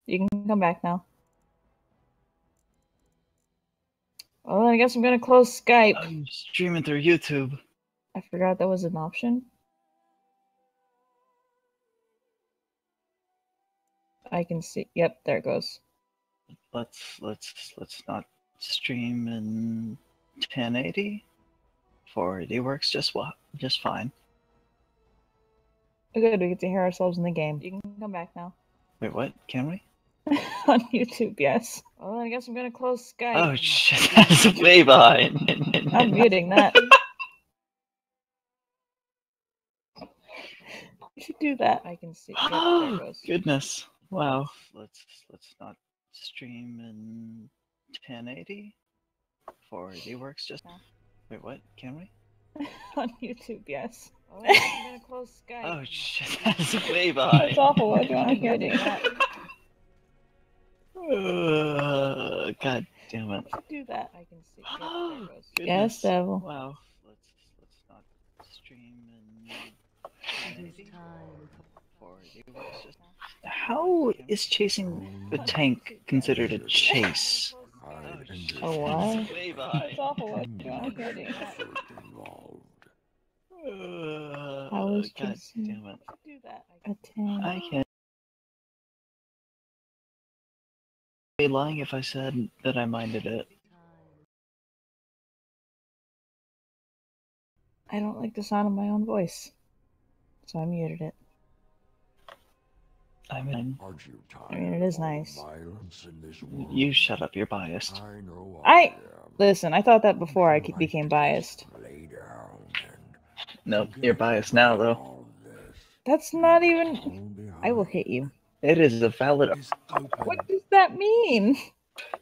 You can come back now. Well, then I guess I'm gonna close Skype. I'm streaming through YouTube. I forgot that was an option. I can see. Yep, there it goes. Let's not stream in 1080. 480 works just fine. Good, we get to hear ourselves in the game. You can come back now. Wait, what? Can we? On YouTube, yes. Well, then I guess I'm gonna close Skype. Oh shit, that's way behind. I'm muting that. You should do that. I can see. Yep, there it goes. Goodness. Wow. Let's not stream in 1080. 480 works just. Wait, what? Can we? On YouTube, yes. Oh, I'm gonna close Skype. Oh shit, that's way behind. It's awful. What do you want to hear doing that? God damn it. Do that. I can see. Yep, there it goes. Goodness. Yes, Devil. Wow. Let's not stream in 1080. 480 works just. How is chasing a tank considered a chase? Oh, what? Way behind. It's awful. What do you want to hear doing that? I was God just damn it. do that. A tank. I can't be lying if I said that I minded it. I don't like the sound of my own voice, so I muted it. I mean, it is nice. You shut up, you're biased. Listen, I thought that before I became biased. Nope, you're biased now, though. That's not even... I will hit you. It is a valid... What does that mean?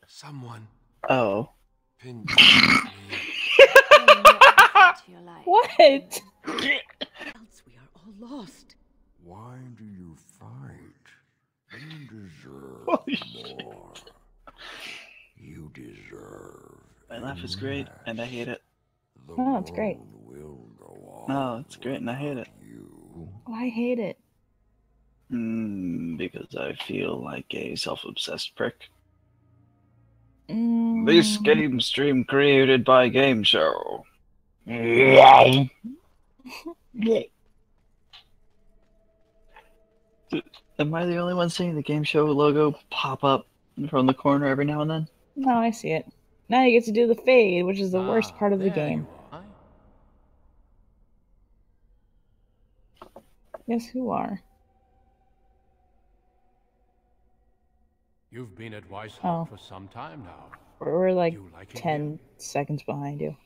Someone. Oh. What? Else we are all lost. Why do you fight? You deserve Holy more. You deserve. My laugh is great, and I hate it. Oh, it's great. No, it's great, and I hate it. Oh, I hate it. Because I feel like a self-obsessed prick. Mm. This game stream created by Game Show. Am I the only one seeing the Game Show logo pop up from the corner every now and then? No, I see it. Now you get to do the fade, which is the worst part of the game. Yes, who are? You've been at Weishaupt for some time now. We're like 10 seconds behind you.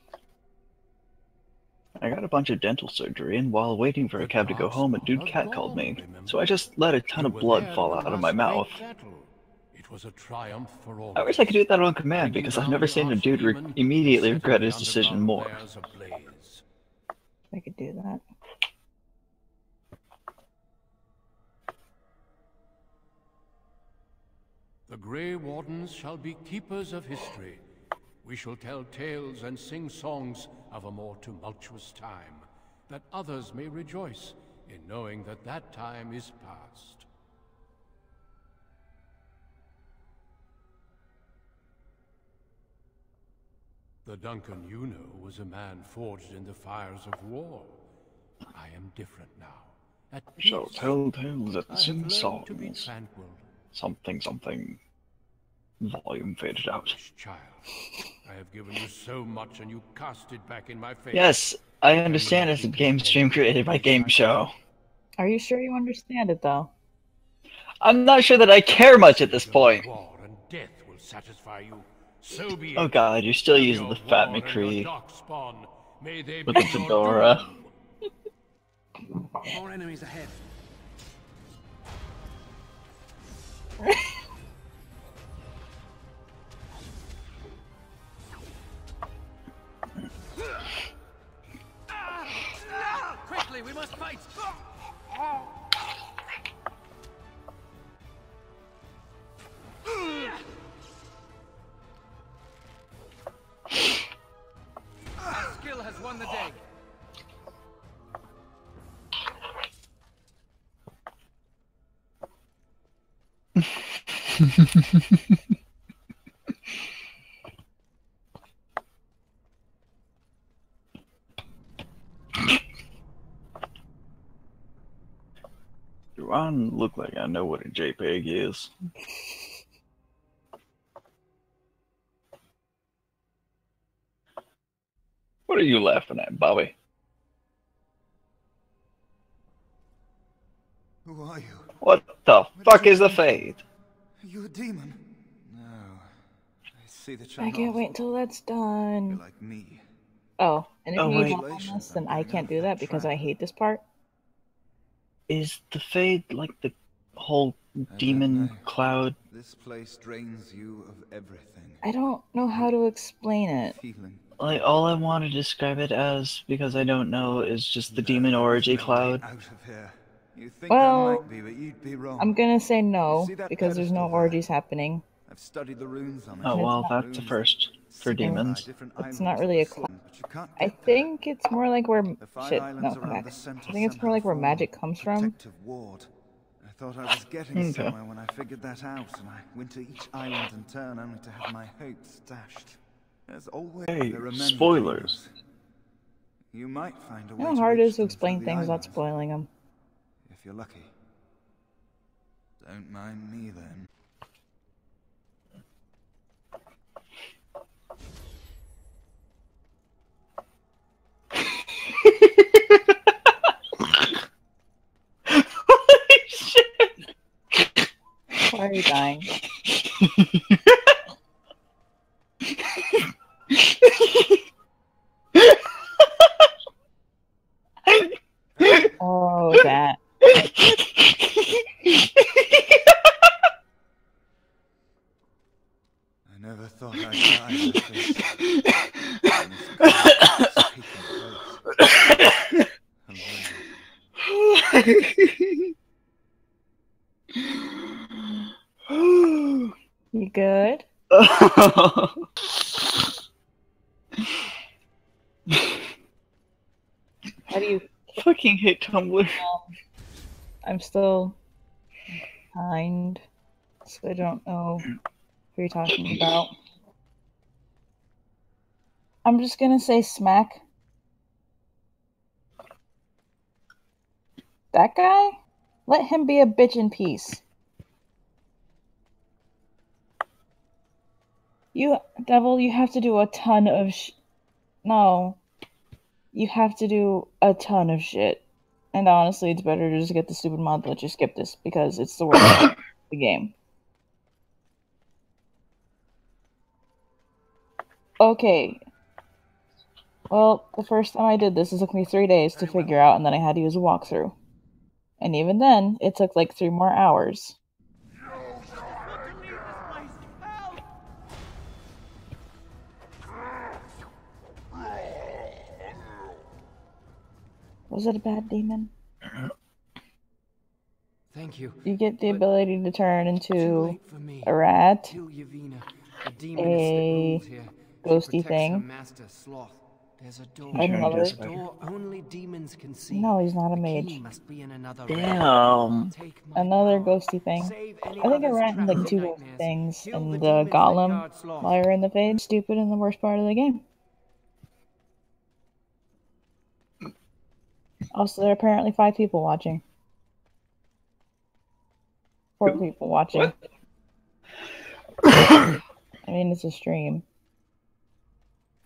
I got a bunch of dental surgery, and while waiting for a cab to go home, a dude cat called me. So I just let a ton of blood fall out of my mouth. It was a triumph for all. I wish I could do that on command, because I've never seen a dude immediately regret his decision more. I could do that. The Grey Wardens shall be keepers of history. We shall tell tales and sing songs of a more tumultuous time, that others may rejoice in knowing that that time is past. The Duncan you know was a man forged in the fires of war. I am different now. At peace. So tell tales and sing songs. To be tranquil. Something. Volume faded out. Child, I have given you so much and you cast it back in my face. Yes, I understand it's a game stream created by Game Show. Are you sure you understand it, though? I'm not sure that I care much at this point. War and death will satisfy you. So be Oh it. god, you're still using the Fat McCree with the fedora. More enemies ahead. Quickly, we must fight! Our skill has won the day. Do I look like I know what a JPEG is? What are you laughing at, Bobby? Who are you? What the fuck is the Fade? Are you a demon? No. I see that you're I can't not. wait till that's done. You're like me. Oh, and if Oh, you need wait. help on this, then I can't do that because I hate this part. Is the Fade like the whole don't demon know. cloud? This place drains you of everything. I don't know how to explain it. Feeling. Like, all I want to describe it as, because I don't know, is just the demon orgy cloud. Out of here. You think Well, there might be, but you'd be wrong. I'm gonna say no, see that because there's no pedestal there? orgies happening. I've studied the runes on it. Oh, well, It's that's the first for demons. It's not really a cloud. I think it's more like where shit. No, come back. I think it's more like where magic comes from. Ward. I thought I was getting Okay. somewhere when I figured that out, and I went to each island in turn only to have my hopes dashed. There's always Hey, there are many spoilers. demons. You might find a You way know how to hard it reach is to them explain through the things without islands, spoiling them. if you're lucky. Don't mind me then. Holy shit! Why are you dying? Oh, that. I never thought I'd die like this. And this crisis is taking place. Alone. You good? How do you? Fucking hate Tumblr. I'm still kind, so I don't know who you're talking about. I'm just gonna say smack. That guy? Let him be a bitch in peace. You, Devil, you have to do a ton of No. You have to do a ton of shit. And honestly, it's better to just get the stupid mod that lets you skip this, because it's the worst part of the game. Okay. Well, the first time I did this, it took me 3 days to figure out, and then I had to use a walkthrough. And even then, it took like 3 more hours. Was it a bad demon? Thank you. You get the ability to turn Too into late for me. a rat, Kill Yavina. The demon a that rules here. She ghosty protects her thing. master, Sloth. There's a door. Another- Yes, A door only demons can see. No, he's not a The mage. key must be in another realm. Damn. Take my Another power. ghosty thing. Save any I think I others ran like trapped 2 in ghosty nightmares. things Kill in the demons that golem guard Sloth. while you're in the fade. Stupid and the worst part of the game. Also, there are apparently 5 people watching. 4 people watching. What? I mean, it's a stream.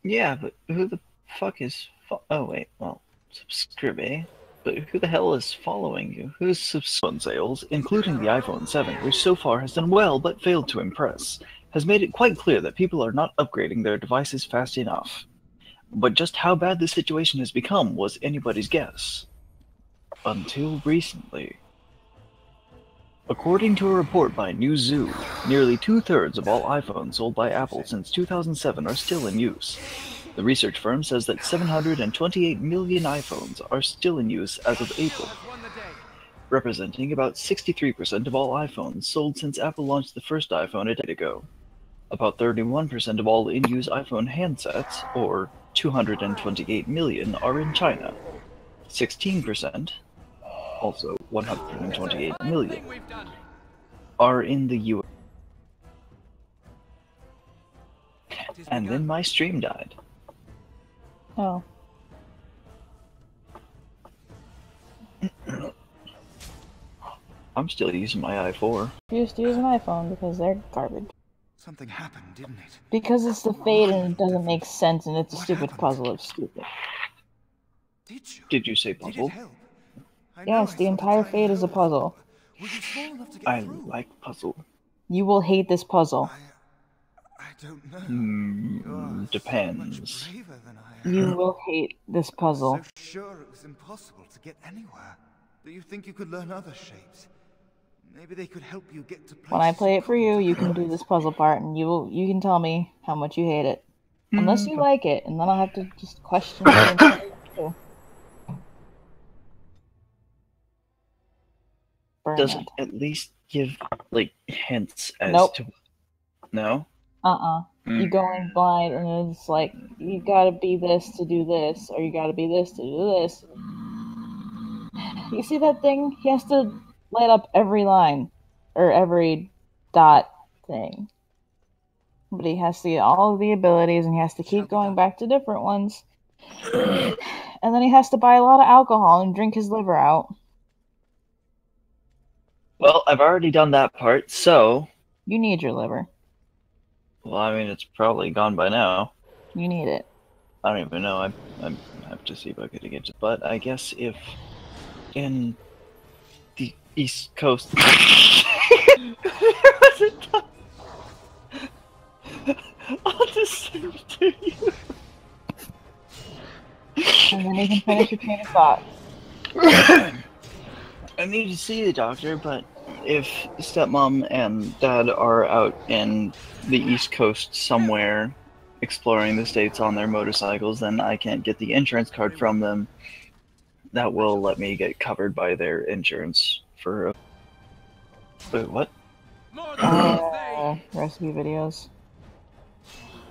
Yeah, but who the fuck is... oh, wait, well, subscribe, eh? But who the hell is following you? Who's phone sales, including the iPhone 7, which so far has done well but failed to impress, has made it quite clear that people are not upgrading their devices fast enough. But just how bad the situation has become was anybody's guess. Until recently. According to a report by Newzoo, nearly 2/3 of all iPhones sold by Apple since 2007 are still in use. The research firm says that 728 million iPhones are still in use as of April, representing about 63% of all iPhones sold since Apple launched the first iPhone a decade ago. About 31% of all in-use iPhone handsets, or 228 million, are in China. 16%, also 128 million, are in the US. And then my stream died. Oh. I'm still using my i4. You used to use an iPhone because they're garbage. Something happened, didn't it? Because it's the Fate and it doesn't make sense and it's a stupid puzzle. It's stupid. Did you? Did you say Did puzzle? it help? I know Yes, I the saw entire time Fate is a go. puzzle. Were you small enough to get I through? like puzzle. You will hate this puzzle. I don't know. You're Depends. so much braver than I am. You will hate this puzzle. So sure it was impossible to get anywhere. Do you think you could learn other shapes? Maybe they could help you get to places. When I play it for you, couldn't. you can do this puzzle part and you can tell me how much you hate it. Unless you like it, and then I'll have to just question you. Does it at least give, like, hints as Nope. to... No? You go in blind and it's like, you gotta be this to do this, or you gotta be this to do this. You see that thing? He has to light up every line, or every dot thing. But he has to get all of the abilities, and he has to keep going back to different ones. And then he has to buy a lot of alcohol and drink his liver out. Well, I've already done that part, so... You need your liver. Well, I mean, it's probably gone by now. You need it. I don't even know. I have to see if I could get it. But I guess if in the East Coast... I'll just send it to you. And then you can finish your train of thought. I need to see the doctor, but if stepmom and dad are out in the East Coast somewhere exploring the states on their motorcycles, then I can't get the insurance card from them. That will let me get covered by their insurance for... Wait, what? Recipe videos.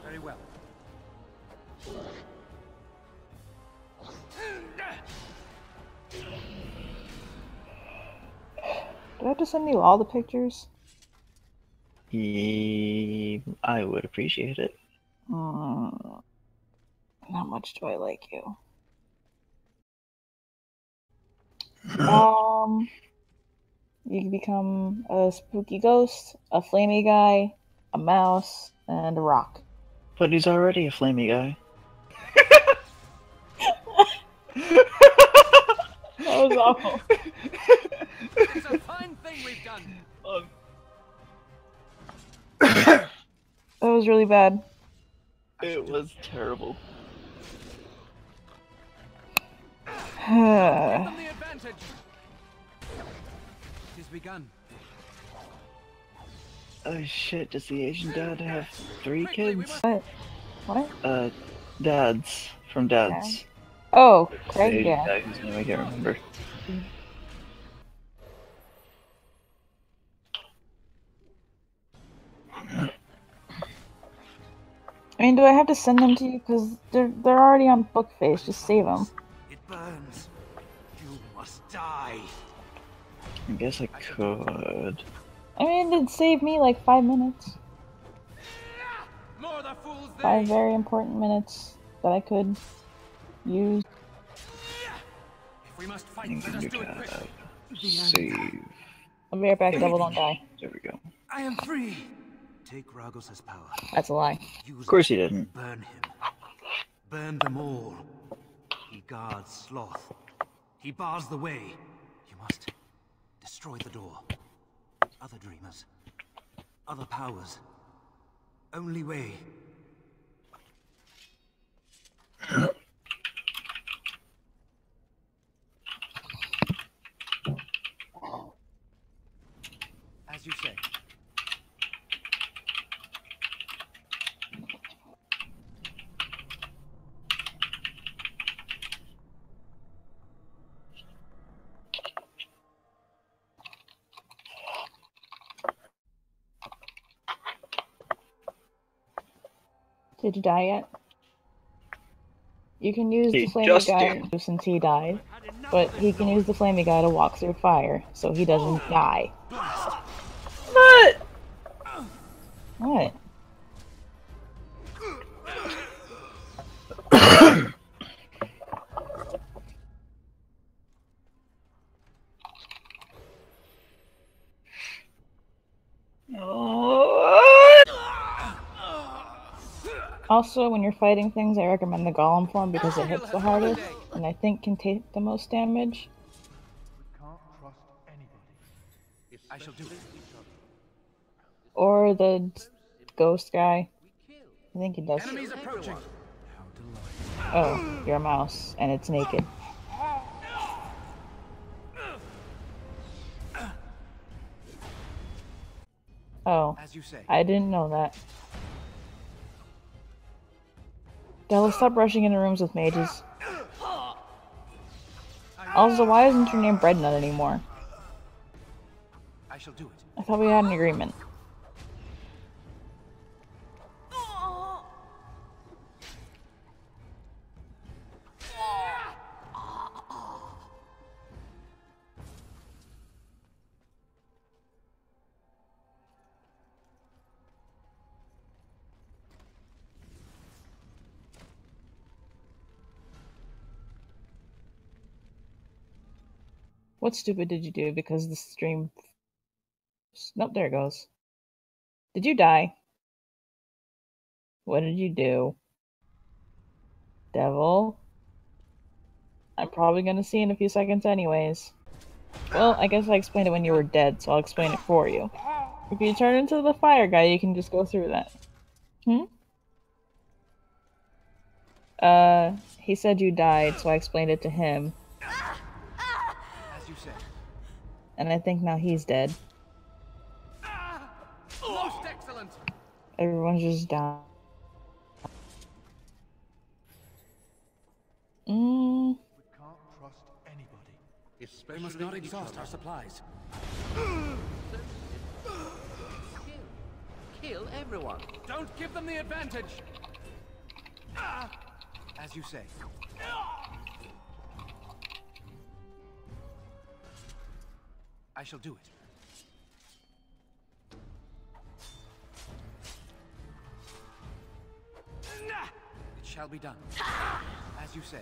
Very well. Do I have to send you all the pictures? I would appreciate it. How much do I like you? You can become a spooky ghost, a flamey guy, a mouse, and a rock. But he's already a flamey guy. That was awful. It's a fine thing we've done. That was really bad. It was terrible. Give them the advantage. It has begun. Oh shit, does the Asian dad have 3 kids? What? What? Dads. From dads. Okay. Oh, The Craig, Asian yeah. guy whose name I can't remember. I mean, do I have to send them to you? Because they're already on Bookface. Just save them. It burns. You must die. I guess I could. I mean, it'd save me like 5 minutes. More the fools 5 very important minutes that I could use. If we must I fight, think let I us can do do it quick. that. Save. I'll be right back. Double don't die. There we go. I am free. Take Ragos' power. That's a lie. Use Of course it. he didn't. Burn him. Burn them all. He guards Sloth. He bars the way. You must destroy the door. Other dreamers. Other powers. Only way. As you say. Did you die yet? You can use the He flamey just guy since he died, but he can use the flamey guy to walk through fire, so he doesn't die. What? What? Also, when you're fighting things, I recommend the golem form because it hits the hardest, and I think can take the most damage. We can't trust anybody. I shall do it. Or the ghost guy. I think he does. Enemies approaching. Oh, you're a mouse, and it's naked. Oh, As you say. I didn't know that. Della, stop rushing into rooms with mages. Also, why isn't your name Breadnut anymore? I shall do it. I thought we had an agreement. What stupid did you do? Because the stream... Nope, there it goes. Did you die? What did you do? Devil? I'm probably gonna see in a few seconds anyways. Well, I guess I explained it when you were dead, so I'll explain it for you. If you turn into the fire guy, you can just go through that. He said you died, so I explained it to him. As you say. And I think now he's dead. Most excellent. Everyone's just down. We can't trust anybody. We must not exhaust our supplies. Kill everyone. Don't give them the advantage. As you say. I shall do it. It shall be done. As you say.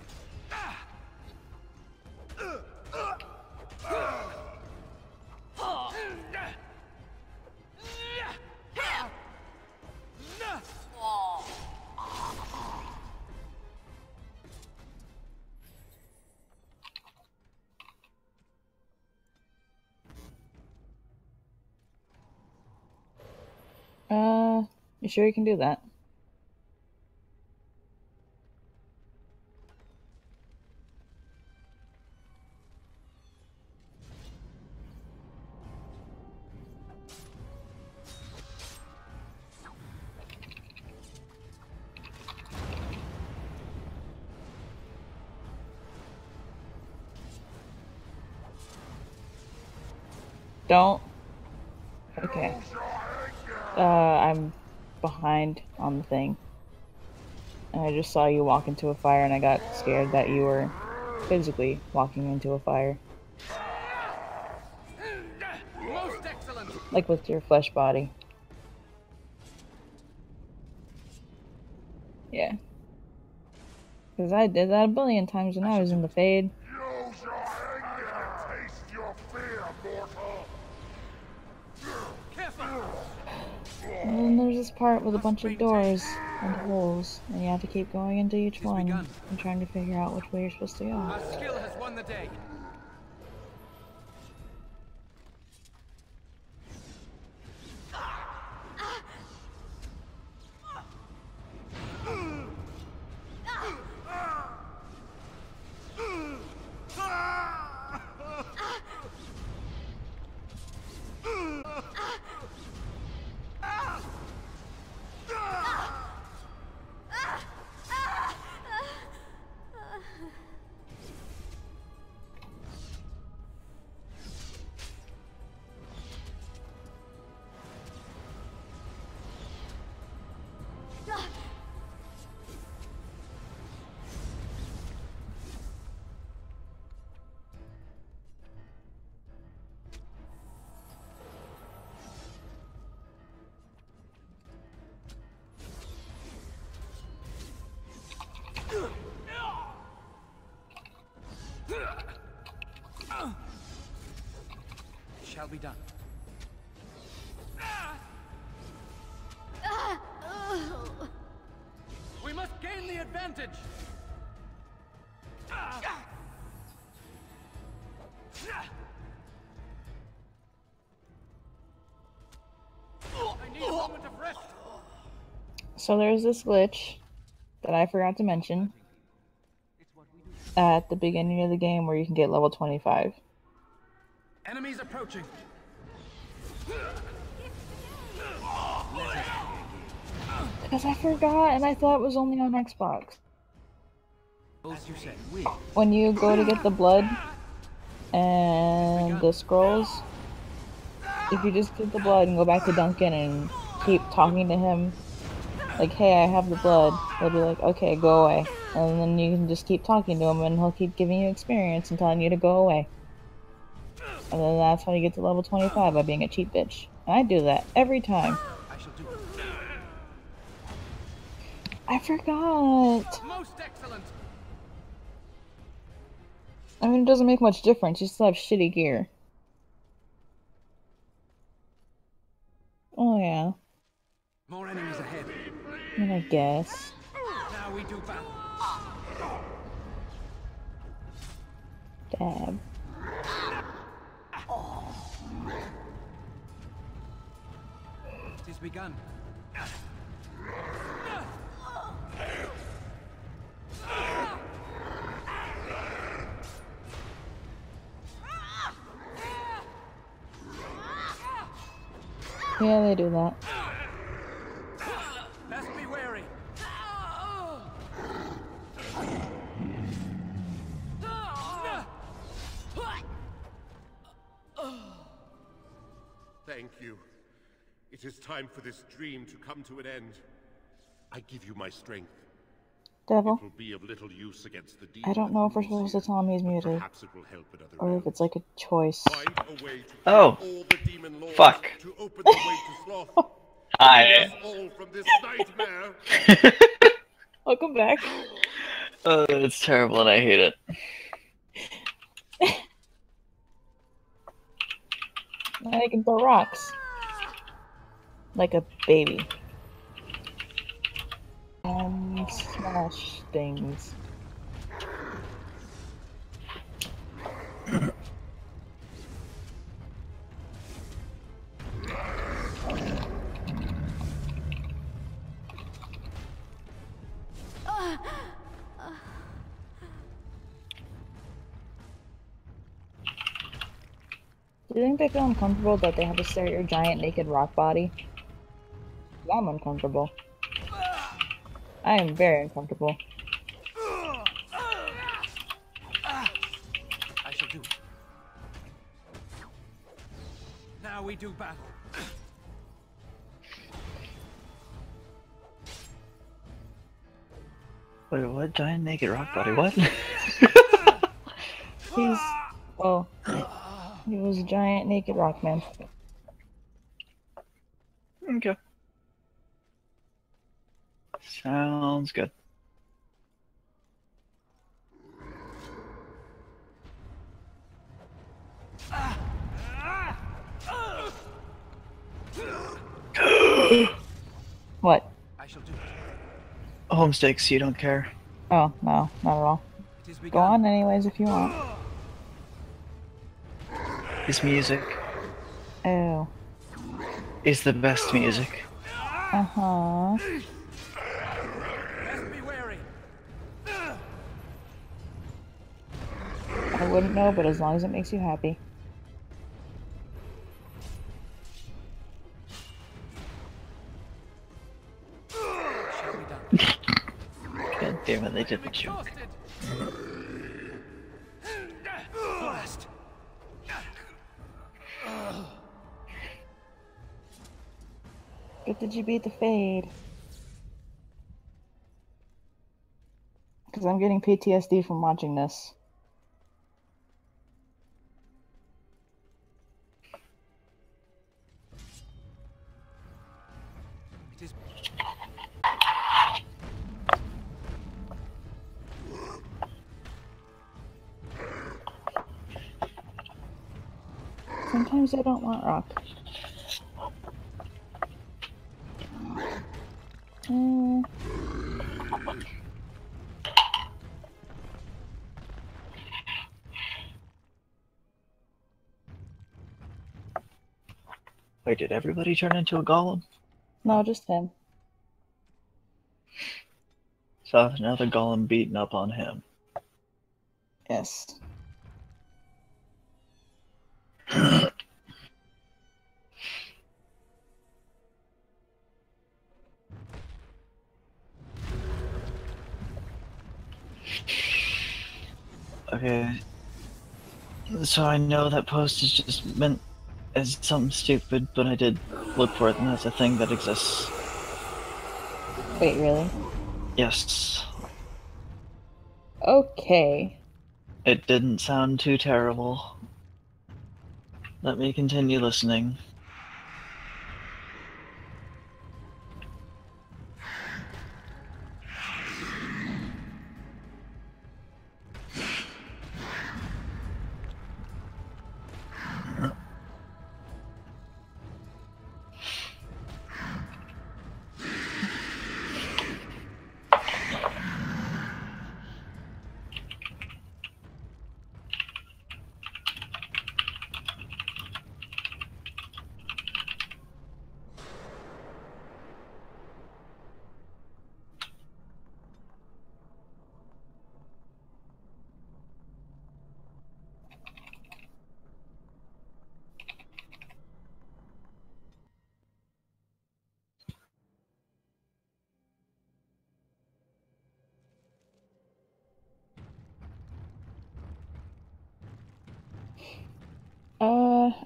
You sure you can do that? Don't. Okay. I'm behind on the thing. And I just saw you walk into a fire and I got scared that you were physically walking into a fire. Most excellent. Like with your flesh body. Yeah. Because I did that a billion times when I was in the Fade. Use your anger, taste your fear, mortal. And then there's this part with a bunch of doors and holes, and you have to keep going into each one and trying to figure out which way you're supposed to go. Our skill has won the day. Shall be done. the advantage. I need a moment of rest. So there's this glitch that I forgot to mention at the beginning of the game where you can get level 25. Enemies approaching. Because I forgot and I thought it was only on Xbox. As you said, we. When you go to get the blood and the scrolls, if you just get the blood and go back to Duncan and keep talking to him, like, hey, I have the blood, he'll be like, okay, go away. And then you can just keep talking to him and he'll keep giving you experience and telling you to go away. And then that's how you get to level 25 by being a cheap bitch. And I do that every time. I shall do it. I forgot! Most excellent. I mean, it doesn't make much difference, you still have shitty gear. Oh yeah. More enemies ahead. I mean, I guess. Now we do battle. Dab. It is begun. Yeah, they do that. Best be wary. Thank you. It is time for this dream to come to an end. I give you my strength. Devil, It will be of little use against the demon. I don't know if we're supposed to tell him he's muted, Perhaps it will help another or if round. it's like a choice. Find a way to Oh. kill all the demon lords Fuck. to open the way to Sloth. Hi. Us all from this nightmare. Welcome back. Oh, it's terrible and I hate it. Now I can throw rocks. Like a baby. And smash things. Do you think they feel uncomfortable that they have to stare at your giant naked rock body? I'm uncomfortable. I am very uncomfortable. I shall do it. Now we do battle. Wait, what? Giant naked rock body? What? He's... well... he was a giant naked rock man. Okay. Sounds good. What? I shall do it. Home stakes, you don't care. Oh, no, not at all. It is Go begun. on anyways if you want. His music Oh. is the best music. Uh-huh. Best be wary. I wouldn't know, but as long as it makes you happy. Shall be done. God damn it, they did the joke. Exhausted. Blast. Good did you beat the fade? Because I'm getting PTSD from watching this. It is. Sometimes I don't want rock. Wait, did everybody turn into a golem? No, just him. So another golem beating up on him. Yes. Okay. So I know that post is just meant as something stupid, but I did look for it, and that's a thing that exists. Wait, really? Yes. Okay. It didn't sound too terrible. Let me continue listening.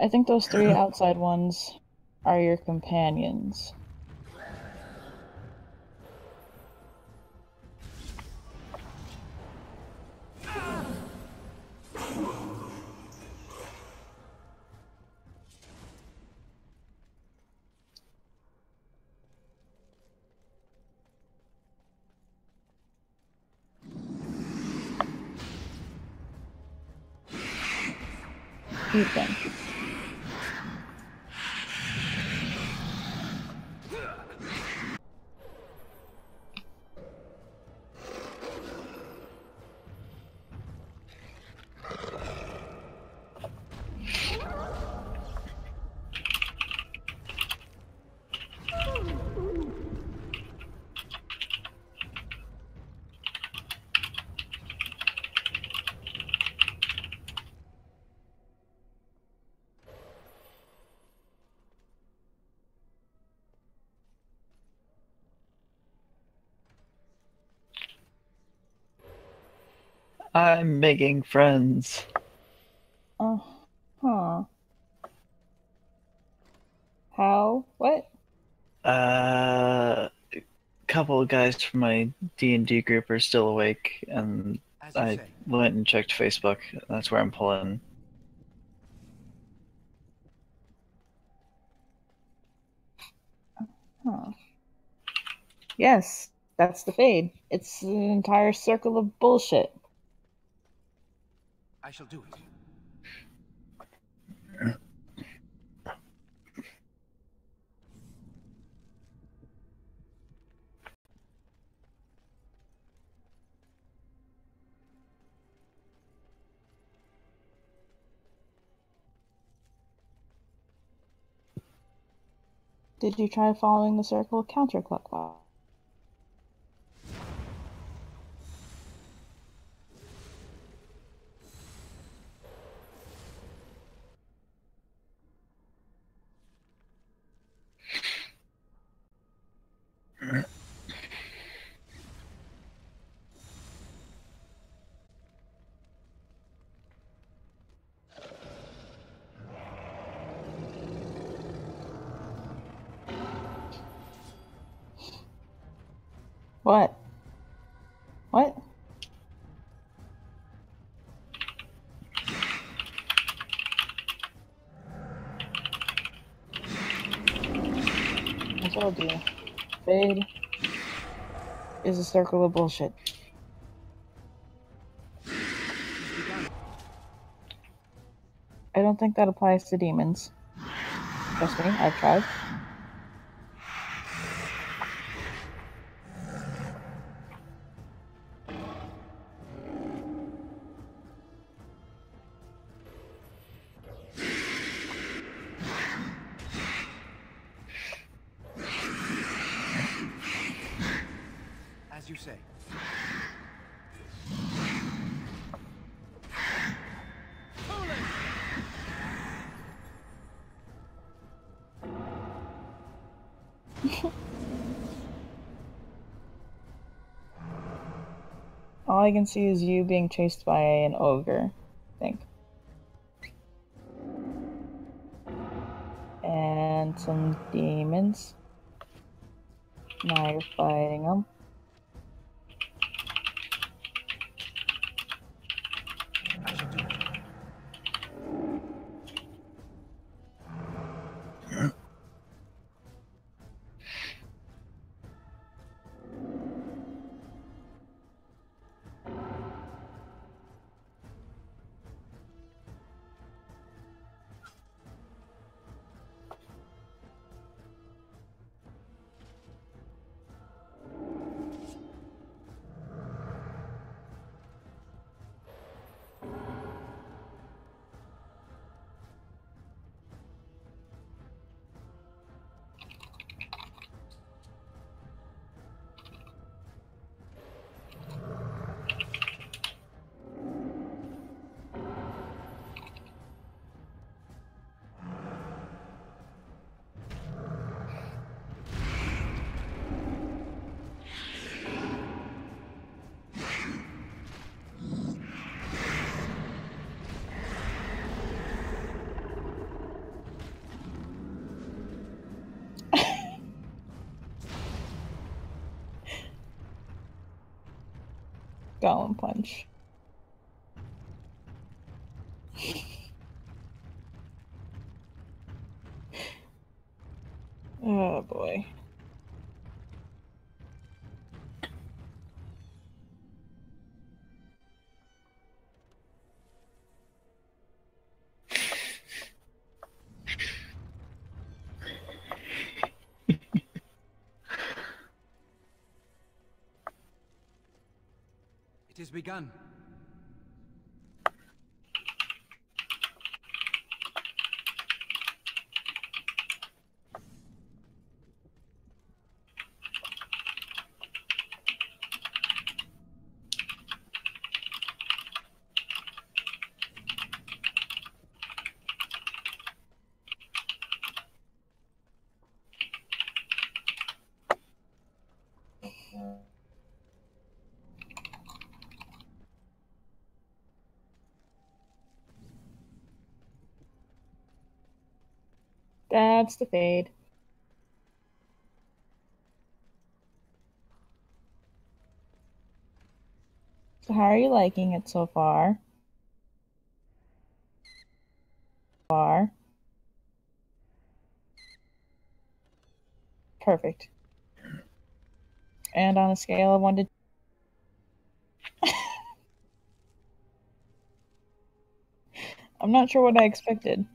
I think those 3 outside ones are your companions. Eat them. I'm making friends. Huh. How? What? Couple of guys from my D&D group are still awake, and As you I say. went and checked Facebook. That's where I'm pulling. Huh. Yes, that's the Fade. It's an entire circle of bullshit. I shall do it. Did you try following the circle counterclockwise? What? What? I told you. Fade is a circle of bullshit. I don't think that applies to demons. Trust me, I've tried. As you say. All I can see is you being chased by an ogre, I think. And some demons. Now you're fighting them. I should do it. Golem punch. Oh boy. It is begun. That's the fade. So how are you liking it so far? Perfect. And on a scale of 1 to I'm not sure what I expected.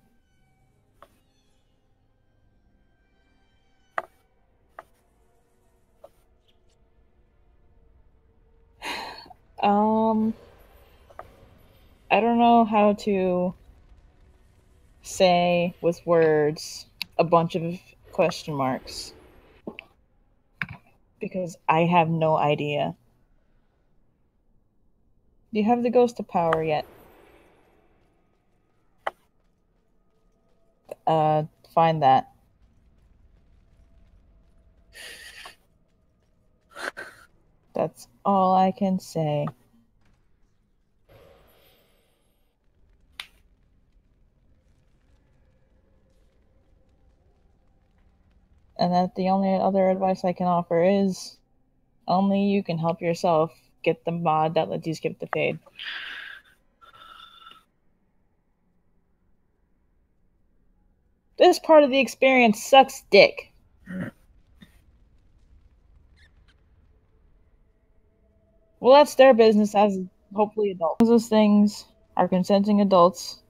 I don't know how to say with words a bunch of question marks because I have no idea. Do you have the Ghost of Power yet? Find that. That's all I can say. And that the only other advice I can offer is only you can help yourself get the mod that lets you skip the fade. This part of the experience sucks dick. Well, that's their business as hopefully adults. Those things are consenting adults.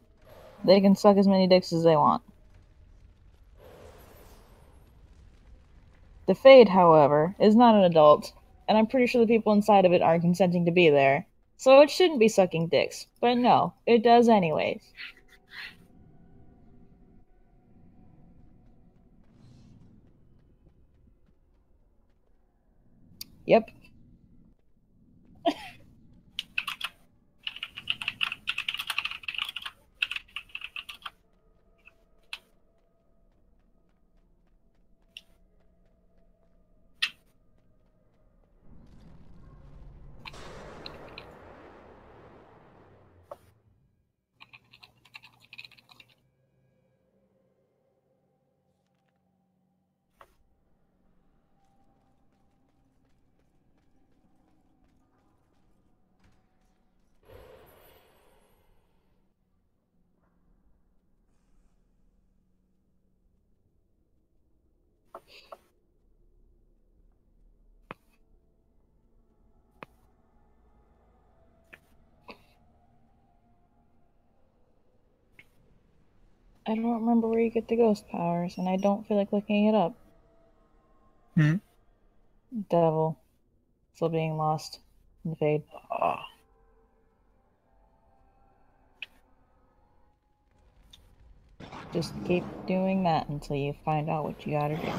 They can suck as many dicks as they want. The Fade, however, is not an adult, and I'm pretty sure the people inside of it aren't consenting to be there. So it shouldn't be sucking dicks. But no, it does anyways. Yep. I don't remember where you get the ghost powers, and I don't feel like looking it up. Hmm? Devil. Still being lost in the fade. Ah. Just keep doing that until you find out what you gotta do.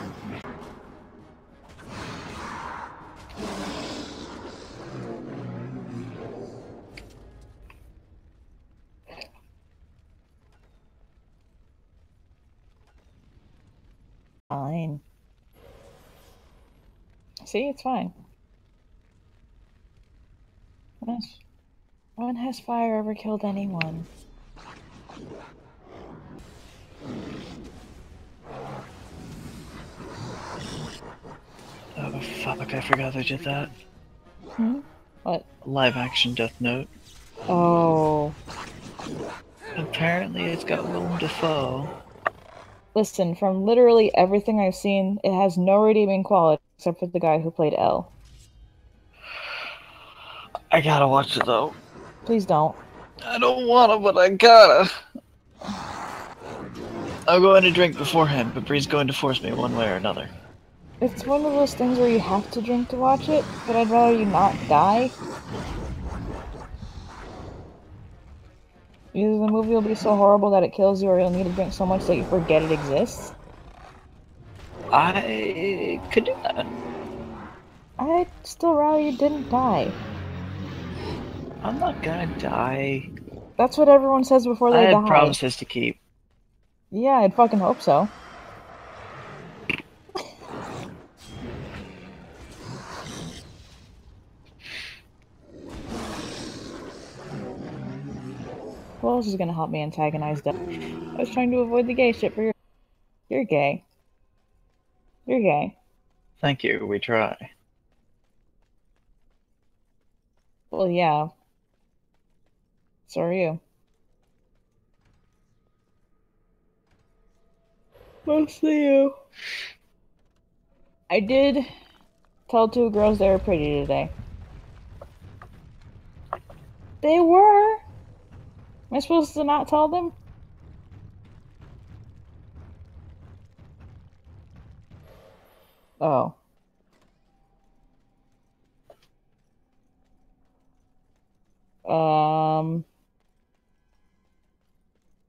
Fine. See, it's fine. When has fire ever killed anyone? Oh fuck, I forgot they did that. Hmm? What? Live action Death Note. Oh. Apparently it's got Willem Dafoe. Listen, from literally everything I've seen, it has no redeeming quality except for the guy who played L. I gotta watch it though. Please don't. I don't wanna, but I gotta. I'm going to drink beforehand, but Bree's going to force me one way or another. It's one of those things where you have to drink to watch it, but I'd rather you not die. Either the movie will be so horrible that it kills you, or you'll need to drink so much that you forget it exists. I could do that. I'd still rather you didn't die. I'm not gonna die. That's what everyone says before I they have die. promises to keep. Yeah, I'd fucking hope so. Who else is gonna help me antagonize them? I was trying to avoid the gay shit for your. You're gay. You're gay. Thank you, we try. Well, yeah. So are you. Mostly you. I did tell 2 girls they were pretty today. They were? Am I supposed to not tell them? Oh.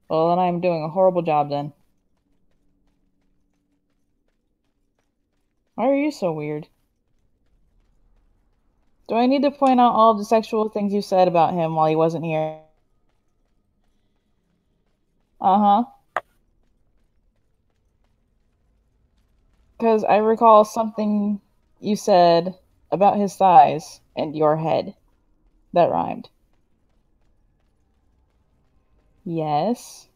Well, then I'm doing a horrible job then. Why are you so weird? Do I need to point out all of the sexual things you said about him while he wasn't here? Uh-huh. Because I recall something you said about his thighs and your head. That rhymed. Yes.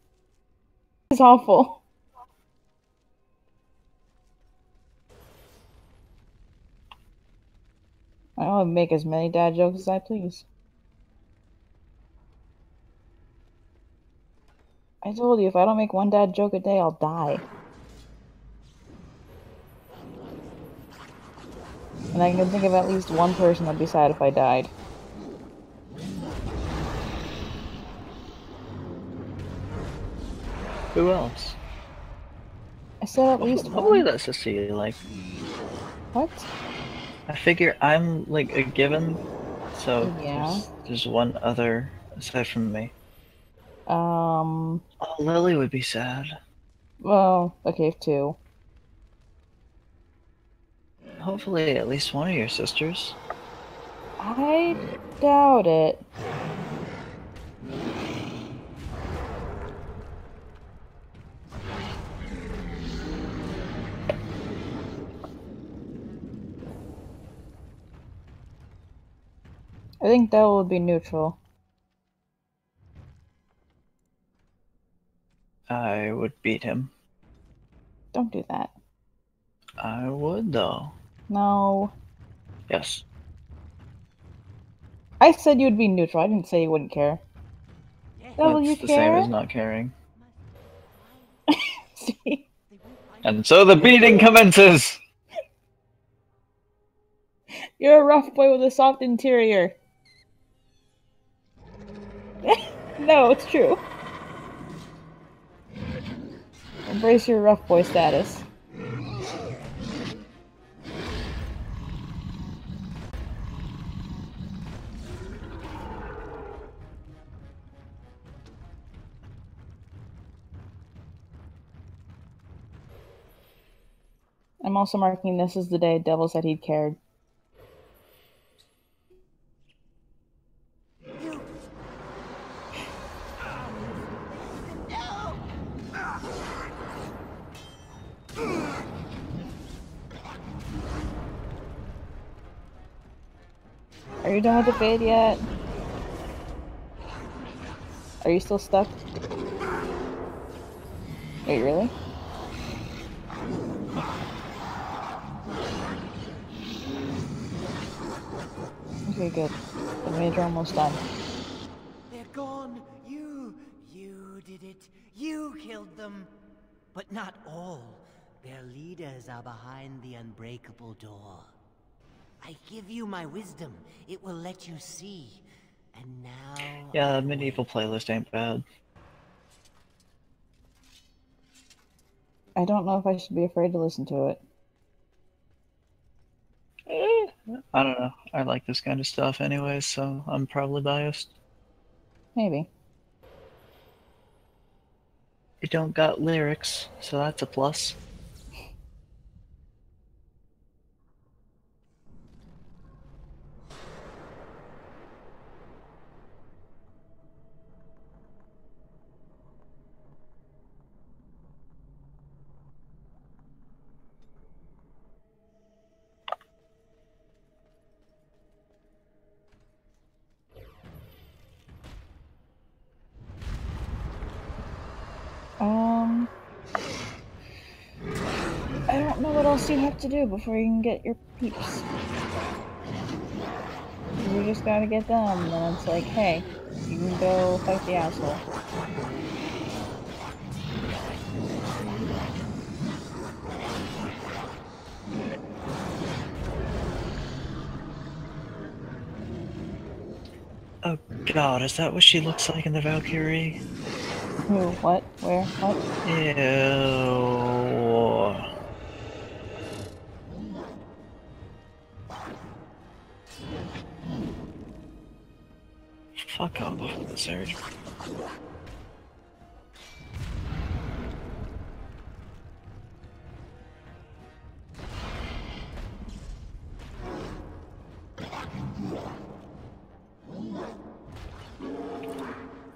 It's awful. I'll make as many dad jokes as I please. I told you, if I don't make one dad joke a day, I'll die. And I can think of at least one person that'd be sad if I died. Who else? I said at least Hopefully one. that's Cecilia, like. What? I figure I'm, like, a given, so Yeah. there's one other aside from me. Oh, Oh, Lily would be sad. well, okay, 2. Hopefully at least one of your sisters. I doubt it. I think that would be neutral. I would beat him. Don't do that. I would, though. No. Yes. I said you'd be neutral. I didn't say you wouldn't care. Devil, That's you the same care? as not caring. See? And so the beating commences! You're a rough boy with a soft interior. No, it's true. Embrace your rough boy status. I'm also marking this as the day Devil said he'd cared. Are you done with the fade yet? Are you still stuck? Wait, really? Okay, good. The mage are almost done. They're gone. You did it. You killed them. But not all. Their leaders are behind the unbreakable door. I give you my wisdom. It will let you see. And now... Yeah, the medieval playlist ain't bad. I don't know if I should be afraid to listen to it. I don't know. I like this kind of stuff anyway, so I'm probably biased. Maybe. It don't got lyrics, so that's a plus. I don't know what else you have to do before you can get your peeps. You just gotta get them, and then it's like, hey, you can go fight the asshole. Oh god, is that what she looks like in the Valkyrie? Who? What? Where? What? Ew. Fuck off with the surge.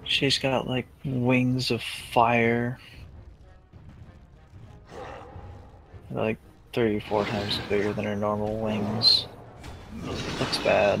She's got like wings of fire. Like 3 or 4 times bigger than her normal wings. Looks bad.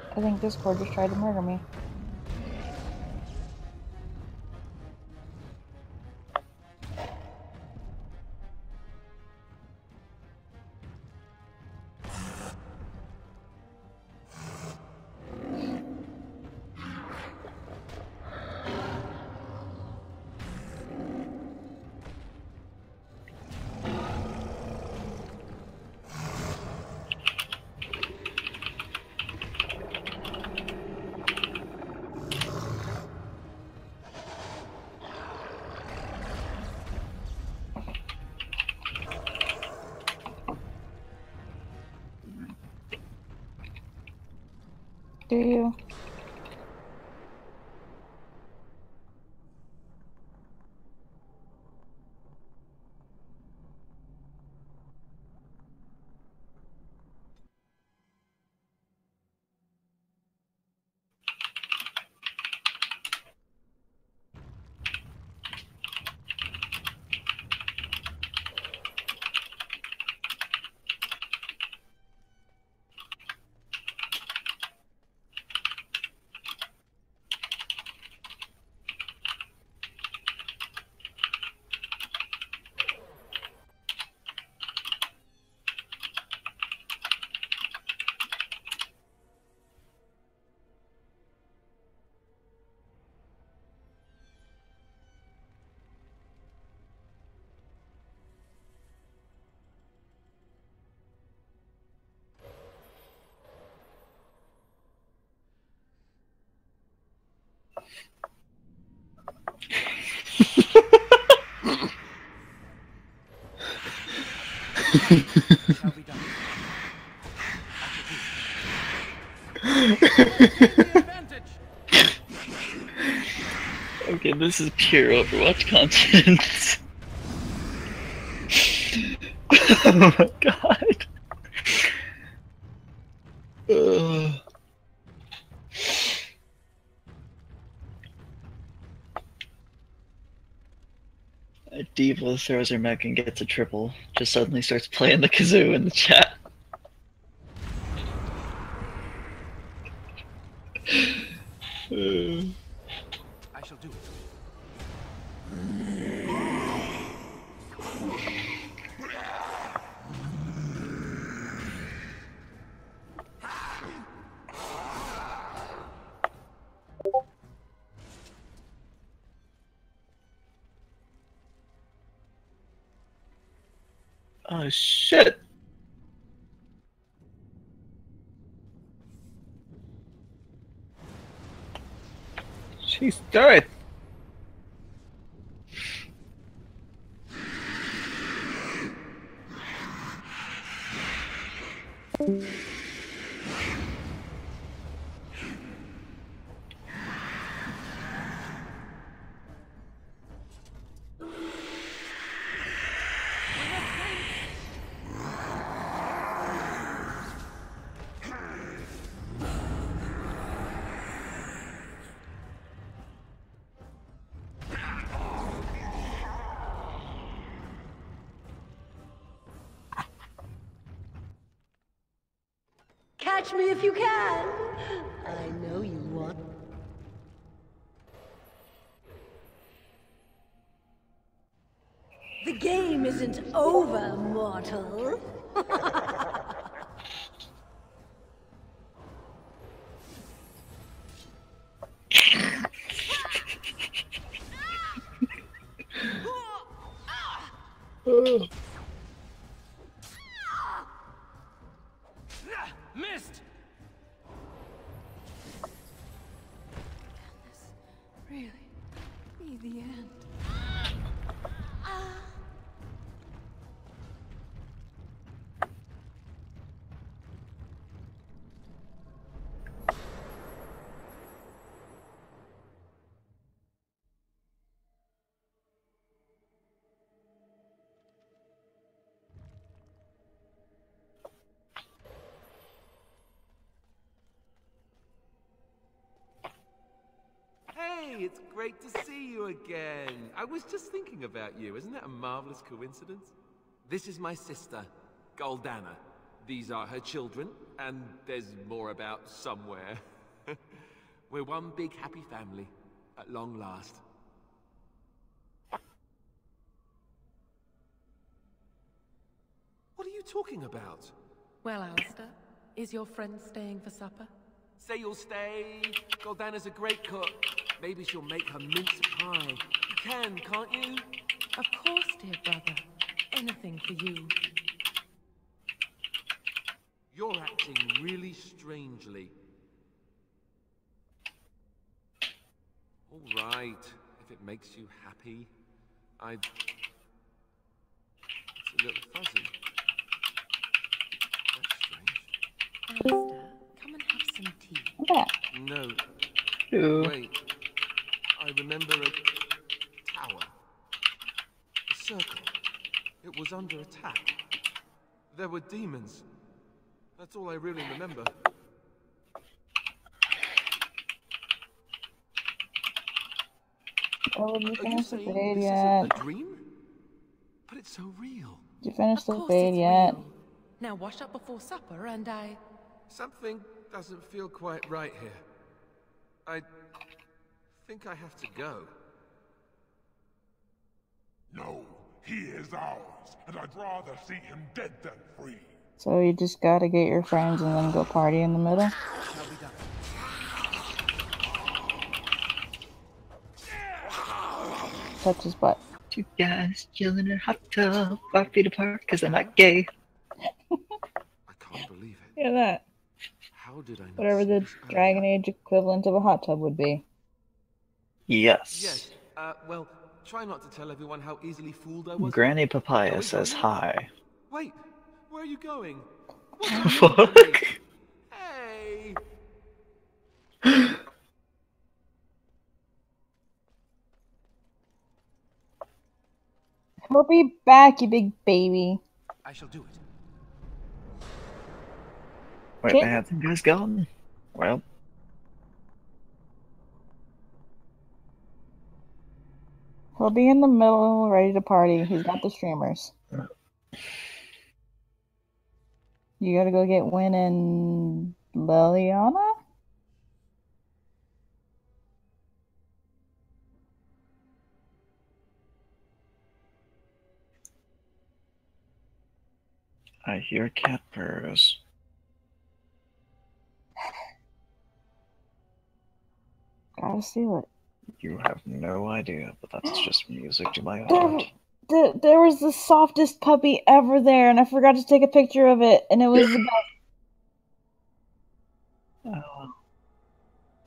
I think Discord just tried to murder me. Do you? Shall be done. Okay, this is pure Overwatch content. Oh my god. Diva throws her mech and gets a triple. Just suddenly starts playing the kazoo in the chat. I shall do it. Oh shit! She's dead! Catch me if you can! I know you want. The game isn't over, mortal. Missed! Can this really be the end? Hey, it's great to see you again. I was just thinking about you. Isn't that a marvelous coincidence? This is my sister, Goldana. These are her children, and there's more about somewhere. We're one big happy family, at long last. What are you talking about? Well, Alistair, is your friend staying for supper? Say you'll stay. Goldana's a great cook. Maybe she'll make her mince pie. You can, can't you? Of course, dear brother. Anything for you. You're acting really strangely. All right, if it makes you happy. It's a little fuzzy. That's strange. Alistair, come and have some tea. Yeah. No. Ew. Wait. I remember a tower. A circle. It was under attack. There were demons. That's all I really remember. Oh, did you Are you finish the saying raid this yet? isn't a dream? But it's so real. Did you finish Of the course raid it's yet? real. Now wash up before supper and Something doesn't feel quite right here. I think I have to go. No, he is ours, and I'd rather see him dead than free. So you just gotta get your friends and then go party in the middle? Shall be done. Touch his butt. Two guys chilling in a hot tub, 5 feet apart, because I'm not gay. I can't believe it. Yeah, that. How did I not Whatever see the this earlier? Dragon Age equivalent of a hot tub would be. Yes. Yes. Well, try not to tell everyone how easily fooled I was. Granny Papaya Are we says going? hi. Wait, Where are you going? Fuck. Hey! He'll be back, you big baby. I shall do it. Wait, Kit? they had some guys gone? Well, He'll be in the middle, ready to party. He's got the streamers. You gotta go get Win and Liliana? I hear cat purrs. Gotta steal it. You have no idea, but that's just music to my There, heart. there was the softest puppy ever there, and I forgot to take a picture of it, and it was the best. Oh.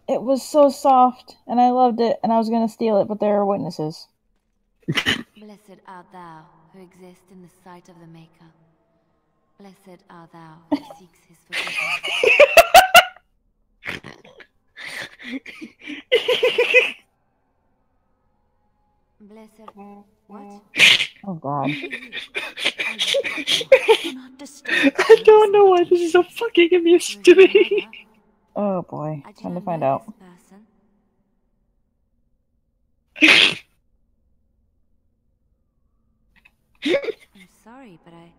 It was so soft, and I loved it, and I was gonna steal it, but there are witnesses. Blessed art thou who exists in the sight of the Maker. Blessed art thou who seeks his forgiveness. Blessed what? Oh god. I don't know why this is so fucking amusing to me. Oh boy, time to find out. I'm sorry, but I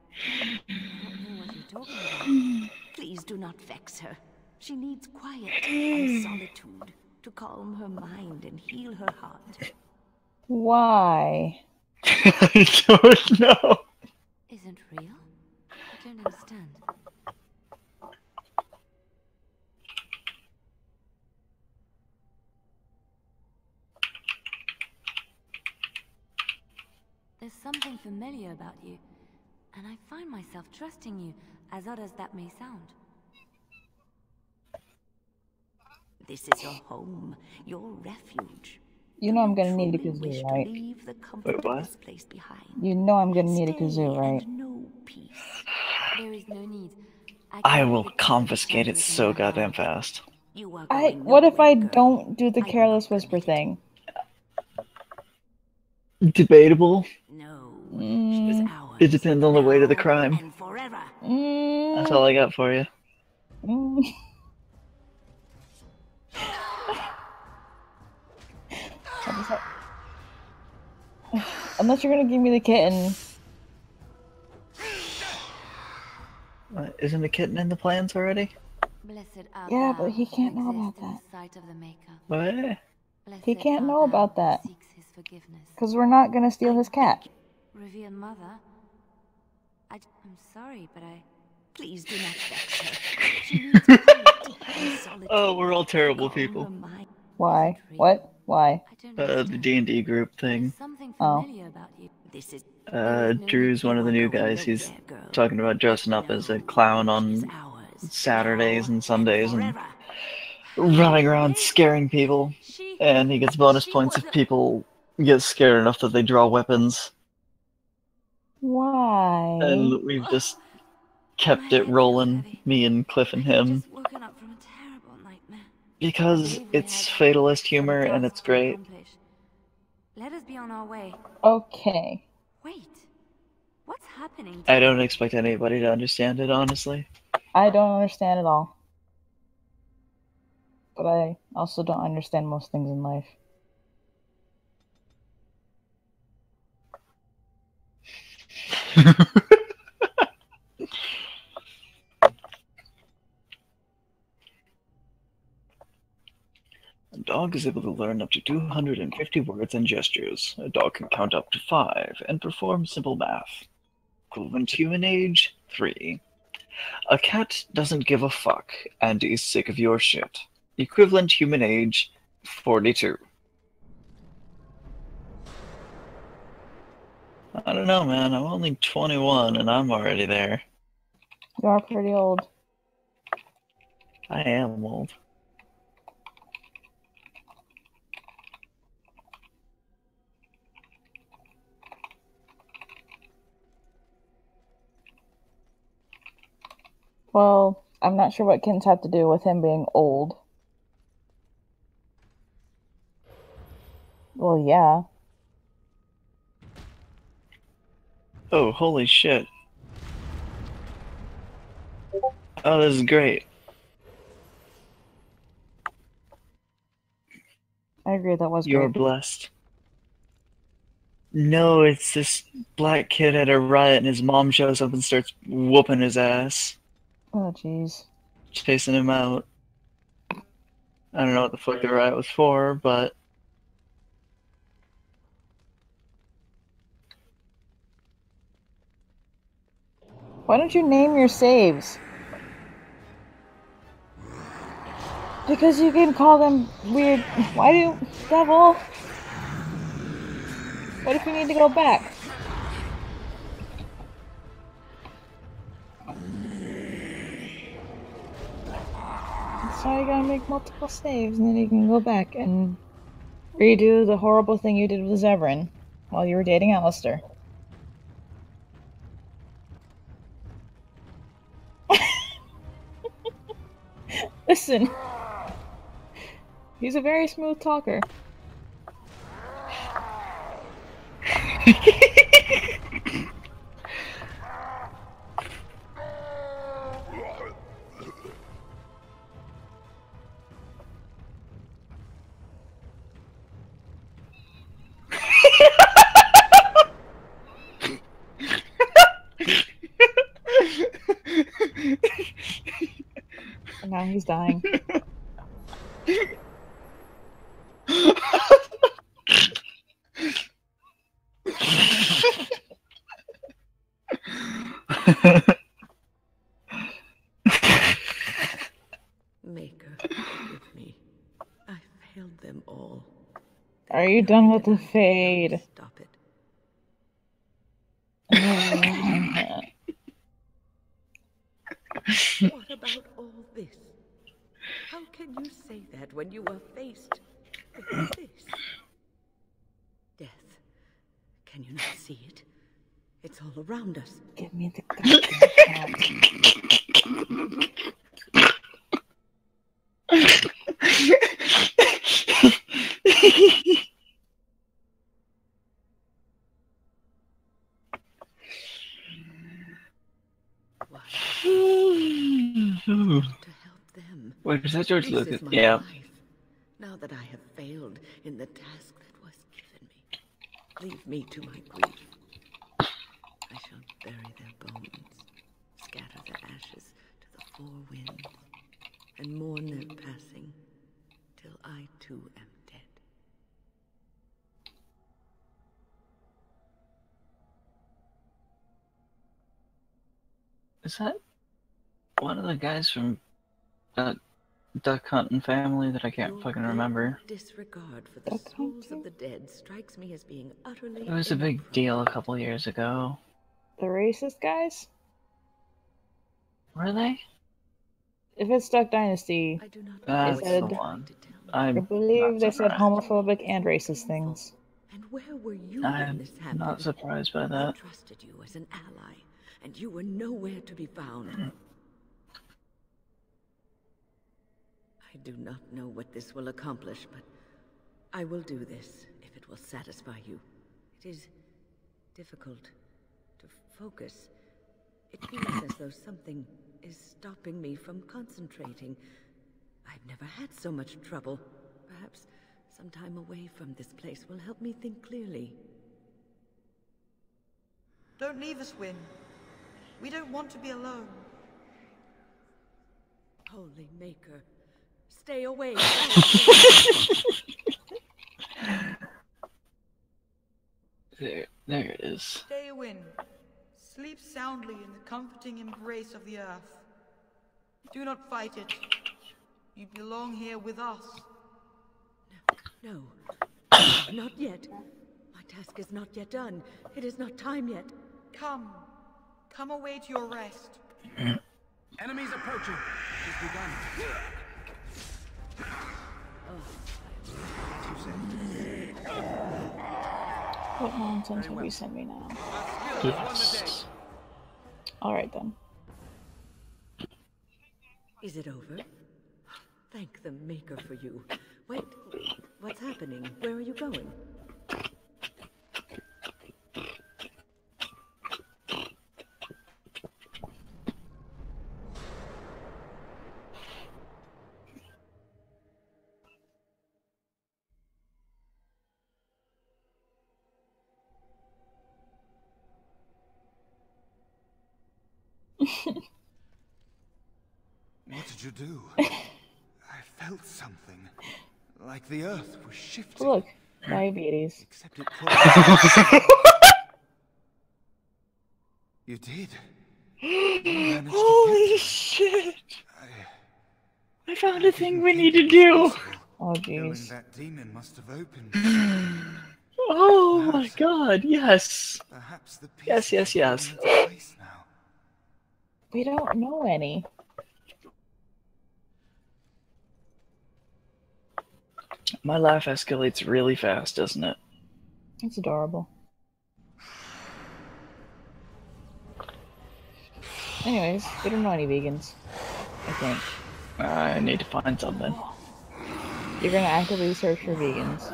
don't know what you're talking about. Please do not vex her. She needs quiet and solitude to calm her mind and heal her heart. Why? I don't know. Isn't real? I don't understand. There's something familiar about you, and I find myself trusting you, as odd as that may sound. This is your home, your refuge. You know I'm gonna need a Truly wish kazoo, to right? leave the comfort of this place behind. You know I'm gonna need a Stay kazoo, right? and know peace. There is no need. I will confiscate it so goddamn fast. You are What if I don't do the careless whisper thing? Debatable. No. It depends on the weight of the crime. And forever. That's all I got for you. Unless you're gonna give me the kitten. Isn't the kitten in the plans already? Blessed art Yeah, thou but he who can't know exists about in that. the sight of the Maker. What? He Blessed can't art know thou about who that. seeks his forgiveness. Because we're not gonna steal his cat. Revered mother, I'm sorry, but I... Please do not vex her. She needs quiet and solitude. Oh, we're all terrible to calm people. her mind. Why? What? Why? The D&D group thing. Something Oh. familiar about you. This is Drew's one of the new guys. He's talking about dressing up as a clown on Saturdays and Sundays and running around scaring people. And he gets bonus points if people get scared enough that they draw weapons. Why? And we've just kept it rolling, me and Cliff and him. Woken up from a terrible nightmare. Because it's fatalist humor and it's great. Let us be on our way. Okay. Wait. What's happening? I don't expect anybody to understand it, honestly. I don't understand at all. But I also don't understand most things in life. A dog is able to learn up to 250 words and gestures. A dog can count up to 5 and perform simple math. Equivalent human age, 3. A cat doesn't give a fuck and is sick of your shit. Equivalent human age, 42. I don't know, man. I'm only 21 and I'm already there. You are pretty old. I am old. Well, I'm not sure what kins have to do with him being old. Well, yeah. Oh, holy shit. Oh, this is great. I agree, that was You're great. blessed. No, it's this black kid at a riot and his mom shows up and starts whooping his ass. Oh, jeez. Chasing him out. I don't know what the fuck the riot was for, but... Why don't you name your saves? Because you can call them weird. Why do devil? What if you need to go back? So you gotta make multiple saves and then you can go back and redo the horrible thing you did with Zevran while you were dating Alistair. Listen. He's a very smooth talker. And now he's dying. Maker, forgive me. I failed them all. Are you done with the fade? Stop it. What about all this? How can you say that when you are faced with this? Death. Can you not see it? It's all around us. Give me the goddamn To help them. Wait, is that George This Lucas? is my Yeah. life. Now that I have failed in the task that was given me, leave me to my grief. I shall bury their bones, scatter the ashes to the four winds, and mourn their passing till I too am dead. Is that one of the guys from Duck Hunting Family that I can't fucking remember? Disregard for the souls of the dead strikes me as being utterly. It was a big deal a couple years ago. The racist guys? Were they? If it's Duck Dynasty, That's they said, the one. I believe they said homophobic and racist things. And where were you when I'm this happened? not surprised by I that. trusted you as an ally, and you were nowhere to be found. I do not know what this will accomplish, but I will do this if it will satisfy you. It is difficult to focus. It feels as though something is stopping me from concentrating. I've never had so much trouble. Perhaps some time away from this place will help me think clearly. Don't leave us, Wynne. We don't want to be alone. Holy Maker, stay away. There it is. Stay, Wynne. Sleep soundly in the comforting embrace of the earth. Do not fight it. You belong here with us. No, not yet. My task is not yet done. It is not time yet. Come. Come await your rest. Enemies approaching. It's begun. What nonsense have you sent me now? Alright then. Is it over? Thank the Maker for you. Wait, what's happening? Where are you going? What did you do? I felt something. Like the earth was shifting. Look, diabetes. Except it probably... You did. Holy shit! I found a thing we need to do! Oh jeez. That demon must have opened. Oh my god, yes! Perhaps the Yes. We don't know any. My laugh escalates really fast, doesn't it? It's adorable. Anyways, we don't know any vegans, I think. I need to find something. You're gonna actively search for vegans.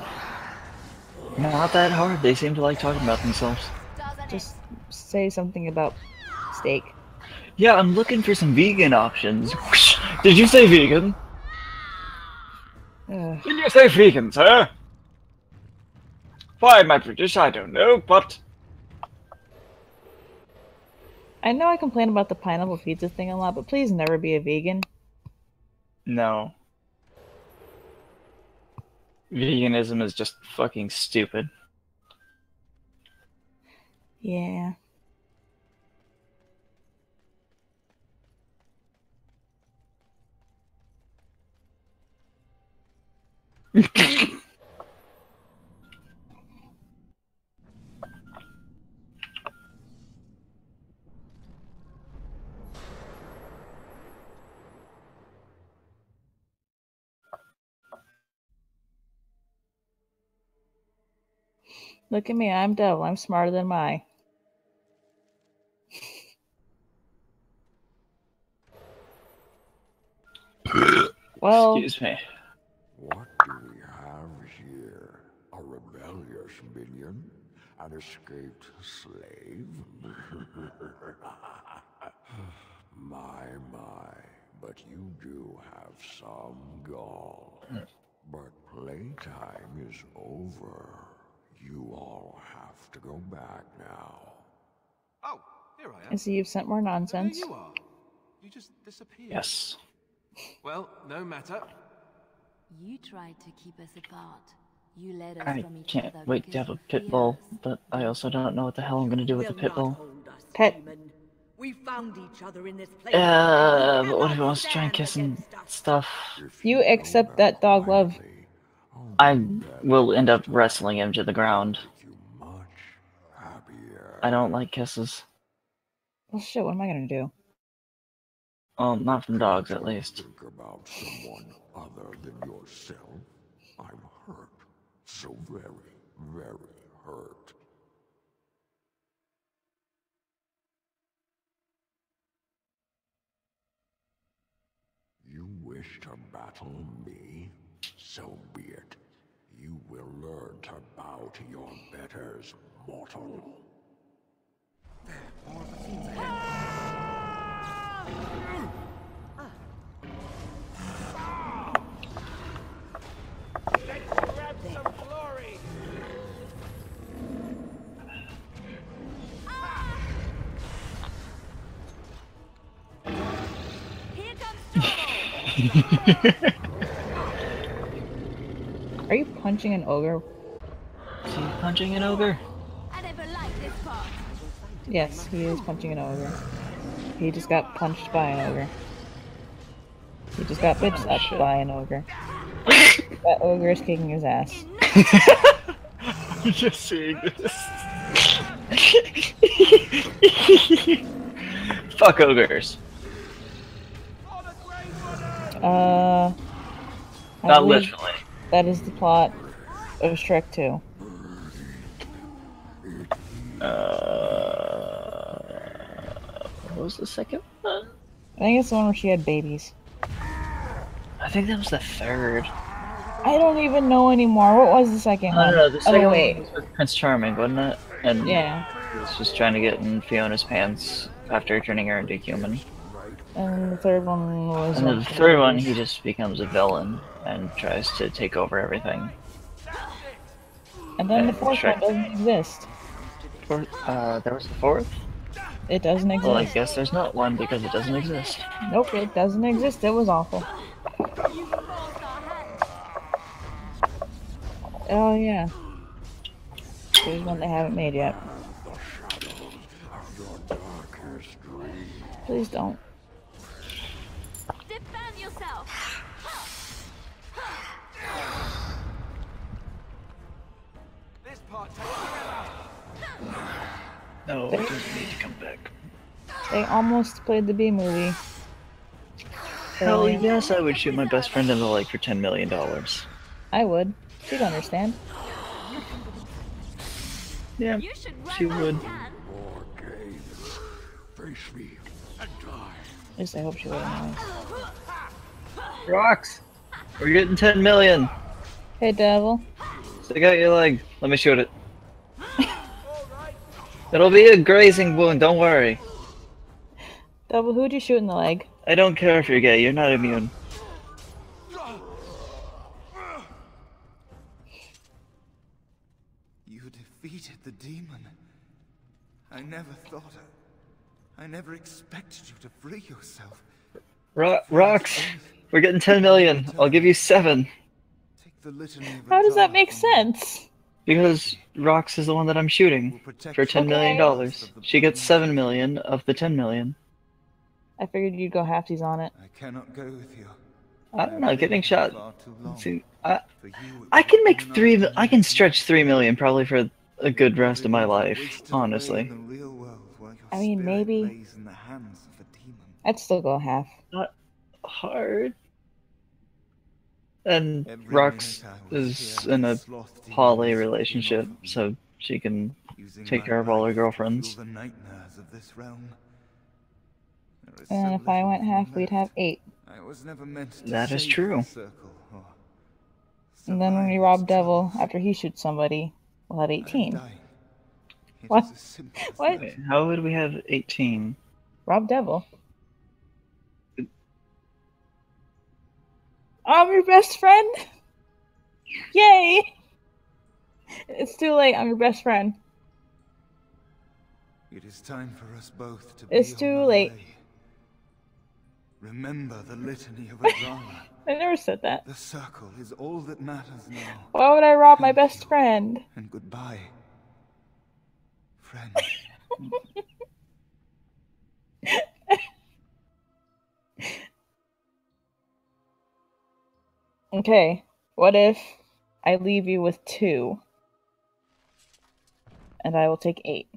Not that hard, they seem to like talking about themselves. Just say something about steak. Yeah, I'm looking for some vegan options. Did you say vegan? Did you say vegan, sir? Why am I British? I don't know, but... I know I complain about the pineapple pizza thing a lot, but please never be a vegan. No. Veganism is just fucking stupid. Yeah. Look at me, I'm devil. I'm smarter than my. Well, excuse me. What do we have here? A rebellious minion? An escaped slave? My, but you do have some gall. But playtime is over. You all have to go back now. Oh, here I am. I see you've sent more nonsense. There you are. You just disappeared. Yes. Well, no matter. You tried to keep us apart. You led us I from each can't other wait to because have a of pit bull, but I also don't know what the hell I'm gonna do with the pit bull. Pet. We found each other in this place. But what if he wants to try and kiss and stuff? You accept that dog love. I will end up wrestling him to the ground. I don't like kisses. Well, shit, what am I gonna do? Well, not from dogs, at least. Think about someone other than yourself. I'm hurt. So very, very hurt. You wish to battle me? So be it. You will learn to bow to your betters, mortal. Are you punching an ogre? Is he punching an ogre? I never liked this part. Yes, he is punching an ogre. He just got punched by an ogre. He just got bitch slapped by an ogre. That ogre is kicking his ass. I'm just seeing this. Fuck ogres. I Not believe literally. That is the plot of Shrek 2. What was the second one? I think it's the one where she had babies. think that was the third. I don't even know anymore. What was the second one? No, the second oh, one wait. was with Prince Charming, wasn't it? And yeah. He was just trying to get in Fiona's pants after turning her into human. And the third one was... And then the third one, he just becomes a villain and tries to take over everything. And then the fourth one doesn't exist. There was the fourth? It doesn't exist. Well, I guess there's not one because it doesn't exist. Nope, it doesn't exist. It was awful. Oh, yeah. There's one they haven't made yet. Please don't. Defend yourself. This part takes forever. No, it doesn't need to come back. They almost played the B movie. Hell yes, I would shoot my best friend in the leg for $10 million. I would. She'd understand. Yeah, she would. Face me and die. At least I hope she would anyways. Rocks! We're getting 10 million! Hey, devil. Stick out your leg. Let me shoot it. It'll be a grazing wound, don't worry. Devil, who'd you shoot in the leg? I don't care if you're gay, you're not immune. You defeated the demon. I never thought I never expected you to free yourself. Rocks! We're getting 10 million. I'll give you 7. How does that make sense? Because Rox is the one that I'm shooting for $10 million. She gets 7 million of the 10 million. I figured you'd go halfsies on it. I cannot go with you. I don't know, getting shot. See, I can make 3. I can stretch 3 million probably for a good rest of my life, honestly. I mean, maybe. I'd still go half. Not hard. And Rox is in a poly relationship, so she can take care of all her girlfriends. And if I went half, we'd have 8. That is true. And then when we rob Devil after he shoots somebody, we'll have 18. What? What? Wait, how would we have 18? Rob Devil. I'm your best friend? Yay! It's too late, I'm your best friend. It is time for us both to It's too late. Remember the litany of Azala. I never said that. The circle is all that matters now. Why would I rob my best friend? And goodbye, friend. Okay, what if I leave you with 2? And I will take 8.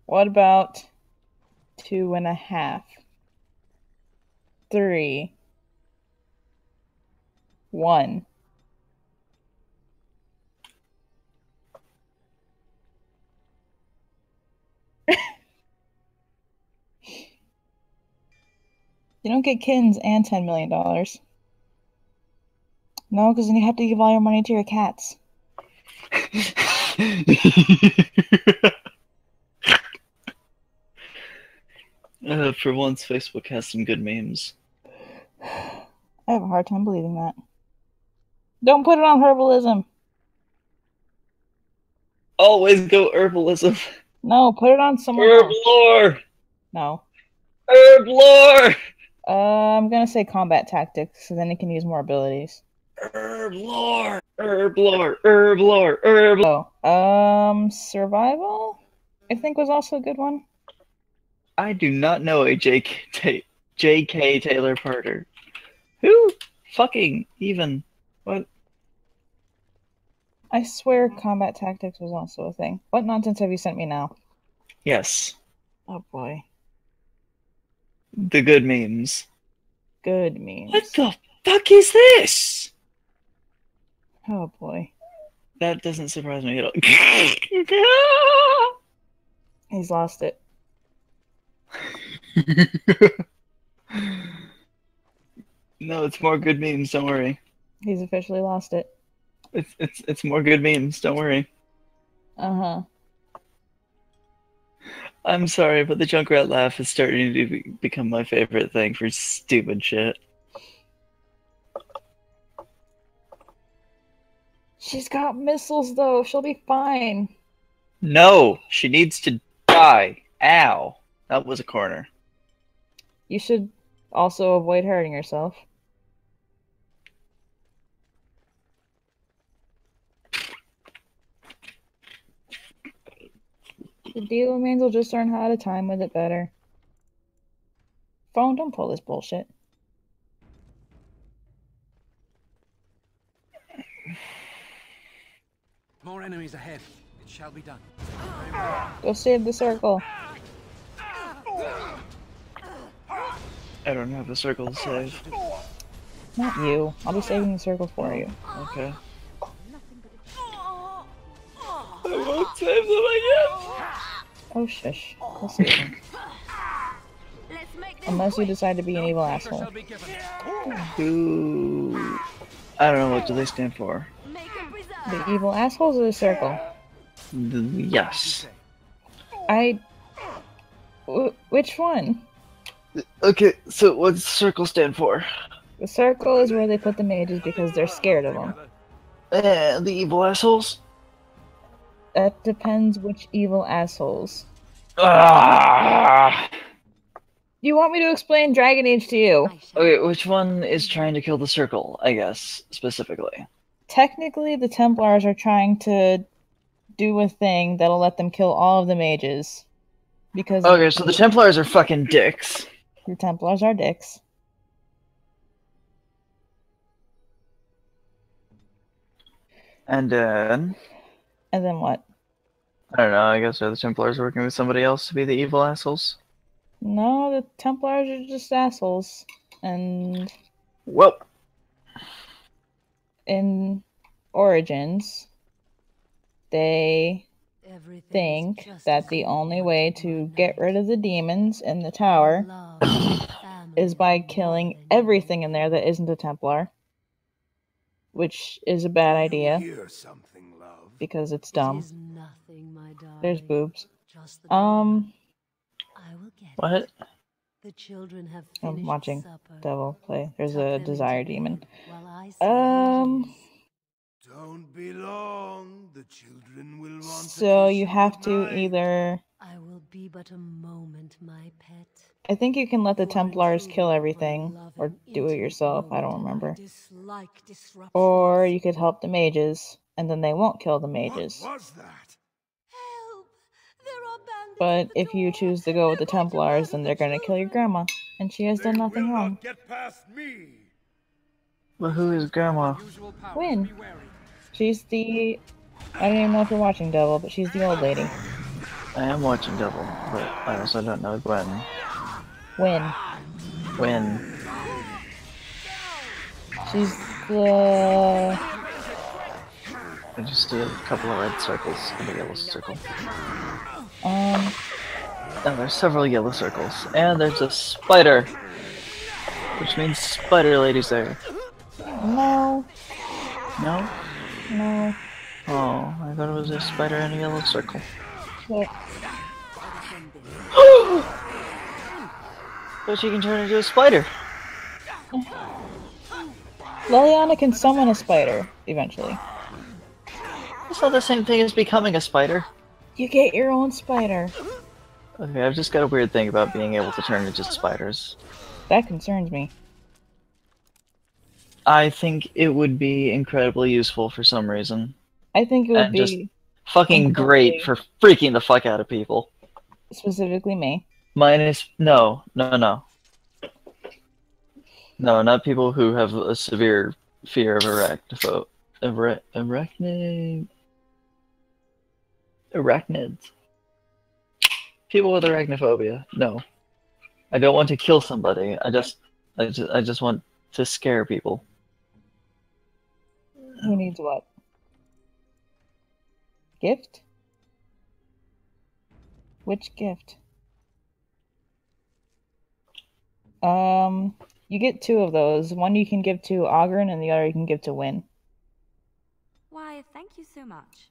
What about 2.5? 3. 1. You don't get kittens and $10 million. No, because then you have to give all your money to your cats. For once, Facebook has some good memes. I have a hard time believing that. Don't put it on herbalism. Always go herbalism. No, put it on someone Herb else. lore. No. Herb lore. I'm gonna say combat tactics, so then it can use more abilities. Herb lore. Herb lore. Herb lore. Herb lore. Oh, survival? I think was also a good one. I do not know a J.K. Taylor Porter. Who fucking even? What? I swear combat tactics was also a thing. What nonsense have you sent me now? Yes. Oh boy. The good memes. Good memes. What the fuck is this? Oh boy. That doesn't surprise me at all. He's lost it. No, it's more good memes. Don't worry. He's officially lost it. It's more good memes. Don't worry. Uh-huh. I'm sorry, but the Junkrat laugh is starting to become my favorite thing for stupid shit. She's got missiles, though. She'll be fine. No, she needs to die. Ow. That was a corner. You should also avoid hurting yourself. The deal means we'll just learn how to time with it better. Phone, don't pull this bullshit. More enemies ahead. It shall be done. Go save the circle. I don't have a circle to save. Not you. I'll be saving the circle for you. Okay. I won't save them again. Oh, shush. We'll save them. Unless you decide to be an evil asshole. Who? I don't know. What do they stand for? The evil assholes or the circle? Yes. Which one? Okay, so what does circle stand for? The circle is where they put the mages because they're scared of them. The evil assholes? That depends which evil assholes. Ah! You want me to explain Dragon Age to you? Okay, which one is trying to kill the circle, I guess, specifically? Technically, the Templars are trying to do a thing that'll let them kill all of the mages. Because okay, so the Templars are fucking dicks. The Templars are dicks. And then... And then what? I don't know, I guess are the Templars working with somebody else to be the evil assholes? No, the Templars are just assholes. And... Well... In Origins, they think that the only way to get rid of the demons in the tower is by killing everything in there that isn't a Templar. Which is a bad idea. Because it's dumb. There's boobs. What? The children have I'm watching supper. Devil play. There's a desire demon. Don't be long. The children will want So you have to either... I will be but a moment, my pet. I think you can let the Templars kill everything, or do it yourself, I don't remember. Or you could help the mages, and then they won't kill the mages. What was that? But if you choose to go with the Templars, then they're gonna kill your grandma, and she has done nothing wrong. Get past me. But who is Grandma? Win. She's the... I don't even know if you're watching Devil, but she's the old lady. I am watching Devil, but I also don't know Gwen. When? She's the... I just did a couple of red circles and a yellow circle. Oh, there's several yellow circles. And there's a spider! Which means spider lady's there. No. No? No. Oh, I thought it was a spider and a yellow circle. What? But she can turn into a spider! Leliana can summon a spider, eventually. It's not the same thing as becoming a spider. You get your own spider. Okay, I've just got a weird thing about being able to turn into spiders. That concerns me. I think it would be incredibly useful for some reason. I think it would and just be... fucking great for freaking the fuck out of people. Specifically me. Minus... No, not people who have a severe fear of arachnids. People with arachnophobia. No. I don't want to kill somebody. I just want to scare people. Who needs what? Gift? Which gift? You get 2 of those. One you can give to Ogren, and the other you can give to Win. Why, thank you so much.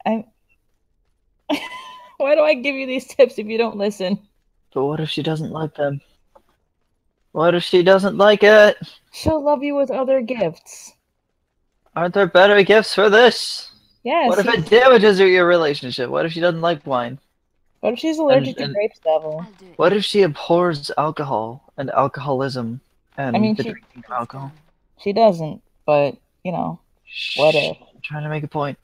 I'm. Why do I give you these tips if you don't listen? But what if she doesn't like them? What if she doesn't like it? She'll love you with other gifts. Aren't there better gifts for this? Yes. What if it damages your relationship? What if she doesn't like wine? What if she's allergic to grapes, Devil? What if she abhors alcohol and alcoholism and drinking alcohol? She doesn't, but, you know, what if? I'm trying to make a point.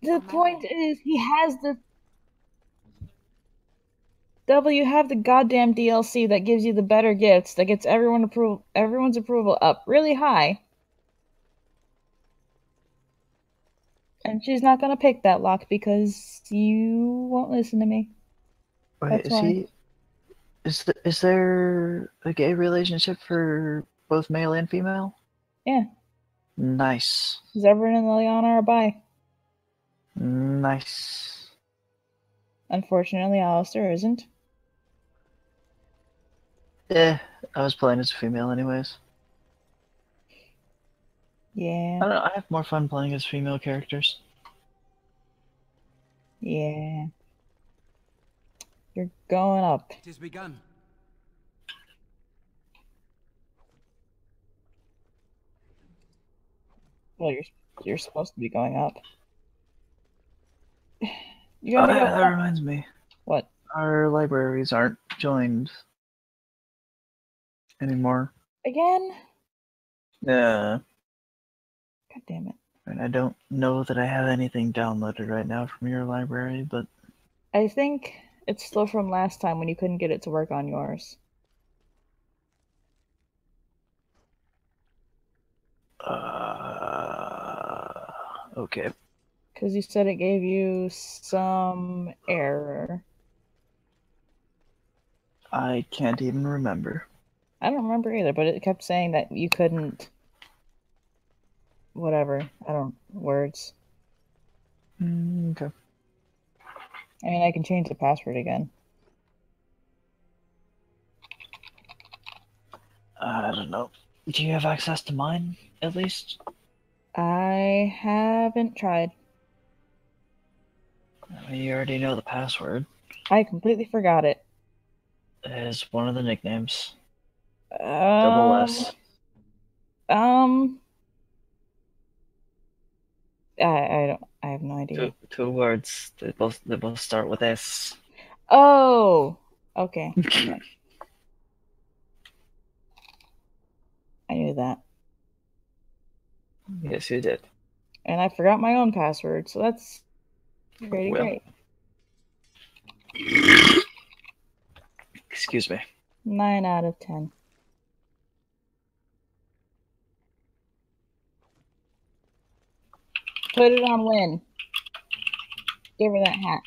The point is, he has the... Devil, you have the goddamn DLC that gives you the better gifts, that gets everyone's approval up really high. And she's not gonna pick that lock because you won't listen to me. Wait, is there a gay relationship for both male and female? Yeah. Nice. Zevran and Liliana are bi. Nice. Unfortunately, Alistair isn't. I was playing as a female anyways. Yeah. I don't know, I have more fun playing as female characters. Yeah. You're going up. It has begun. Well, you're supposed to be going up. You gotta go That up. reminds me. What? Our libraries aren't joined anymore. Again? Yeah. God damn it. And I don't know that I have anything downloaded right now from your library, but I think it's still from last time when you couldn't get it to work on yours. okay. Because you said it gave you some error. I can't even remember. I don't remember either, but it kept saying that you couldn't... Whatever. Words. Okay. I mean, I can change the password again. I don't know. Do you have access to mine, at least? I haven't tried. You already know the password. I completely forgot it. It is one of the nicknames. Double S. I have no idea. Two words. They both start with S. Oh, okay. I knew that. Yes, you did. And I forgot my own password, so that's pretty great. Excuse me. 9 out of 10. Put it on Lynn. Give her that hat.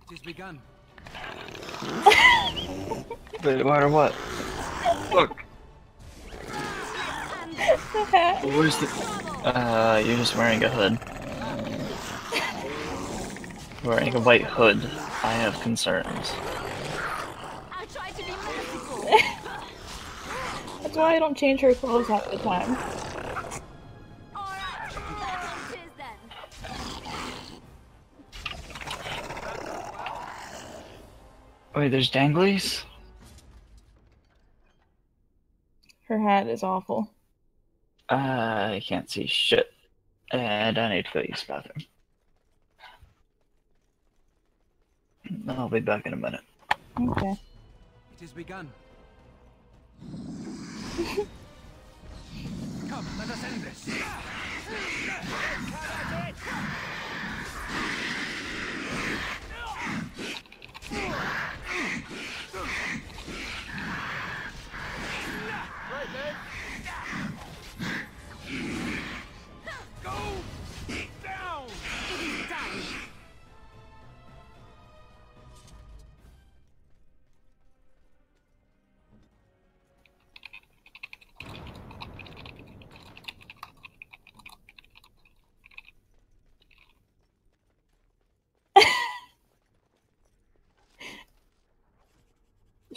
It has begun. Wait, what or what? Look. Where's the... you're just wearing a hood. Wearing a white hood. I have concerns. That's why I don't change her clothes half the time. Wait, there's danglies? Her hat is awful. I can't see shit. And I need to go use the bathroom. I'll be back in a minute. Okay. It has begun. Come, let us end this.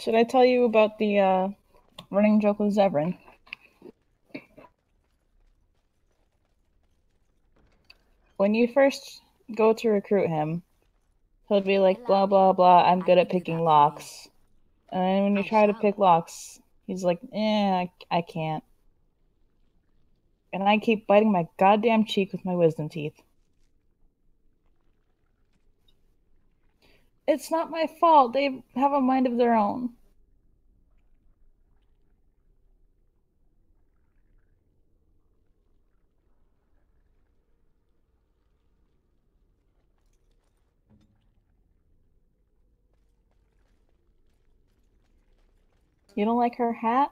Should I tell you about the running joke with Zevran? When you first go to recruit him, he'll be like, blah, blah, blah, I'm good at picking locks. And when you try to pick locks, he's like, I can't. And I keep biting my goddamn cheek with my wisdom teeth. It's not my fault. They have a mind of their own. You don't like her hat?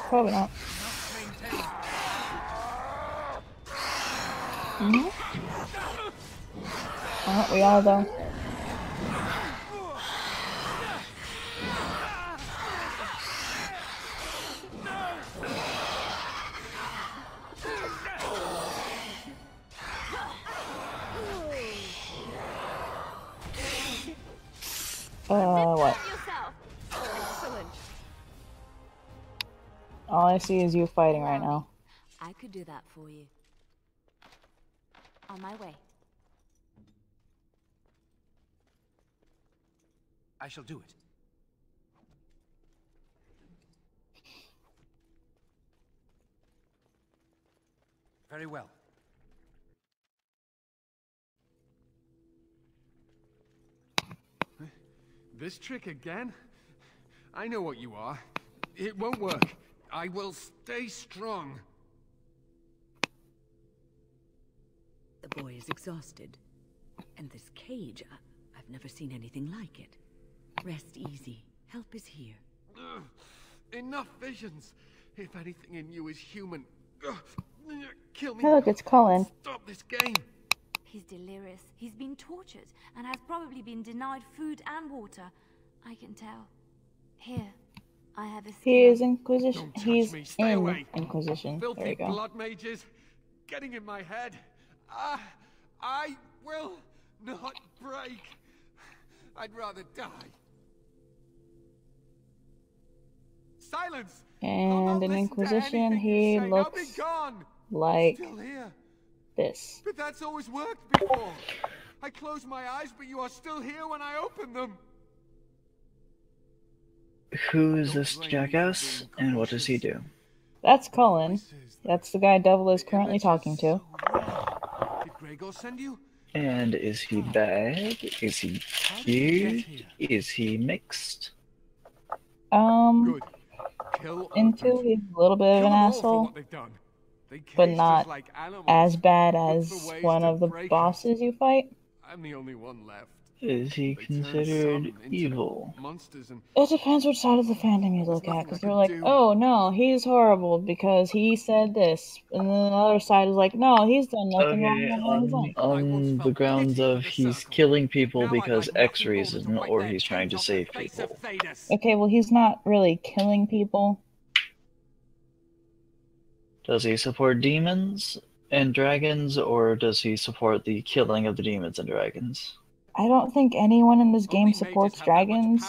Probably not. Aren't we all though? What? All I see is you fighting right now. I could do that for you. On my way. I shall do it. Very well. This trick again? I know what you are. It won't work. I will stay strong. The boy is exhausted. And this cage, I've never seen anything like it. Rest easy. Help is here. Ugh, enough visions. If anything in you is human, kill me. Hey, look, it's Cullen. Stop this game. He's delirious. He's been tortured and has probably been denied food and water. I can tell. Here, I have a skill. He is Inquisition. He's Stay in away. Inquisition. There Filthy you go. blood mages getting in my head. I will not break. I'd rather die. Silence. And in Inquisition, he looks like this. But that's always worked before. I close my eyes, but you are still here when I open them. Who is this jackass, and what does he do? That's Cullen. That's the guy Devil is currently talking to. Did Gregor send you? And is he bad? Is he cute? Is he mixed? Good. Kill Into he's a little bit of an asshole, but not as bad as one of the bosses you fight. I'm the only one left. Is he considered evil? It depends which side of the fandom you look at, because they're like, oh no, he's horrible because he said this, and then the other side is like, no, he's done nothing wrong. On the grounds of he's killing people because X reason, or he's trying to save people. Okay, well he's not really killing people. Does he support demons and dragons, or does he support the killing of the demons and dragons? I don't think anyone in this game supports dragons,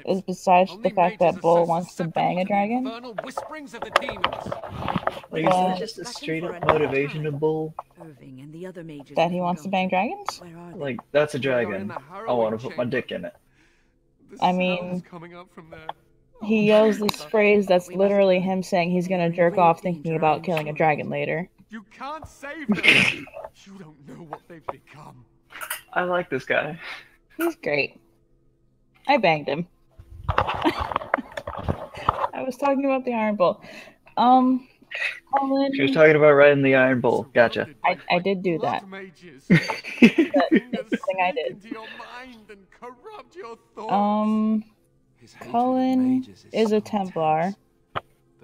is besides the fact that Bull wants to bang a dragon. Like, is that just a straight up motivation of Bull? That he wants to bang dragons? Like, that's a dragon. I want to put my dick in it. I mean, he yells this phrase that's literally him saying he's gonna jerk off thinking about killing a dragon later. You can't save them. You don't know what they've become. I like this guy. He's great. I banged him. I was talking about the Iron Bull. She was talking about riding the Iron Bull. Gotcha. I did do that. That's the thing I did. Cullen is a Templar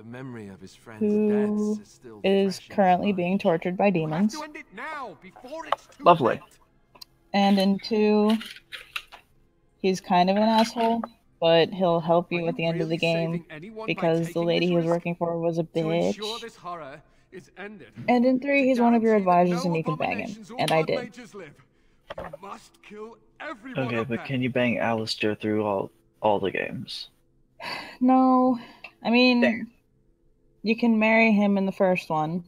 The memory of his friend's who deaths is still is fresh in currently being tortured by demons. To end it now, before it's too Lovely. late. And in 2, he's kind of an asshole but he'll help you Are at the end of the really game saving anyone by because the taking lady this he was risk? working for was a To ensure bitch. this horror is ended. And in 3, he's one of your Guarantee that advisors no and you can bang him. abominations or And I blood did. mages live. You must kill everyone Okay, up but there. can you bang Alistair through all the games? No. I mean, Damn. you can marry him in the first one.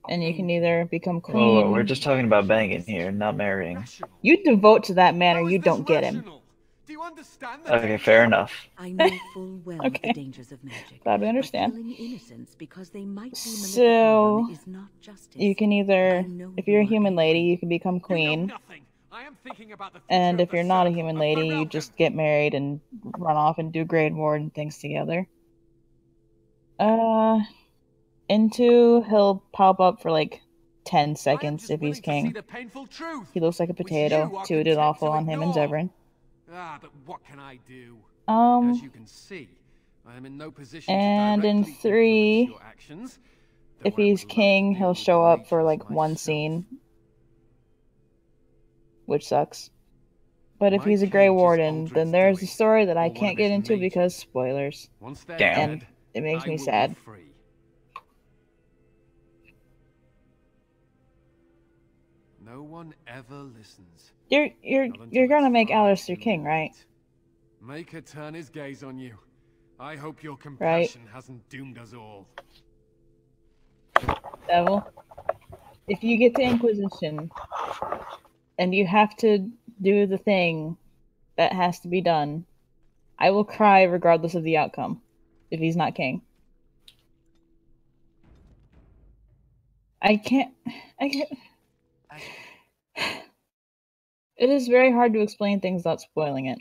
And you can either become queen. Whoa, we're just talking about banging here, not marrying. You devote to that man or you don't get him. Do you understand the Okay, fair enough. I know full well Okay. the dangers of magic. Glad we understand. But killing innocents because they might be So, is not justice. you can either, if you're a human lady, you can become queen. And if you're not a human lady, you just get married and run off and do Grade Ward and things together. Into, he'll pop up for like 10 seconds if he's king. He looks like a potato. 2 did awful on him and Zevran. Ah, but what can I do? Um, As you can see, I am in no position And to in directly 3, influence your actions. if he's king, he'll show up for like 1 scene. Which sucks. But if he's a Grey Warden, then there's a story that I can't get into because spoilers. Damn. And it makes me sad. No one ever listens. You're gonna make Alistair king, right? Make her turn his gaze on you. I hope your compassion hasn't doomed us all. Devil, if you get to Inquisition and you have to do the thing that has to be done, I will cry regardless of the outcome if he's not king. I can't. It is very hard to explain things without spoiling it.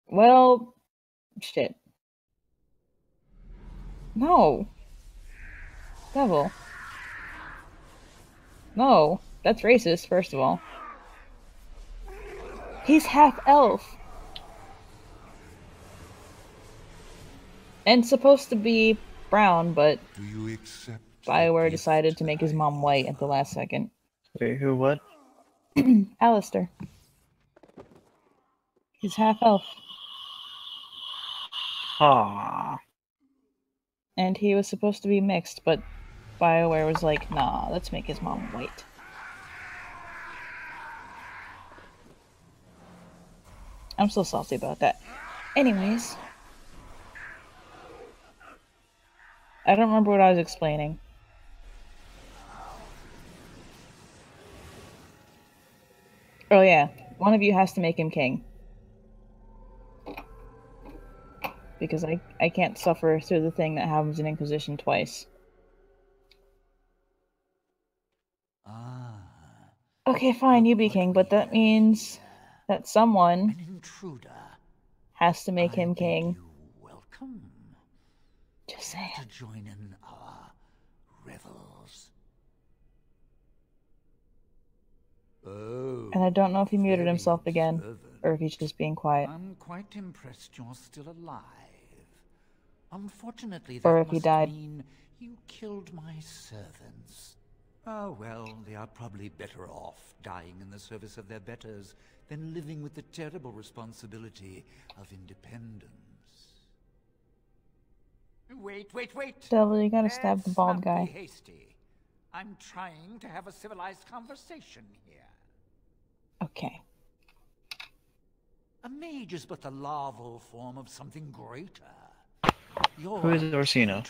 Well, shit. No. Devil. No, that's racist, first of all. He's half elf. And supposed to be brown, but Do you accept BioWare decided to make his mom white at the last second. Wait, who, what? Alistair. He's half elf. Ah. And he was supposed to be mixed, but BioWare was like, nah, let's make his mom white. I'm so salty about that. Anyways. I don't remember what I was explaining. Oh yeah, one of you has to make him king. Because I can't suffer through the thing that happens in Inquisition twice. Okay, fine, you be king, but that means that someone has to make him king. Just saying. To join in our revels. Oh. And I don't know if he muted himself again, or if he's just being quiet. I'm quite impressed you're still alive. Unfortunately, Or that if he must died. mean you killed my servants. Oh well, they are probably better off dying in the service of their betters than living with the terrible responsibility of independence. Wait. Devil, you gotta stab the bald Let's guy. not be hasty. I'm trying to have a civilized conversation here. Okay. A mage is but the larval form of something greater. Who is Orsino?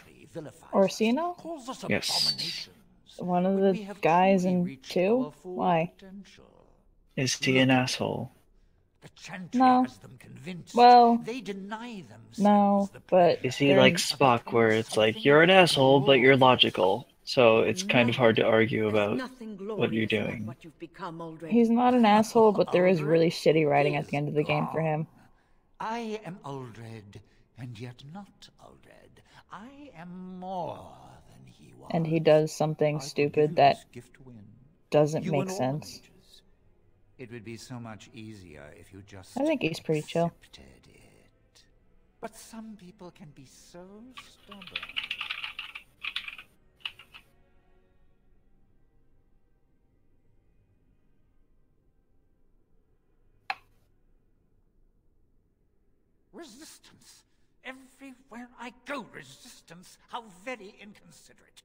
Orsino? Calls us Yes. abominations. One of the guys in 2? Why? Is he an asshole? The Chantry No. has them convinced. Well, They deny themselves no, but Is he like Spock, where it's like, you're an asshole, but you're logical, so it's kind of hard to argue about what you're doing. he's not an asshole, but there is really shitty writing at the end of the game for him. I am Uldred, and yet not Uldred. I am more than he was. And he does something stupid that gift win. doesn't You make and all sense. mages. It would be so much easier if you just I think he's pretty chill. accepted it. But some people can be so stubborn. Resistance. Everywhere I go, resistance. How very inconsiderate.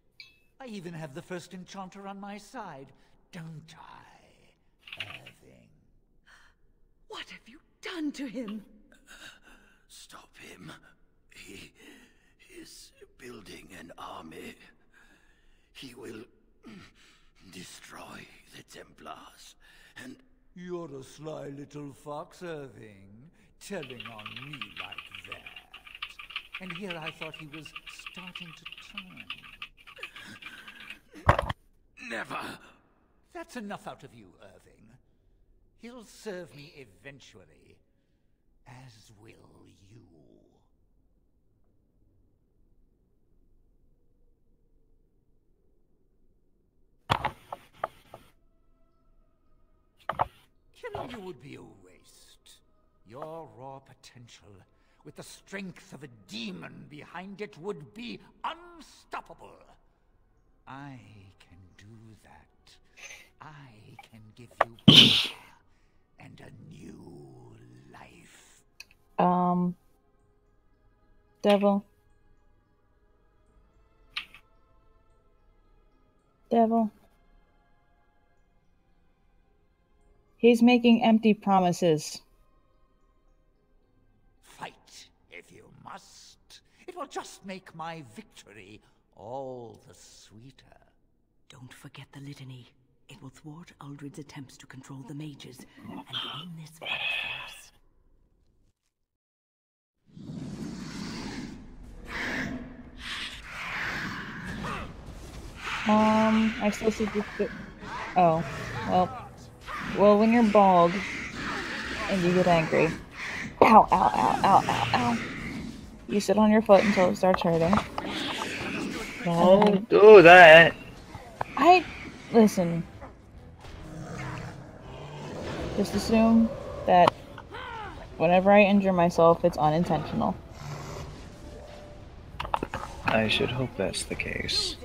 I even have the first enchanter on my side, don't I, Irving? What have you done to him? Stop him. He is building an army. He will destroy the Templars, and... You're a sly little fox, Irving, telling on me like that. And here I thought he was starting to turn. Never! That's enough out of you, Irving. He'll serve me eventually, as will you. Killing you would be a waste. Your raw potential, with the strength of a demon behind it, would be unstoppable. I can do that. I can give you power and a new life. Devil. Devil. He's making empty promises. Fight, if you must. It will just make my victory all the sweeter. Don't forget the litany. It will thwart Uldred's attempts to control the mages and win this fight for us. I still see this. Oh, well, when you're bald and you get angry, ow, ow, ow, ow, ow, ow, you sit on your foot until it starts hurting. Don't do that. Listen. Just assume that whenever I injure myself, it's unintentional. I should hope that's the case.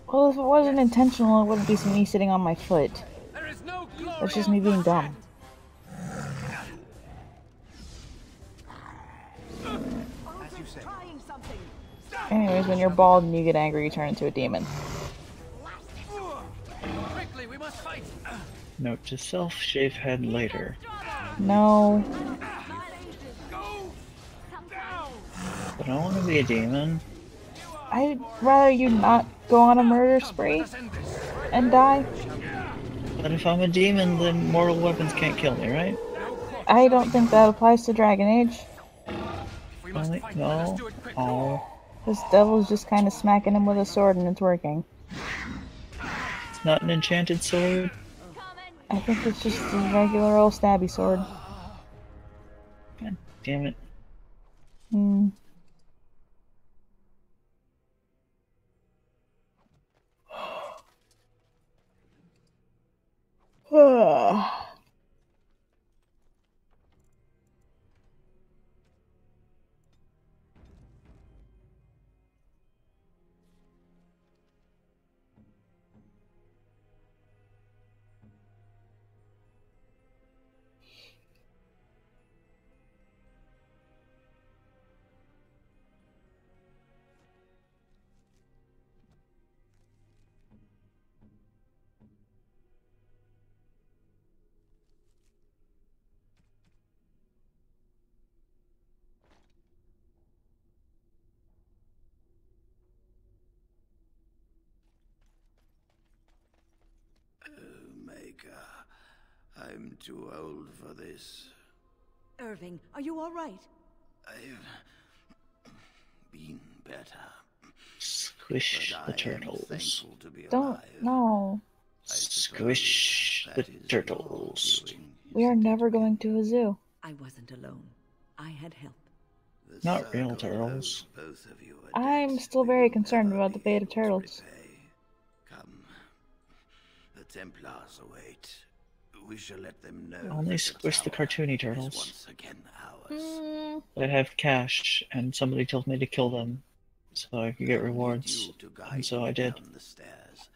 Well, if it wasn't intentional, it wouldn't be me sitting on my foot. That's just me being dumb. Anyways, when you're bald and you get angry, you turn into a demon. Quickly, we must fight. Note to self, shave head later. No. But I want to be a demon. I'd rather you not go on a murder spree and die. But if I'm a demon, then mortal weapons can't kill me, right? I don't think that applies to Dragon Age. Really? No? Oh. This devil's just kind of smacking him with a sword and it's working. It's not an enchanted sword? I think it's just a regular old stabby sword. God damn it. I'm too old for this. Irving, are you all right? I've been better. Squish the turtles. Don't, no. Squish the turtles. We are never going to a zoo. I wasn't alone. I had help. Not real turtles. I'm still very concerned about the fate of turtles. Come. The Templars await. We shall let them know. Only squish the cartoony turtles. Once again ours. I have cash, and somebody told me to kill them, so I could get rewards, and so I did. The stairs.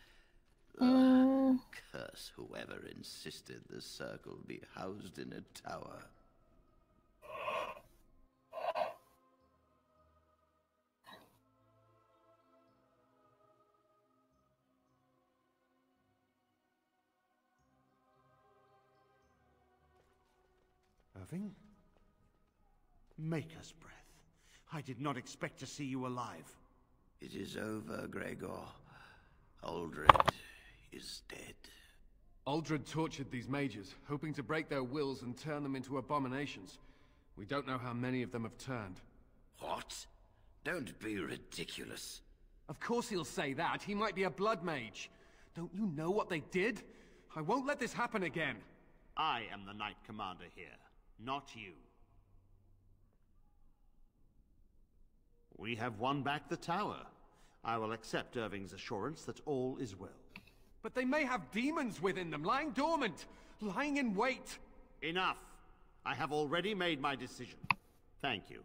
Curse whoever insisted the circle be housed in a tower. Irving? Maker's breath. I did not expect to see you alive. It is over, Gregor. Uldred is dead. Uldred tortured these mages, hoping to break their wills and turn them into abominations. We don't know how many of them have turned. What? Don't be ridiculous. Of course he'll say that. He might be a blood mage. Don't you know what they did? I won't let this happen again. I am the Knight Commander here, not you. We have won back the tower. I will accept Irving's assurance that all is well. But they may have demons within them, lying dormant, lying in wait. Enough. I have already made my decision. Thank you.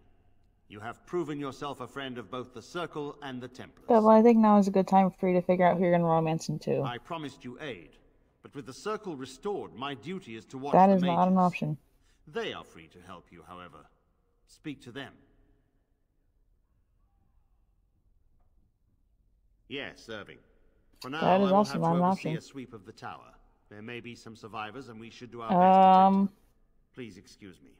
You have proven yourself a friend of both the Circle and the Templars. Well, I think now is a good time for you to figure out who you're gonna romance into. I promised you aid, but with the Circle restored, my duty is to watch That the is mages. not an option. They are free to help you, however. Speak to them. Yes, Irving. For now, That is I will also have not to an oversee option. a sweep of the tower. There may be some survivors, and we should do our best to protect them. Please excuse me.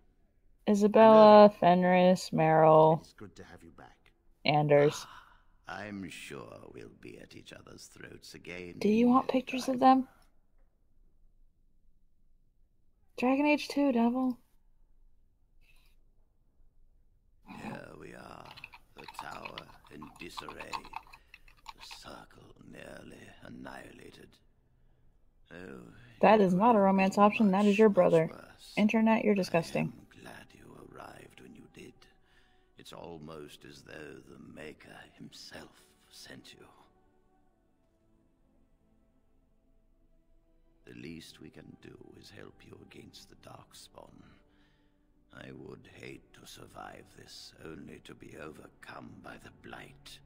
Isabella, Fenris, Meryl, It's good to have you back. Anders. I'm sure we'll be at each other's throats again. Do you want pictures of them? Dragon Age 2, devil. Here we are, the tower in disarray, the Circle nearly annihilated. Oh, That is not a romance option, that is your brother. Internet, you're disgusting. I'm glad you arrived when you did. It's almost as though the Maker himself sent you. The least we can do is help you against the Darkspawn. I would hate to survive this, only to be overcome by the Blight.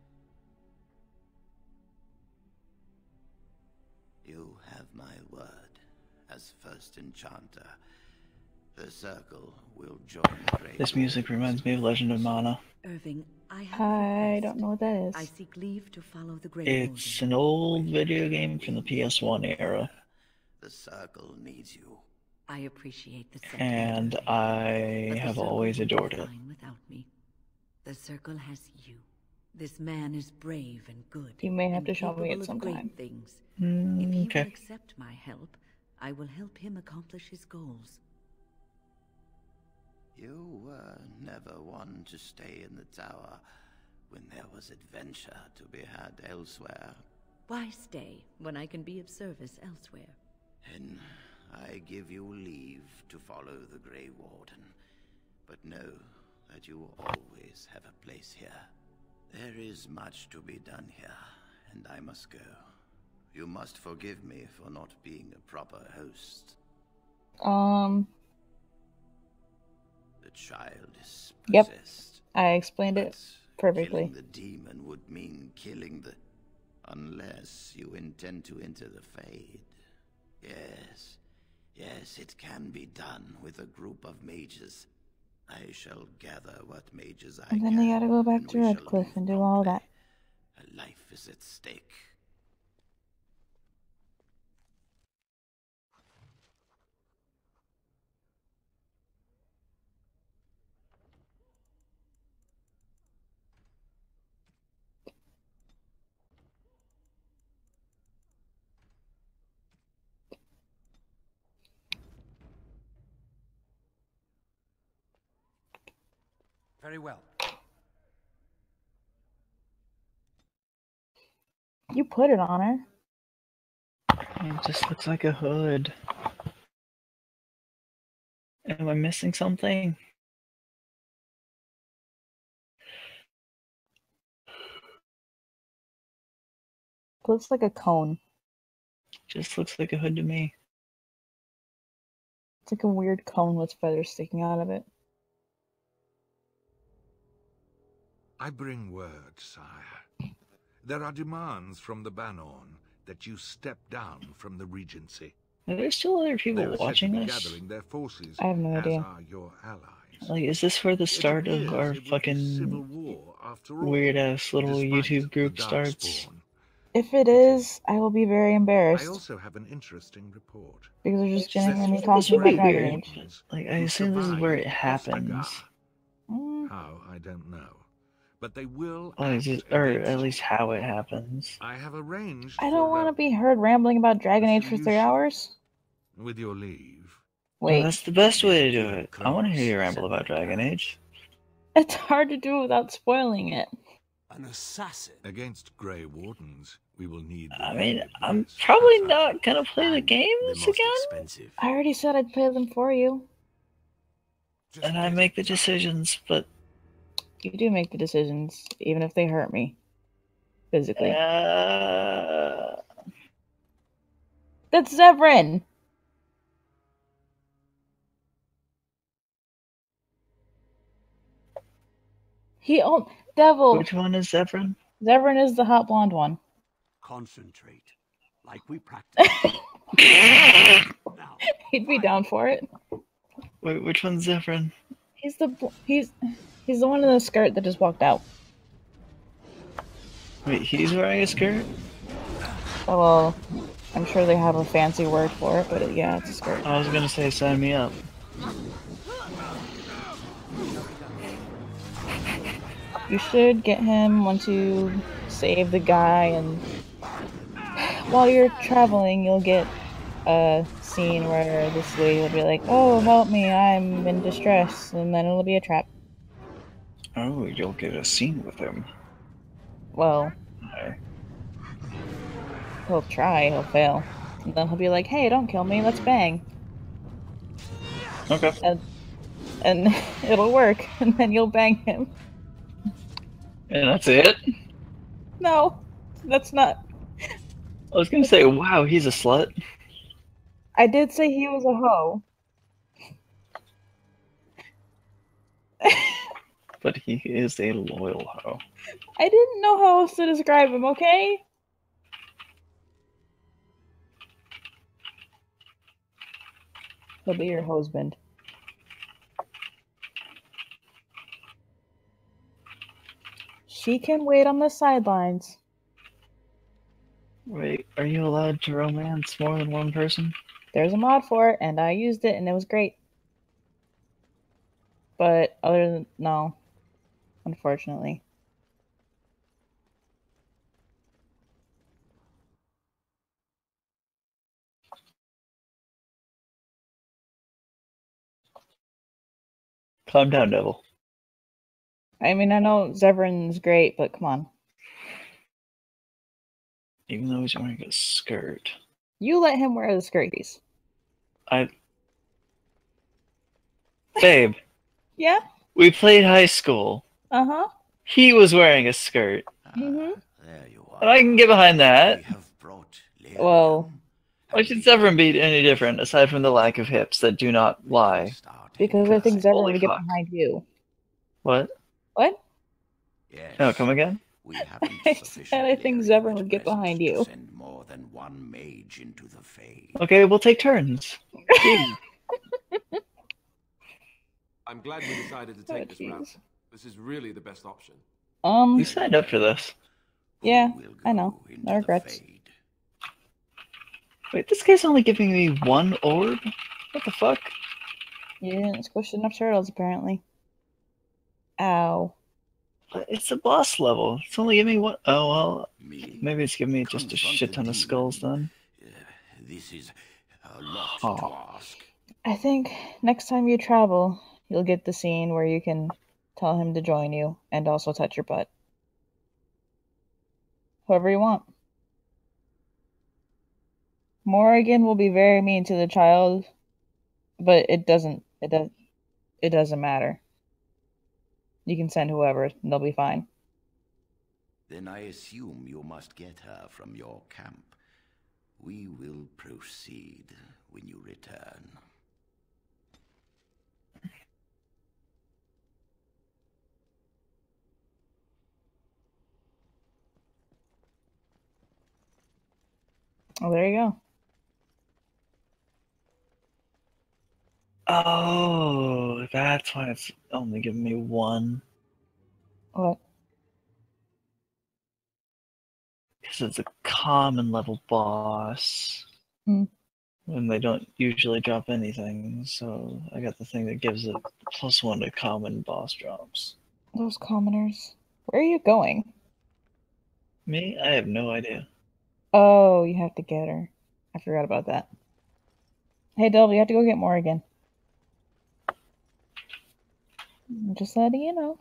You have my word. As first enchanter, the Circle will join the Great. This music reminds me of Legend of Mana. Irving, I don't know what that is. I seek leave to follow the Great It's an old video game from the PS1 era. The Circle needs you. I appreciate the And but I the have Circle always would be adored it. fine without me. The Circle has you. This man is brave and good. You may have and to show me capable it of sometime. great things. If he Okay. will accept my help, I will help him accomplish his goals. You were never one to stay in the tower when there was adventure to be had elsewhere. Why stay when I can be of service elsewhere? And I give you leave to follow the Grey Warden. But know that you always have a place here. There is much to be done here, and I must go. You must forgive me for not being a proper host. The child is Yep. possessed. I explained it perfectly. Killing the demon would mean killing the... Unless you intend to enter the Fade. Yes. Yes, it can be done with a group of mages. I shall gather what mages I And then can. they gotta go back and to we shall Redcliffe leave and do all that. A life is at stake. Very well. You put it on her. It just looks like a hood. Am I missing something? Looks like a cone. Just looks like a hood to me. It's like a weird cone with feathers sticking out of it. I bring word, sire. There are demands from the Banorn that you step down from the Regency. Are there still other people They are said to watching be this? gathering their forces, I have no as idea. are your allies. Like, is this for the start of our appears it was a civil fucking war after all, weird ass little despite YouTube the group starts? Darkspawn. If it is, I will be very I embarrassed. also have an interesting report. Because they're just gonna hear me This talking would about be Dragon weird. Age. Like, I assume this is where it happens. How, I don't know. But they will Or act at least how it happens. I have arranged I for don't want to be heard rambling about Dragon Age for 3 hours. with your leave. Well, Wait. that's the best way to do it. I want to hear you ramble about Dragon Age. It's hard to do without spoiling it. An assassin. Against Grey Wardens, we will need. I mean, I'm probably not gonna play the games again. I already said I'd play them for you. And I make the decisions, but You do make the decisions, even if they hurt me. Physically. That's Zevran! Devil! Which one is Zevran? Zevran is the hot blonde one. Concentrate, like we practiced. He'd be down for it. Wait, which one's Zevran? He's the one in the skirt that just walked out. Wait, he's wearing a skirt? Oh, well, I'm sure they have a fancy word for it, but yeah, it's a skirt. I was gonna say sign me up. You should get him once you save the guy, and while you're traveling, you'll get a scene where this lady will be like, "Oh, help me, I'm in distress," and then it'll be a trap. Oh, you'll get a scene with him. Well, he'll try, he'll fail. And then he'll be like, "Hey, don't kill me, let's bang." Okay. And it'll work, and then you'll bang him. And that's it? No, that's not. I was gonna say, wow, he's a slut. I did say he was a hoe. But he is a loyal hoe. I didn't know how else to describe him, okay? He'll be your husband. She can wait on the sidelines. Wait, are you allowed to romance more than one person? There's a mod for it, and I used it, and it was great. But other than... no. Unfortunately. Calm down, Devil. I mean, I know Zevran's great, but come on. Even though he's wearing a skirt. You let him wear the skirties. Babe. Yeah? We played high school. Uh-huh. He was wearing a skirt. Mm-hmm. And I can get behind that. Well... Why should Zevran be any different, aside from the lack of hips that do not lie? Because I think Zevran Holy would get fuck. behind you. What? What? No, come again? I said I think Zevran would get behind you. More than one mage into the Fade. Okay, we'll take turns. I'm glad we decided to take this route. This is really the best option. You signed up for this. Yeah, I know. No regrets. Wait, this guy's only giving me one orb? What the fuck? You didn't squish enough turtles, apparently. Ow. But it's a boss level. It's only giving me one. Oh, well. Maybe it's giving me just a shit ton of skulls then. This is a lot to ask. I think next time you travel, you'll get the scene where you can tell him to join you and also touch your butt. Whoever you want. Morrigan will be very mean to the child, but it doesn't matter. You can send whoever, and they'll be fine. Then I assume you must get her from your camp. We will proceed when you return. Oh, there you go. Oh, that's why it's only giving me one. What? Because it's a common level boss. Hmm. And they don't usually drop anything, so I got the thing that gives it +1 to common boss drops. Those commoners. Where are you going? Me? I have no idea. Oh, you have to get her. I forgot about that. Hey, Delv, you have to go get Morrigan. Just letting you know.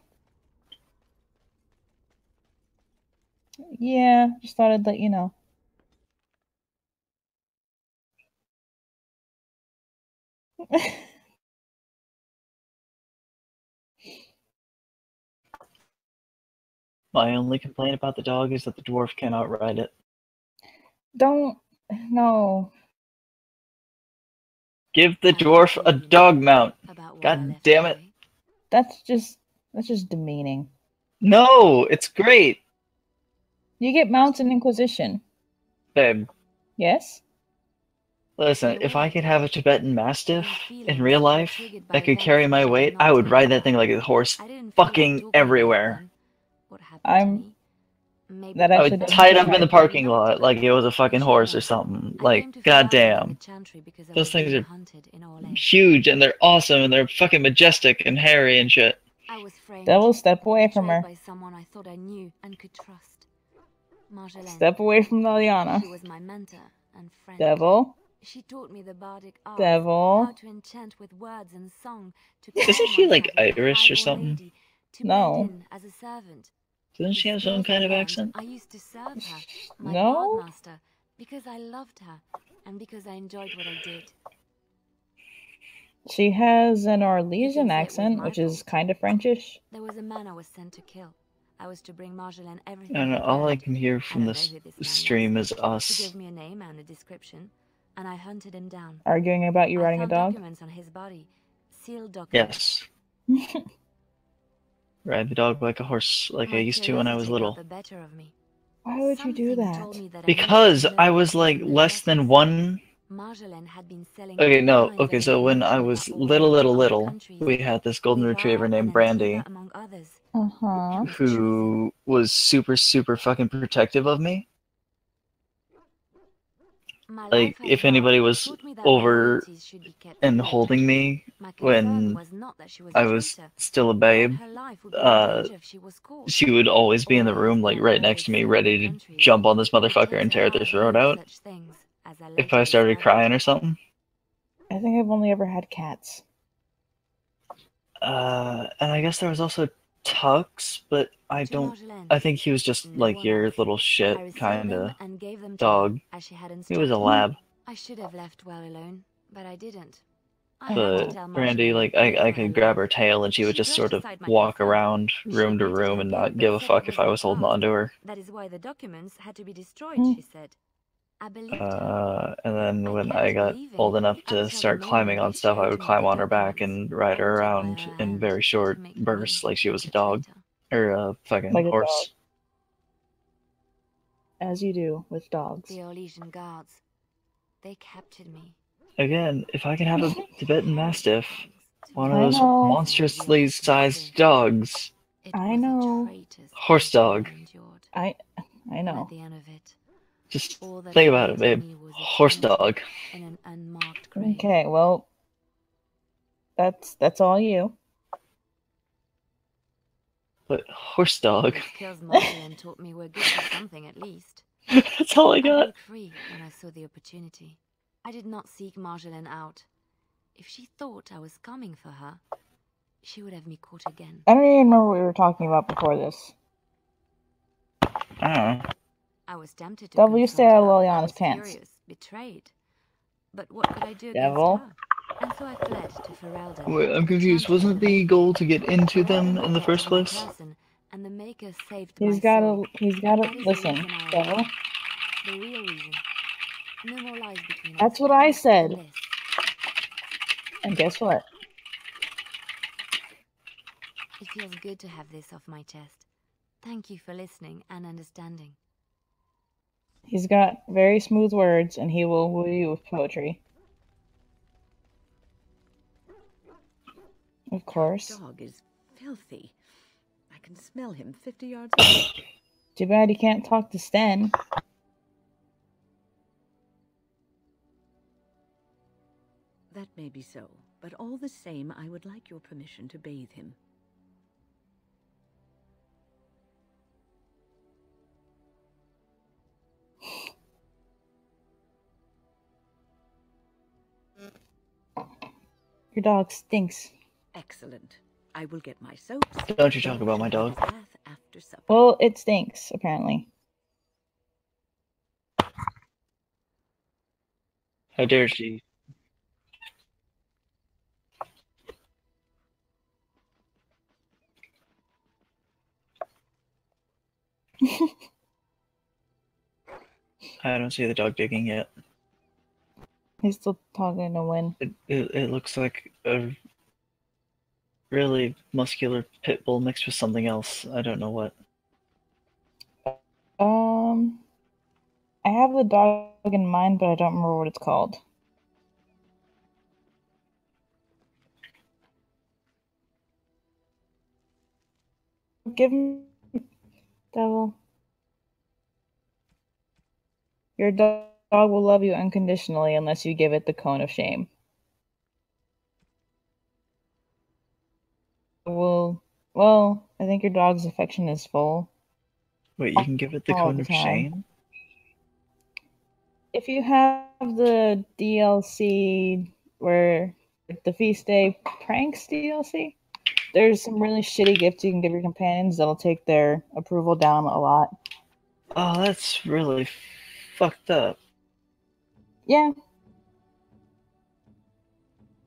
Yeah, just thought I'd let you know. My only complaint about the dog is that the dwarf cannot ride it. Don't. No. Give the dwarf a dog mount. God damn it. That's just demeaning. No, it's great. You get mounts in Inquisition. Babe, Yes? listen, if I could have a Tibetan Mastiff in real life that could carry my weight, I would ride that thing like a horse fucking everywhere. I'm... That I actually would tie it up in the parking lot like it was a fucking horse or something. Like, goddamn. Those things are huge and they're awesome and they're fucking majestic and hairy and shit. Devil, step away from her. By someone I thought I knew and could trust. Marjolaine. Step away from Liliana. She was my mentor and friend. Devil. She taught me the bardic art, Devil. how to enchant with words and song. Isn't she like Irish or something? No. As a servant. Doesn't she have some kind of accent? I used to serve her, my No. master, because I loved her and because I enjoyed what I did. She has an Arlesian accent, which is kind of Frenchish. There was a man I was sent to kill. I was to bring Marjolaine everything. I don't know, all I can hear from this stream is He us gave me a name and a description, and I hunted him down. Arguing about you riding a found dog? documents on his body, sealed documents. Yes. Ride the dog like a horse, like I used to when I was little. The better of me. Why would you do that? Because I was like less than one. Marjolaine had been selling. Okay, no. Okay, so when I was little, we had this golden retriever named Brandy, among others. Uh-huh. who was super fucking protective of me. Like, if anybody was over and holding me when I was still a babe, she would always be in the room, like, right next to me, ready to jump on this motherfucker and tear their throat out if I started crying or something. I think I've only ever had cats. And I guess there was also Tux, but I think he was just like your little shit kind of dog. He was a lab. I should have left well alone, but I didn't. But Brandy, like, I could grab her tail and she would just sort of walk around room to room and not give a fuck if I was holding on to her. That is why the documents had to be destroyed, she said. I believed And then when I got old enough to start climbing on stuff, I would climb on her back and ride her around in very short bursts like she was a dog. Or a fucking Like a horse. As you do with dogs. The Orlesian guards. They captured me. Again, if I can have a Tibetan Mastiff, one of I those know. monstrously sized dogs. I know. Horse dog. I know. At the end of it, Just think about it, babe. Horse dog. in an unmarked grave. Okay, well, that's all you. But horse dog. The skills Marjolaine taught me were good for something, at least. That's all I got. broke free when I saw the opportunity. I did not seek Marjolaine out. If she thought I was coming for her, she would have me caught again. I don't even remember what we were talking about before this. I don't know. I was tempted to Devil, you stay confront out of her. I Liliana's was pants. furious, betrayed. But what could I do Devil. against her? And so I fled to Ferelden. Wait, I'm confused. Wasn't the goal to get into them in the first place? And the Maker saved He's my gotta soul. That is the listen, reason I Devil. am. The real reason. No more lies between us. That's what I said. Bliss. And guess what? It feels good to have this off my chest. Thank you for listening and understanding. He's got very smooth words, and he will woo you with poetry. Of course. Dog is filthy. I can smell him 50 yards away. Too bad you can't talk to Sten. That may be so, but all the same, I would like your permission to bathe him. Your dog stinks. Excellent. I will get my soaps. Don't you talk about my dog. Bath after supper. Well, it stinks, apparently. How dare she? I don't see the dog digging yet. He's still talking to Win. It looks like a really muscular pit bull mixed with something else. I don't know what. I have the dog in mind, but I don't remember what it's called. Give him, devil. Your dog will love you unconditionally unless you give it the cone of shame. Well, I think your dog's affection is full. Wait, you can give it the all cone the of time. shame? If you have the DLC where the Feast Day Pranks DLC, there's some really shitty gifts you can give your companions that'll take their approval down a lot. Oh, that's really fucked up. Yeah.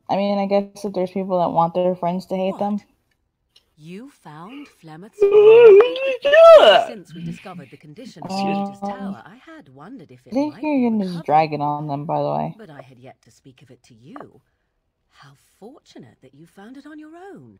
I mean, I guess if there's people that want their friends to hate them. You found Flemeth's Yeah. Since we discovered the condition of Peter's tower, I had wondered if I it think might you're be gonna just drag it on them, by the way. But I had yet to speak of it to you. How fortunate that you found it on your own.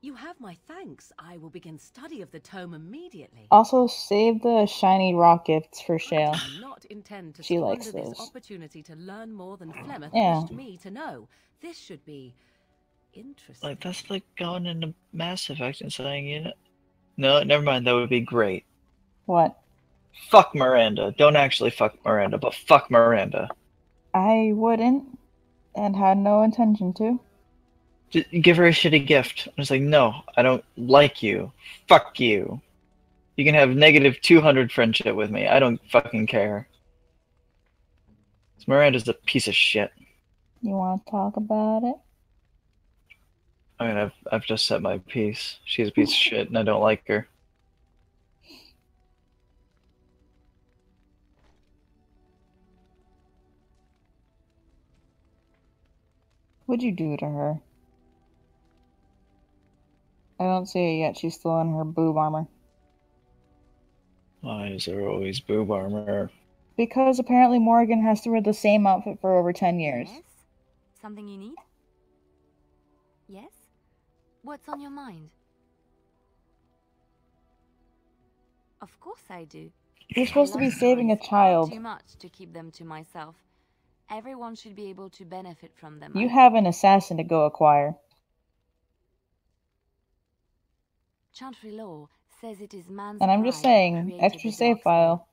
You have my thanks. I will begin study of the tome immediately. Also, save the shiny rock gifts for Shale. I do not intend to She squander likes this those. opportunity to learn more than Flemeth Yeah. wished me to know. This should be interesting. Like, that's like going into Mass Effect and saying, you know... No, never mind, that would be great. What? Fuck Miranda. Don't actually fuck Miranda, but fuck Miranda. I wouldn't, and had no intention to. Just give her a shitty gift. I was like, no, I don't like you. Fuck you. You can have negative 200 friendship with me. I don't fucking care. Miranda's a piece of shit. You want to talk about it? I mean, I've just said my piece. She's a piece of shit, and I don't like her. What'd you do to her? I don't see it yet. She's still in her boob armor. Why is there always boob armor? Because apparently Morrigan has to wear the same outfit for over 10 years. Yes? Something you need? Yes? What's on your mind? Of course I do. You're supposed to be I love saving a stories child. Too much to keep them to myself. Everyone should be able to benefit from them. You have an assassin to go acquire. Chantry law says it is man's And I'm just pride that saying, created extra the save dark file.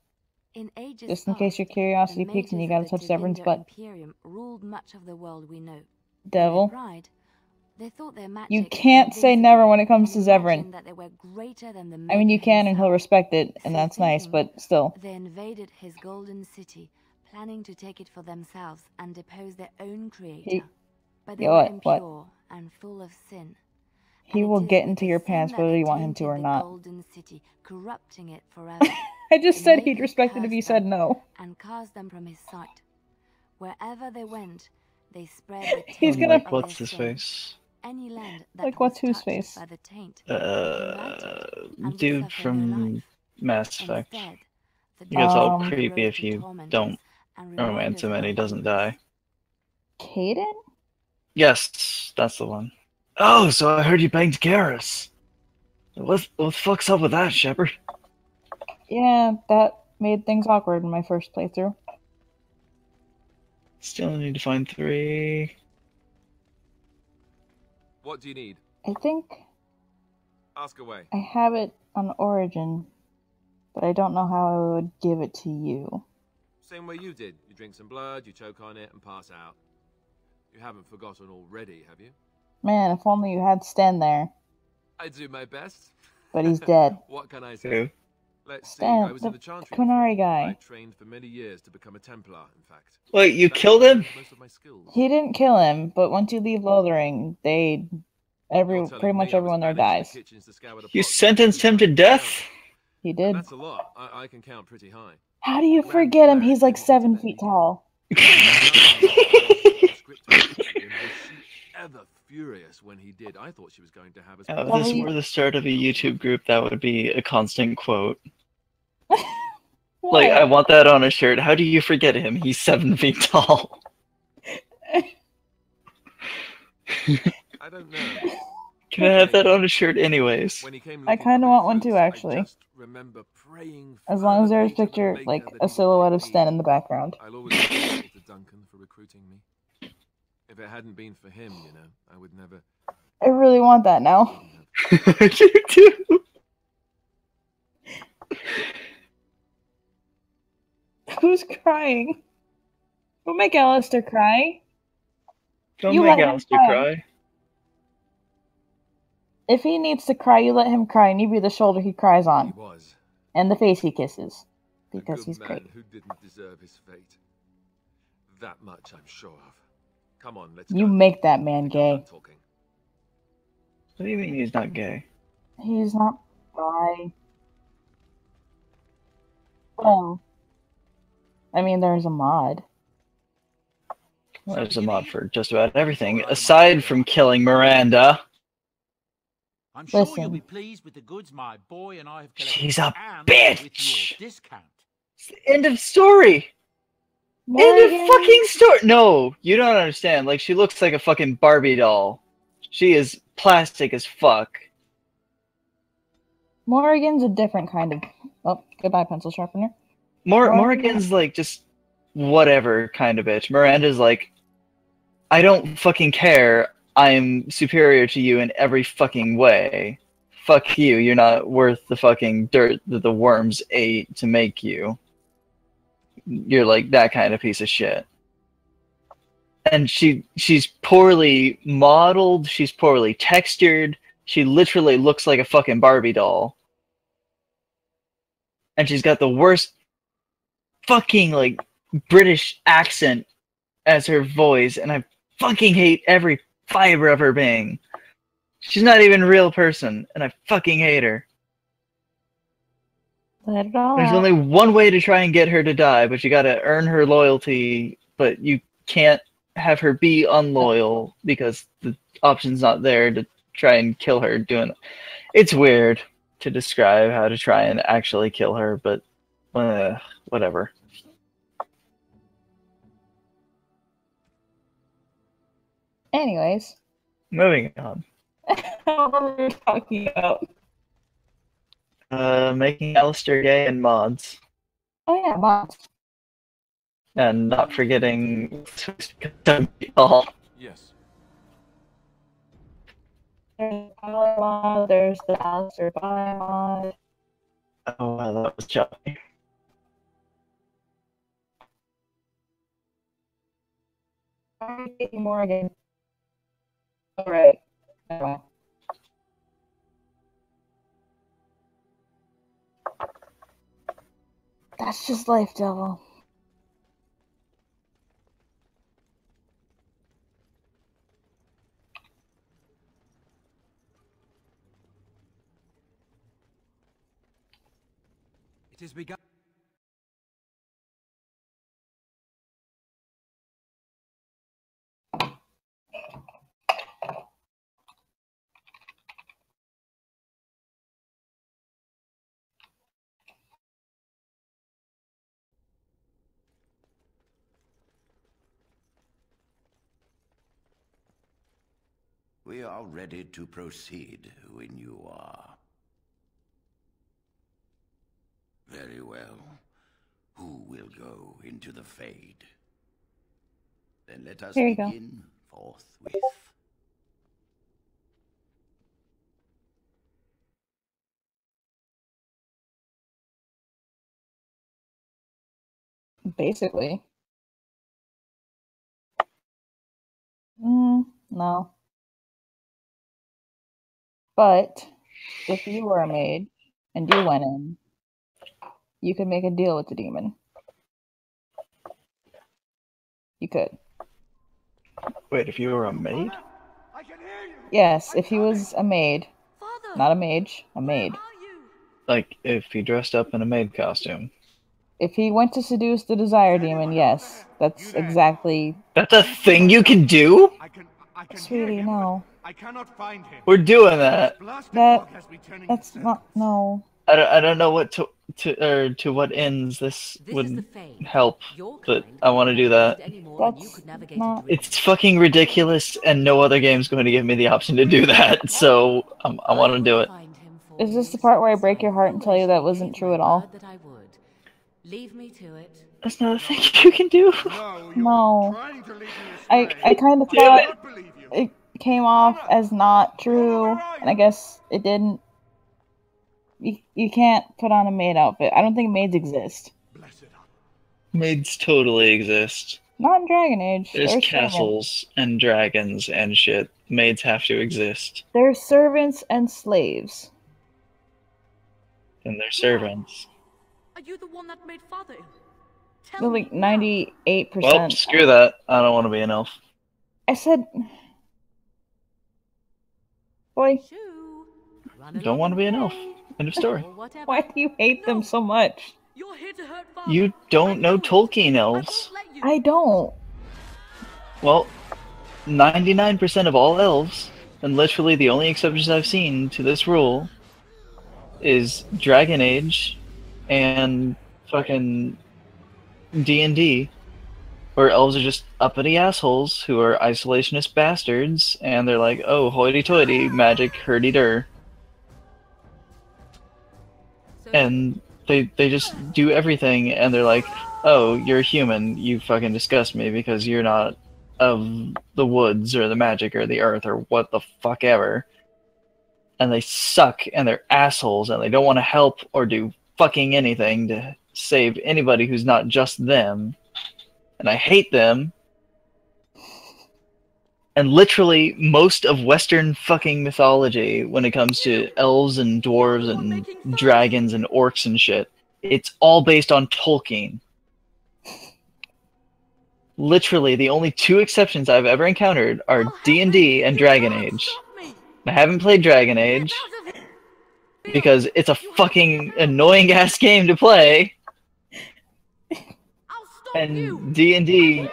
In ages Just in case your past, curiosity the peaks and you mages gotta of the touch Severn's Tevinter butt. Imperium ruled much of the world we know. In Devil. their pride, they thought their magic You can't say never when it comes to Zevran. that they were greater than the I mean, you Maker can and he'll himself. respect it, and So that's nice, thinking, but still. They invaded his golden city, planning to take it for themselves and depose their own creator. But they Yeah, were what? impure and full of sin. He will get into your pants whether you want him to or The not. golden city, corrupting it forever. I just The said Maker he'd respect it if you cursed said them no. And cast them from his sight. Wherever they went, they spread the He's taint gonna- of What's their his sin. face? Any land that Like, was what's whose touched face? by the taint became blighted and would Dude suffer from no life. Mass Effect. Instead, the He gets all dark creepy rose if to you torment don't us and romance him and he doesn't die. Caden? Yes, that's the one. Oh, so I heard you banged Garrus. What the fuck's up with that, Shepard? Yeah, that made things awkward in my first playthrough. Still need to find 3. What do you need? I think Ask away. I have it on Origin. but I don't know how I would give it to you. Same way you did. You drink some blood, you choke on it, and pass out. You haven't forgotten already, have you? Man, if only you had Sten there. I do my best. But he's dead. What can I say? Who? Let's see. Sten, I was in the Chantry. Kunari guy. I trained for many years to become a Templar, in fact. Wait, you killed him? Most of my skills. He didn't kill him, but once you leave Lothering, pretty much everyone there dies. You sentenced him to death? He did. That's a lot. I can count pretty high. How do you forget him? He's like 7 feet tall. Ever furious when he did. I thought she was going to have us. If this were the start of a YouTube group, that would be a constant quote. Like, I want that on a shirt. How do you forget him? He's 7 feet tall. I don't know. Can I have that on a shirt anyways? I kind of want one too, actually. As long as there's a picture, like a silhouette of Sten in the background. I'll always be grateful to Duncan for recruiting me. If it hadn't been for him, you know, I would never. I really want that now. You too. Who's crying? Don't make Alistair cry. Don't You make let him Alistair cry. If he needs to cry, you let him cry, and you be the shoulder he cries on. He was. And the face he kisses. A Because good he's man great. who didn't deserve his fate. That much I'm sure of. Come on, let's You go. make that man gay. Talking. What do you mean he's not gay? He's not bi. Well, I mean, there's a mod. Well, there's a mod for just about everything, aside from killing Miranda. I'm sure Listen. you'll be pleased with the goods my boy and I have collected. She's a and bitch. with your discount. End of story. End of fucking story. No, you don't understand. Like, she looks like a fucking Barbie doll. She is plastic as fuck. Morrigan's a different kind of. Oh, goodbye, pencil sharpener. Morrigan's like just whatever kind of bitch. Miranda's like, I don't fucking care. I'm superior to you in every fucking way. Fuck you. You're not worth the fucking dirt that the worms ate to make you. You're like that kind of piece of shit. And she's poorly modeled. She's poorly textured. She literally looks like a fucking Barbie doll. And she's got the worst fucking like British accent as her voice, and I fucking hate every fiber of her being. She's not even a real person, and I fucking hate her. Let it all There's out. only one way to try and get her to die, but you gotta earn her loyalty, but you can't have her be unloyal because the option's not there to try and kill her doing it. It's weird to describe how to try and actually kill her, but whatever. Anyways. Moving on. What were we talking about? Making Alistair gay and mods. Oh yeah, mods. And not forgetting all. Yes. There's the Power mod, there's the Alistair Bi mod. Oh wow, that was choppy. Morgan. Alright. Anyway. That's just life, devil. It has begun. We are ready to proceed when you are. Very well. Who will go into the Fade? Then let us Here you go. begin forthwith. Basically. No. But if you were a maid and you went in, you could make a deal with the demon. You could. Wait, if you were a maid? Yes, if he was a maid. Not a mage, a maid. Like, if he dressed up in a maid costume. If he went to seduce the desire demon, yes. That's exactly... That's a thing you can do? Sweetie, no. I cannot find him. We're doing that. That's not... No. I don't know what to what ends this would help, but I want to do that. That's not... It's fucking ridiculous, and no other game's going to give me the option to do that, so I want to do it. Is this the part where I break your heart and tell you that wasn't true at all? Leave me to it. That's not a thing you can do. No. I kind of thought it came off as not true, and I guess it didn't. You can't put on a maid outfit. I don't think maids exist. Maids totally exist. Not in Dragon Age. There's There's castles servants. and dragons and shit. Maids have to exist. There's servants and slaves. And they're servants. Are you the one that made Father ill? They're like 98%. Well, screw that. I don't want to be an elf. I said... Boy. Don't want to be an elf. End of story. Why do you hate them so much? You don't know Tolkien elves. I don't. Well, 99% of all elves, and literally the only exceptions I've seen to this rule, is Dragon Age and fucking D&D, where elves are just uppity assholes who are isolationist bastards, and they're like, oh, hoity-toity, magic, hurdy-dur. And they just do everything, and they're like, oh, you're a human, you fucking disgust me because you're not of the woods or the magic or the earth or what the fuck ever. And they suck, and they're assholes, and they don't want to help or do fucking anything to save anybody who's not just them. And I hate them. And literally, most of Western fucking mythology, when it comes to elves and dwarves and dragons and orcs and shit, it's all based on Tolkien. Literally, the only two exceptions I've ever encountered are D&D and Dragon Age. I haven't played Dragon Age, because it's a fucking annoying-ass game to play. And D&D...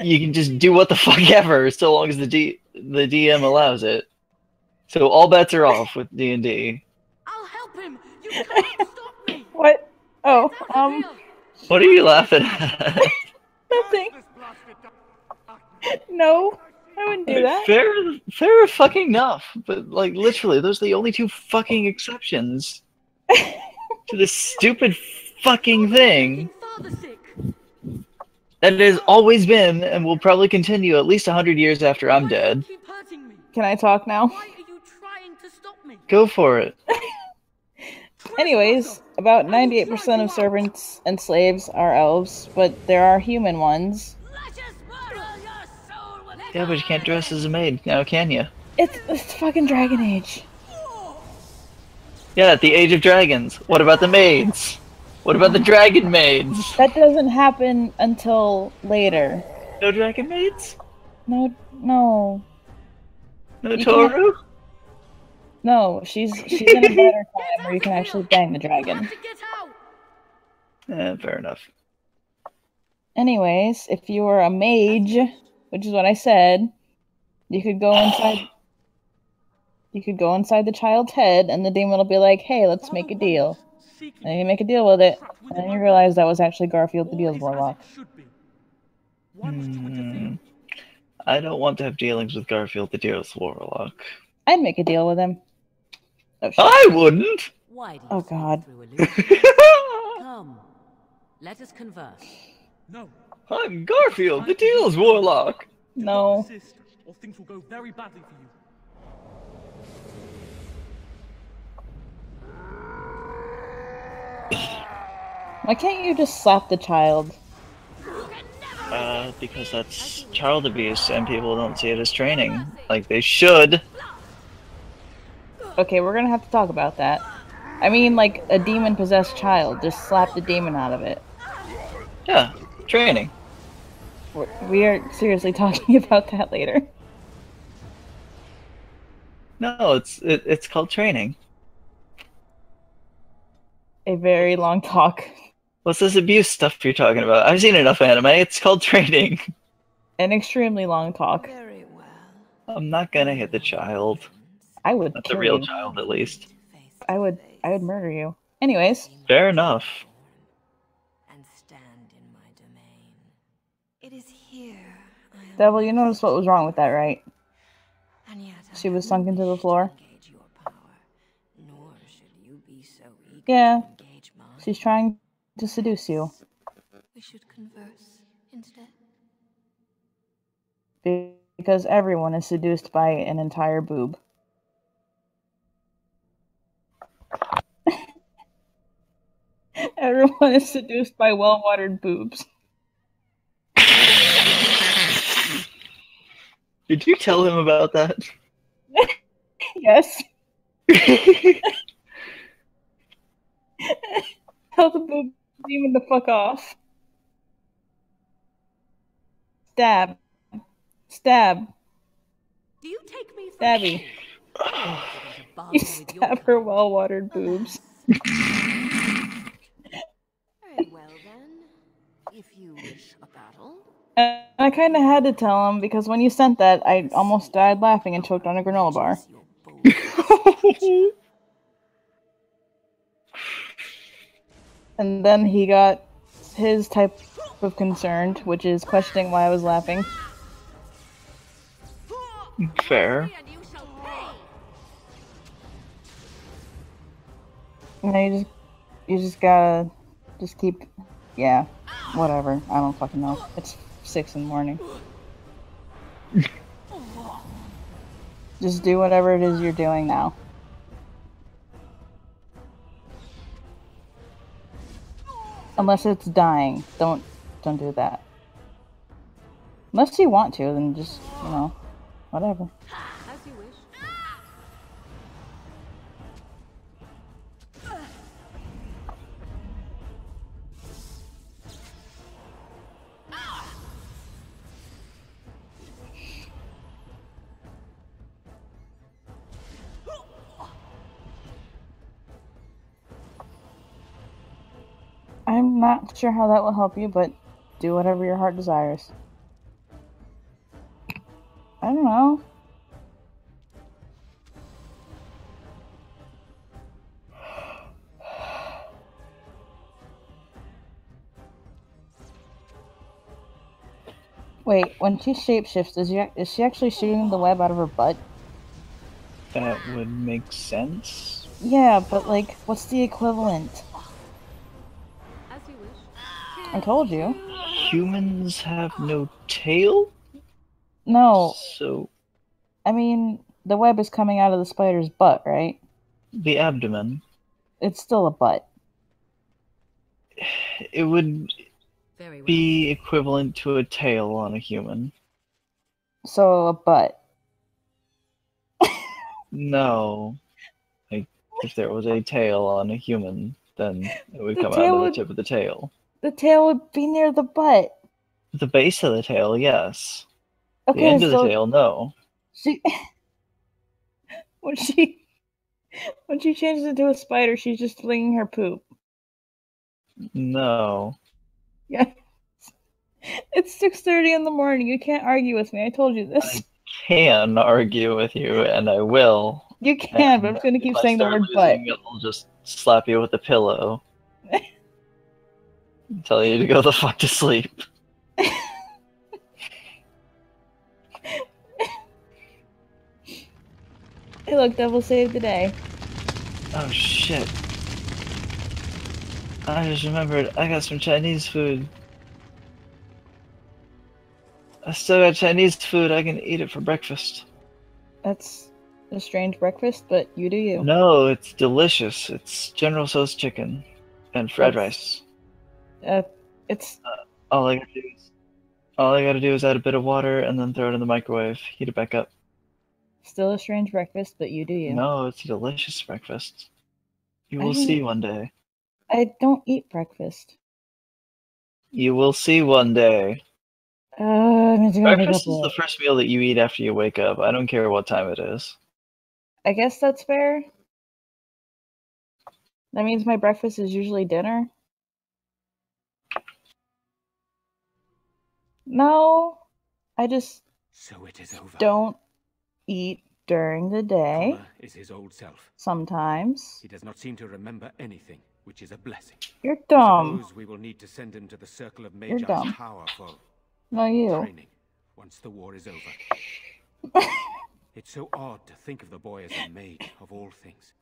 you can just do what the fuck ever, so long as the DM allows it. So all bets are off with D&D. I'll help him. You can't stop me. What? Oh, What are you laughing at? Nothing. No, I wouldn't do that. Fair fucking enough, but like literally, those are the only two fucking exceptions to this stupid fucking thing. That has always been, and will probably continue at least 100 years after I'm dead. Can I talk now? Go for it. Anyways, about 98% of servants and slaves are elves, but there are human ones. Yeah, but you can't dress as a maid now, can you? It's fucking Dragon Age. Yeah, the Age of Dragons. What about the maids? What about the dragon maids? That doesn't happen until later. No dragon maids? No. No Toru? No, she's in a better time where you can actually bang the dragon. Fair enough. Anyways, if you were a mage, which is what I said, you could go inside. You could go inside the child's head, and the demon will be like, "Hey, let's make a deal." And you make a deal with it, and then you realize that was actually Garfield the Deals Warlock. I don't want to have dealings with Garfield the Deals Warlock. I'd make a deal with him. Oh, shit. I wouldn't! Oh god. Come, let us converse. No. I'm Garfield the Deals Warlock! No. Or things will go very badly for you. Why can't you just slap the child? Because that's child abuse and people don't see it as training. Like they should. Okay, we're gonna have to talk about that. I mean, like, a demon-possessed child. Just slap the demon out of it. Yeah, training. We are seriously talking about that later. No, it's called training. A very long talk. What's this abuse stuff you're talking about? I've seen enough anime. It's called training. An extremely long talk. I'm not gonna hit the child. I would Not kill the real you. child, at least. I would murder you. Anyways. Fair enough. It is here. Devil, you noticed what was wrong with that, right? She was sunk into the floor. Yeah. She's trying to seduce you. We should converse instead. Because everyone is seduced by an entire boob. Everyone is seduced by well-watered boobs. Did you tell him about that? Yes. Tell the boob demon to fuck off. Stab. Stab. Do you take me for Stabby. You stab her well-watered boobs. Very well then. If you wish a battle. And I kind of had to tell him because when you sent that, I almost died laughing and choked on a granola bar. And then he got his type of concerned, which is questioning why I was laughing. Fair. You just gotta keep, yeah, whatever. I don't fucking know. It's 6 in the morning. Just do whatever it is you're doing now. Unless it's dying, don't do that. Unless you want to, then just, you know, whatever. As you wish. I'm not sure how that will help you, but do whatever your heart desires. I don't know. Wait, when she shapeshifts, is she actually shooting the web out of her butt? That would make sense. Yeah, but like, what's the equivalent? As you wish. I told you. Humans have no tail? No. So... I mean, the web is coming out of the spider's butt, right? The abdomen. It's still a butt. It would be equivalent to a tail on a human. So, a butt. No. Like, if there was a tail on a human, then it would come out of the tip of the tail. The tail would be near the butt. The base of the tail, yes. Okay, the end of the tail, no. When she changes into a spider, she's just flinging her poop. No. Yeah. It's 6:30 in the morning. You can't argue with me. I told you this. I can argue with you, and I will. You can, but I'm going to keep saying the word butt. I'll just slap you with a pillow. Tell you to go the fuck to sleep. Hey look, Devil saved the day. Oh shit. I just remembered, I got some Chinese food. I still got Chinese food, I can eat it for breakfast. That's a strange breakfast, but you do you. No, it's delicious. It's General Tso's chicken and fried rice. It's All I gotta do is add a bit of water and then throw it in the microwave. Heat it back up. still a strange breakfast, but you do you. No, it's a delicious breakfast. You I will don't- see one day. I don't eat breakfast. You will see one day. I'm gonna make Breakfast up is the a- first meal that you eat after you wake up. I don't care what time it is. I guess that's fair. That means my breakfast is usually dinner. No, I just So it is over. don't eat during the day. Connor is his old self. Sometimes. He does not seem to remember anything, which is a blessing. You're I dumb. suppose we will need to send him to the Circle of You're Magi's dumb. Tower for No, you. training once the war is over. It's so odd to think of the boy as a mage, of all things.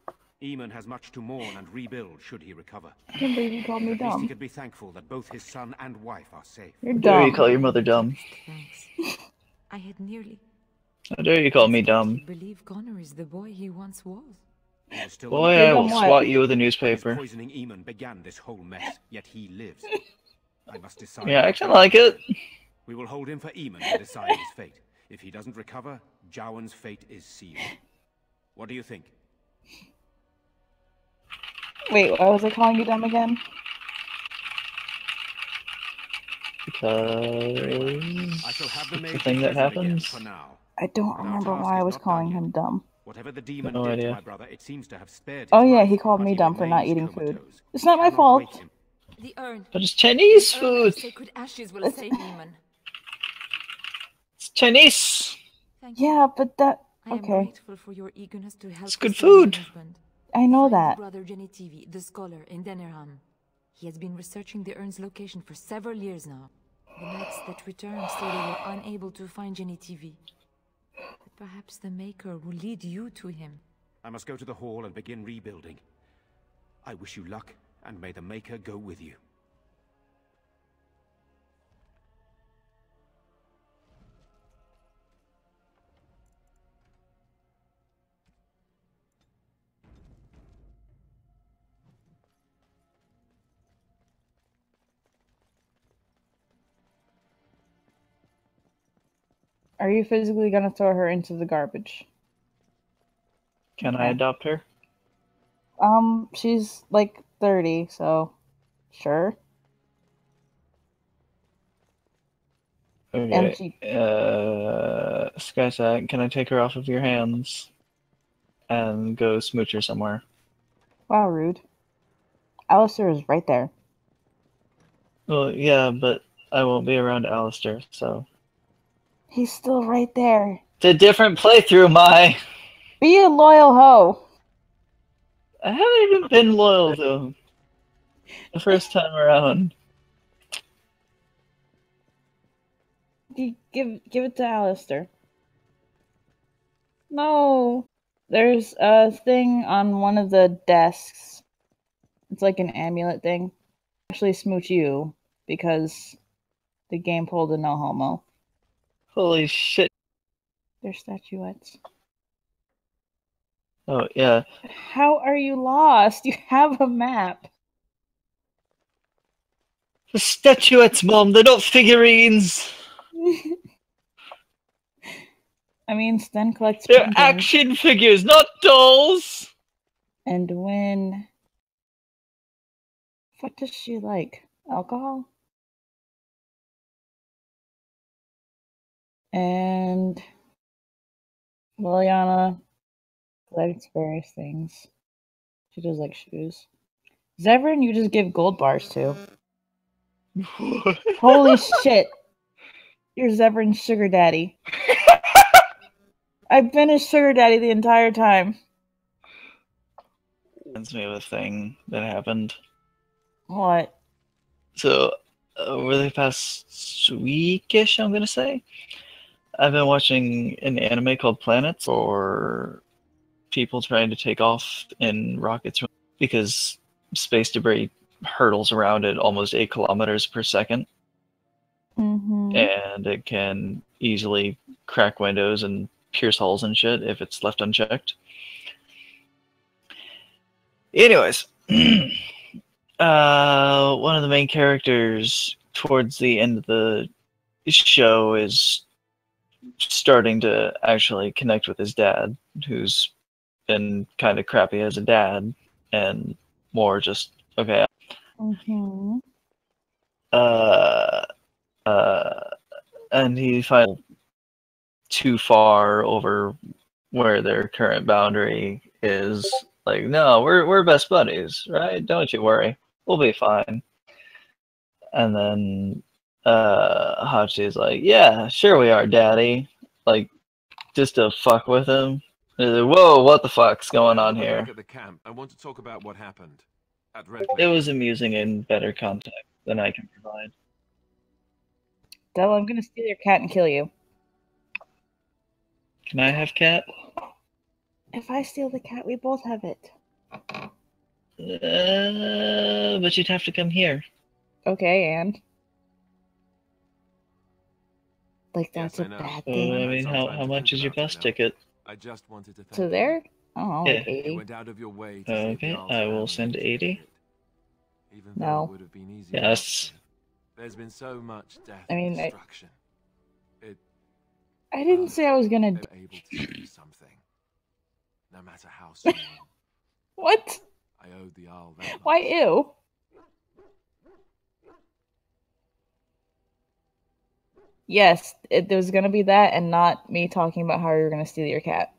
Eamon has much to mourn and rebuild should he recover. I can't believe you called me At least he dumb. could be thankful that both his son and wife are safe. You're How dare you dumb. call your mother dumb? Thanks. I had nearly How dare you call me dumb? believed Connor is the boy he once was. He was still Boy, alive. I will swat you with a newspaper. Poisoning Eamon began this whole mess, yet he lives. I must decide. Yeah, I kinda like it. We will hold him for Eamon to decide his fate. If he doesn't recover, Jowan's fate is sealed. What do you think? Wait, why was I calling you dumb again? Because I shall have the it's mage the thing that present again happens. for now. I don't But our remember task why I is was not calling done him dumb. Whatever the demon No did idea. to my brother, it seems to have spared his Oh yeah, life, he called but me dumb for not remains eating food. comatose. It's not my Cannot fault. wake him. The urn. But it's Chinese The urn of food. sacred ashes will save Eamon. It's Chinese. Thank you. Yeah, but that I am okay. grateful for your eagerness to help. It's good us save my food. husband. I know Find that. Brother Genetivi, the scholar in Denerham. He has been researching the urn's location for several years now. The knights that returned say they were unable to find Genetivi. But perhaps the Maker will lead you to him. I must go to the hall and begin rebuilding. I wish you luck, and may the Maker go with you. Are you physically gonna throw her into the garbage? Can I adopt her? She's like 30, so sure. And Okay. she Skysack, can I take her off of your hands and go smooch her somewhere? wow, rude. Alistair is right there. Well, yeah, but I won't be around Alistair, so. He's still right there. It's a different playthrough, Mai. Be a loyal hoe. I haven't even been loyal to him the first time around. Give it to Alistair. No. There's a thing on one of the desks. It's like an amulet thing. Actually smooch you because the game pulled a no homo. Holy shit. They're statuettes. Oh, yeah. How are you lost? You have a map. The statuettes, Mom, they're not figurines. I mean, Sten collects They're paintings. action figures, not dolls. And when... What does she like? Alcohol? And Liliana collects various things. She does like shoes. Zevran, you just give gold bars to. Holy shit. You're Zevran's sugar daddy. I've been his sugar daddy the entire time. Reminds me of a thing that happened. What? So, over the past weekish, I'm gonna say, I've been watching an anime called Planets, or people trying to take off in rockets because space debris hurtles around at almost 8 kilometers per second. Mm-hmm. And it can easily crack windows and pierce holes and shit if it's left unchecked. Anyways, one of the main characters towards the end of the show is starting to actually connect with his dad, who's been kind of crappy as a dad, and more just, okay. Mm-hmm. And he finds too far over where their current boundary is. Like, no, we're best buddies, right? Don't you worry, we'll be fine. And then Hachi's like, yeah, sure we are, daddy. Like, just to fuck with him. Like, whoa, what the fuck's going on here? Look at the camp. I want to talk about what happened at Red It was amusing in better context than I can provide. Devil, I'm gonna steal your cat and kill you. Can I have cat? If I steal the cat, we both have it. But you'd have to come here. Okay, and? Like, that's Yes, a I know. bad thing. I mean, how much is your bus ticket? I just wanted to thank To there? Oh, Yeah. like you. 80. You went out of your way to save Okay, Jarl's I will family send and 80. even though No. it would have been easier Yes. not to. There's been so much death I mean, and I destruction. I didn't say I was gonna They're able to do something, no matter how small. What? I owed the Arl that much. Why ew? Yes, there was gonna be that and not me talking about how you're gonna steal your cat.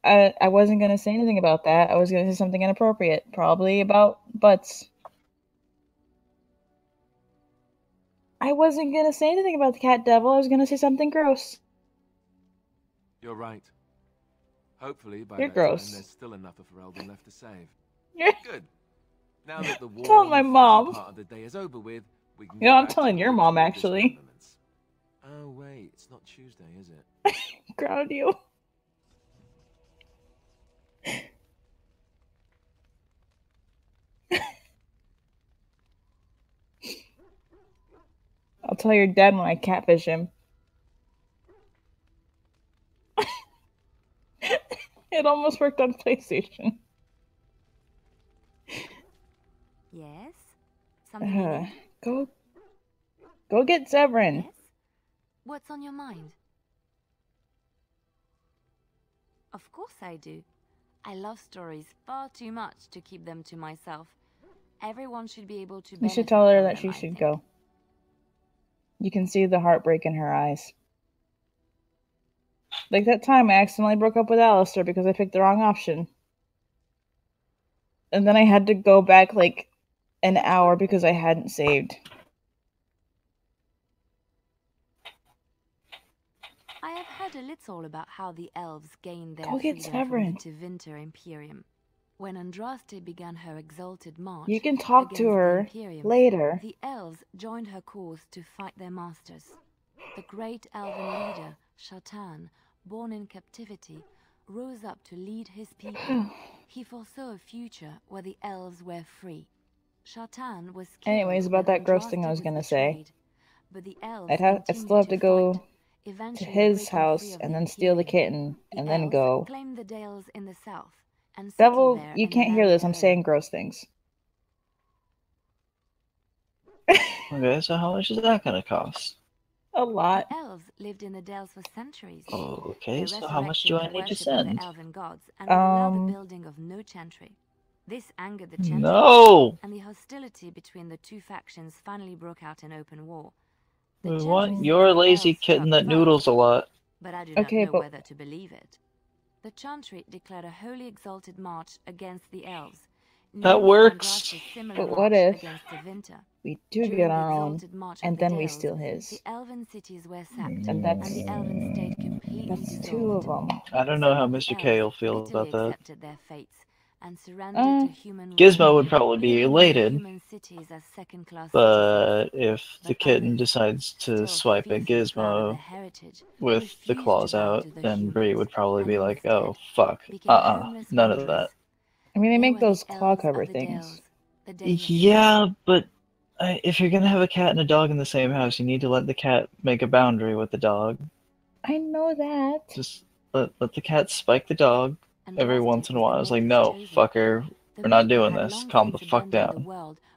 I wasn't gonna say anything about that. I was gonna say something inappropriate. Probably about butts. I wasn't gonna say anything about the cat, Devil. I was gonna say something gross. You're right. Hopefully, by You're that gross. time, there's still enough of Ferelden left to save. You're Good. Now that the telling my warm, mom. fuzzy part of the day is over with, we can You know, get I'm back to telling the your rich mom, religious actually. ornaments. Oh wait, it's not Tuesday, is it? Ground you. I'll tell your dad when I catfish him. It almost worked on PlayStation. Yes? Something you need? Go get Zevran. Yes? What's on your mind? Of course I do. I love stories far too much to keep them to myself. Everyone should be able to You benefit should tell her from that them, she I should think. go. You can see the heartbreak in her eyes. Like that time I accidentally broke up with Alistair because I picked the wrong option. And then I had to go back like an hour because I hadn't saved. I have heard a little about how the elves gained their Go get freedom from Severin. the Tevinter Imperium. When Andraste began her exalted march You can talk to against the her Imperium, later. the elves joined her cause to fight their masters. The great elven leader, Shatan, born in captivity, rose up to lead his people. He foresaw a future where the elves were free. Shatan was killed Anyways, about when that gross Andraste thing I was gonna say. betrayed, but the elves I'd still have to continued go fight, to eventually his breaking house free of and the then steal the Imperium. kitten The and then elves go. claimed the Dales in the south and settled Devil, there you in the can't hear land this. I'm therein. saying gross things. Okay, so how much is that gonna cost? A lot. The elves lived in the Dales for centuries. Okay, They so how much do I resurrected the need to worship of send? the elven gods and would allow the Um, building of no chantry. This angered the chantry, No! and the hostility between the two factions finally broke out in open war. We The want chantry your said the lazy elves kitten struck that noodles a first, lot. but I do not Okay, know but- whether to believe it. The chantry declared a holy exalted march against the elves. That known for works. Andraste's similar But what march if against Tevinter. we do During get the our own exalted march of and the then we Dales, steal his? the elven cities were sacked, And that's the elven state completely two dissolved. of them. I don't know how Some of Mr. the K will elves feel bitterly about that. accepted their fates and surrendered to human Gizmo rule, would probably be leaving the elated, human cities as second-class but citizens. if the But kitten others, decides to still swipe at fiercely proud of their Gizmo heritage, with the refused claws to bow out, to the then Bree humans, would probably and be like, instead oh, fuck. became homeless None of wanderers. that. I mean, they They make were the those claw elves cover of the things. Dales, the Danish Yeah, but if you're gonna have a cat and a dog in the same house, you need to let the cat make a boundary with the dog. I know that. Just let the cat spike the dog, every once in a while. I was like, no, fucker, we're not doing this. Calm the fuck down.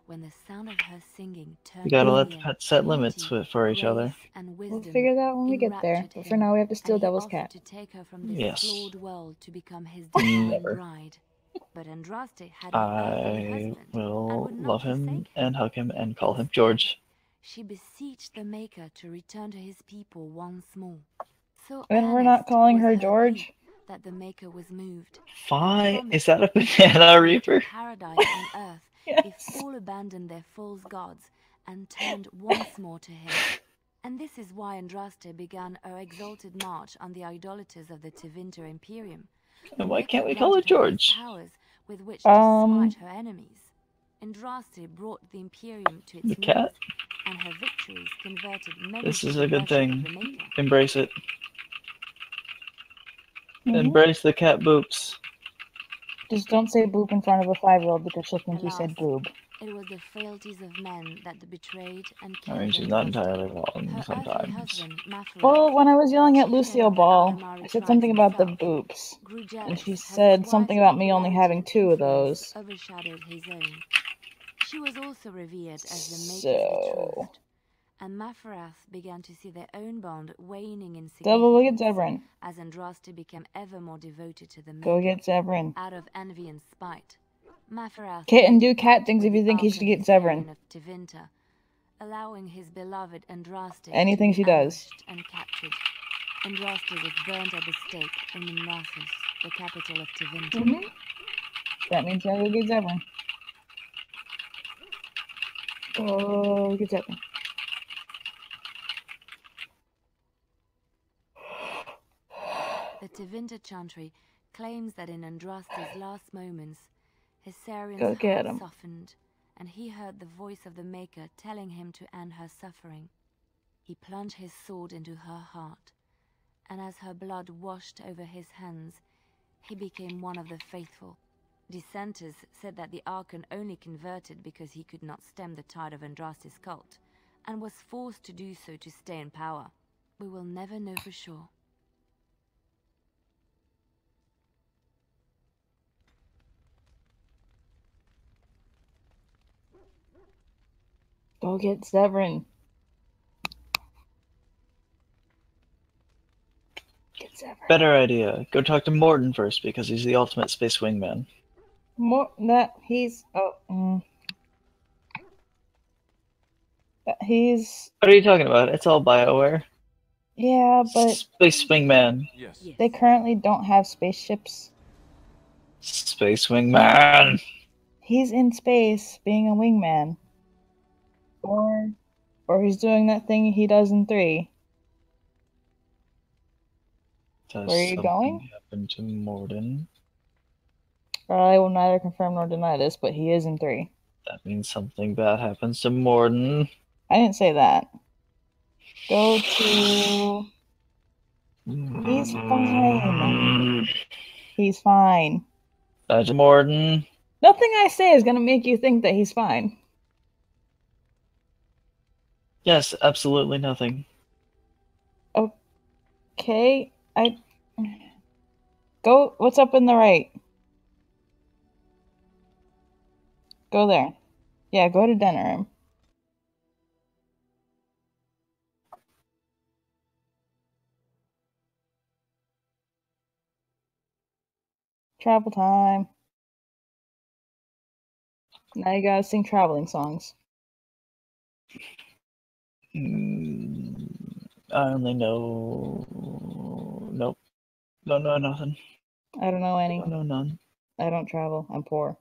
When the sound of her singing turned You gotta let the pets set limits for each other. We'll figure that out when we get there. But for now, we have to steal Devil's Cat. to take her from this Yes. flawed world to become his divine Never. bride. But Andraste had I will love him and hug him and call him George. She beseeched the Maker to return to his people once more. So And we're not calling her George? that the Maker was moved. Fine. Is that a banana reaper? Paradise on earth if all abandoned their false gods and turned once more to him. And this is why Andraste began her exalted march on the idolaters of the Tevinter Imperium. And why can't we call it George? Powers with which to smite her enemies. Andraste brought the Imperium to its The cat? and her victories converted many This to is the a good worship of thing. the Maker. Embrace it. Mhm. Embrace the cat boops. Just don't say boop in front of a 5-year-old because she'll think you said boob. It was the frailties of men that betrayed and I mean, she's not entirely wrong sometimes. Well, when I was yelling at Lucille Ball, I said something about the boobs. And she said something about me only having 2 of those. Overshadowed his own. She was also revered as the Maker's betrothed, and Mafarath began to see their own bond waning in Double, look at significance Zevran. as Andraste became ever more devoted to the Maker. Go get Zevran. Out of envy and spite, Mafarath Kitten, do cat things if you think he should get Zevran. of Tevinter, allowing his beloved Andraste Anything to be she does. ambushed and captured. Andraste was burnt at the stake in Minrathous, the capital of Tevinter. Mhm. That means you gotta go get Zevran. Go get Zevran. The Tevinter Chantry claims that in Andraste's last moments, Go Hysarian's get heart him. softened, and he heard the voice of the Maker telling him to end her suffering. He plunged his sword into her heart, and as her blood washed over his hands, he became one of the faithful. Dissenters said that the Archon only converted because he could not stem the tide of Andraste's cult, and was forced to do so to stay in power. We will never know for sure. Go get Zevran. Get Zevran. Better idea. Go talk to Morden first because he's the ultimate space wingman. More that he's he's What are you talking about? It's all BioWare. yeah, but Space wingman. they currently don't have spaceships. Space wingman. He's in space being a wingman. Or he's doing that thing he does in 3. Does Where are you going? something happen to Morden? I will neither confirm nor deny this, but he is in 3. That means something bad happens to Morden. I didn't say that. Go to... He's fine. He's fine. Sergeant Morden. Nothing I say is gonna make you think that he's fine. Yes, absolutely nothing. Okay, Go, what's up in the right? Go there. Yeah, go to Denerim. Travel time. Now you gotta sing traveling songs. I only know... Nope. Don't know nothing. I don't know any. Don't know none. I don't travel. I'm poor.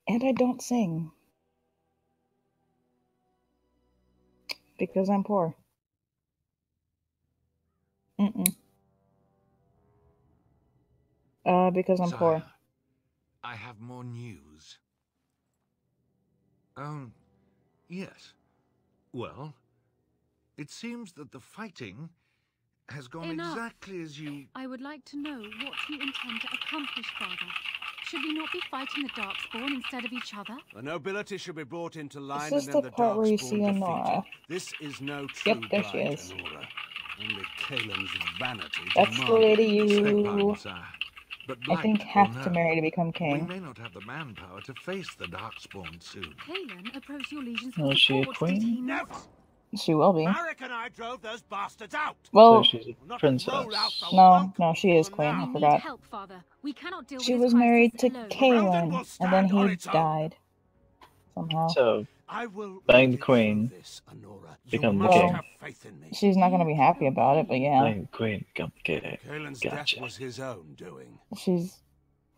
And I don't sing. Because I'm poor. Because I'm poor. Sire, I have more news. Yes. Well, it seems that the fighting has gone Enough. exactly as you... I would like to know what you intend to accomplish, Father. Should we not be fighting the Darkspawn instead of each other? The nobility should be brought into line This is and then the the part where you Darkspawn see defeated. Anora. This is no true Yep, there she bride, is. Anora. Only Kaelin's vanity That's the lady you, But I think, blight or have to no, marry to become we king. may not have the manpower to face the Darkspawn soon. Kaelin approached your legions Oh, for is she a support, did he queen? not? She will be. Marek and I drove those bastards out. Well, So she's a princess. no, she is queen. I We need forgot. help, Father. We cannot deal She with was this married to crisis alone. Kaelin, and then he died. Somehow. So, bang the queen, become the king. She's not gonna be happy about it, but yeah. Bang the queen, become the king. Kaelin's Gotcha. death was his own doing. She's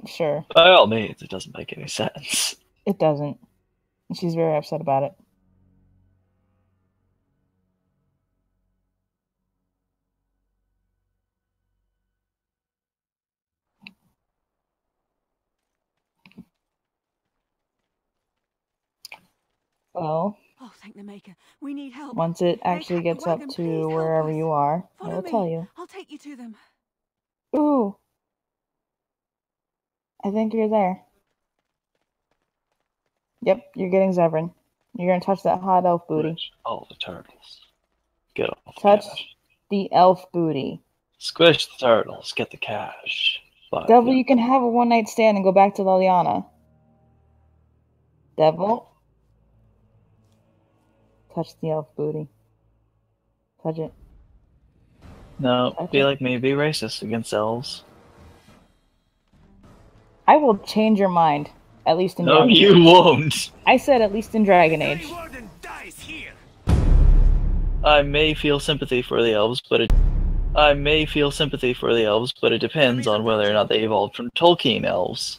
sure. By all means, it doesn't make any sense. It doesn't. She's very upset about it. Well, Oh, thank the Maker. We need help. once it actually Make the gets up wagon, to please help wherever us. you are, I Follow will me. tell you. I'll take you to them. Ooh. I think you're there. Yep, you're getting Zevran. You're gonna touch that hot elf booty. All the turtles. Get off the Touch cash. the elf booty. Squish the turtles. Get the cash. Fuck Devil, yeah. you can have a one-night stand and go back to Liliana. Devil? Touch the elf booty. Touch it. No, Touch be it. like me. Be racist against elves. I will change your mind. At least in No, Dragon you Age. won't. I said at least in Dragon Age. I may feel sympathy for the elves, but it depends on whether or not they evolved from Tolkien elves.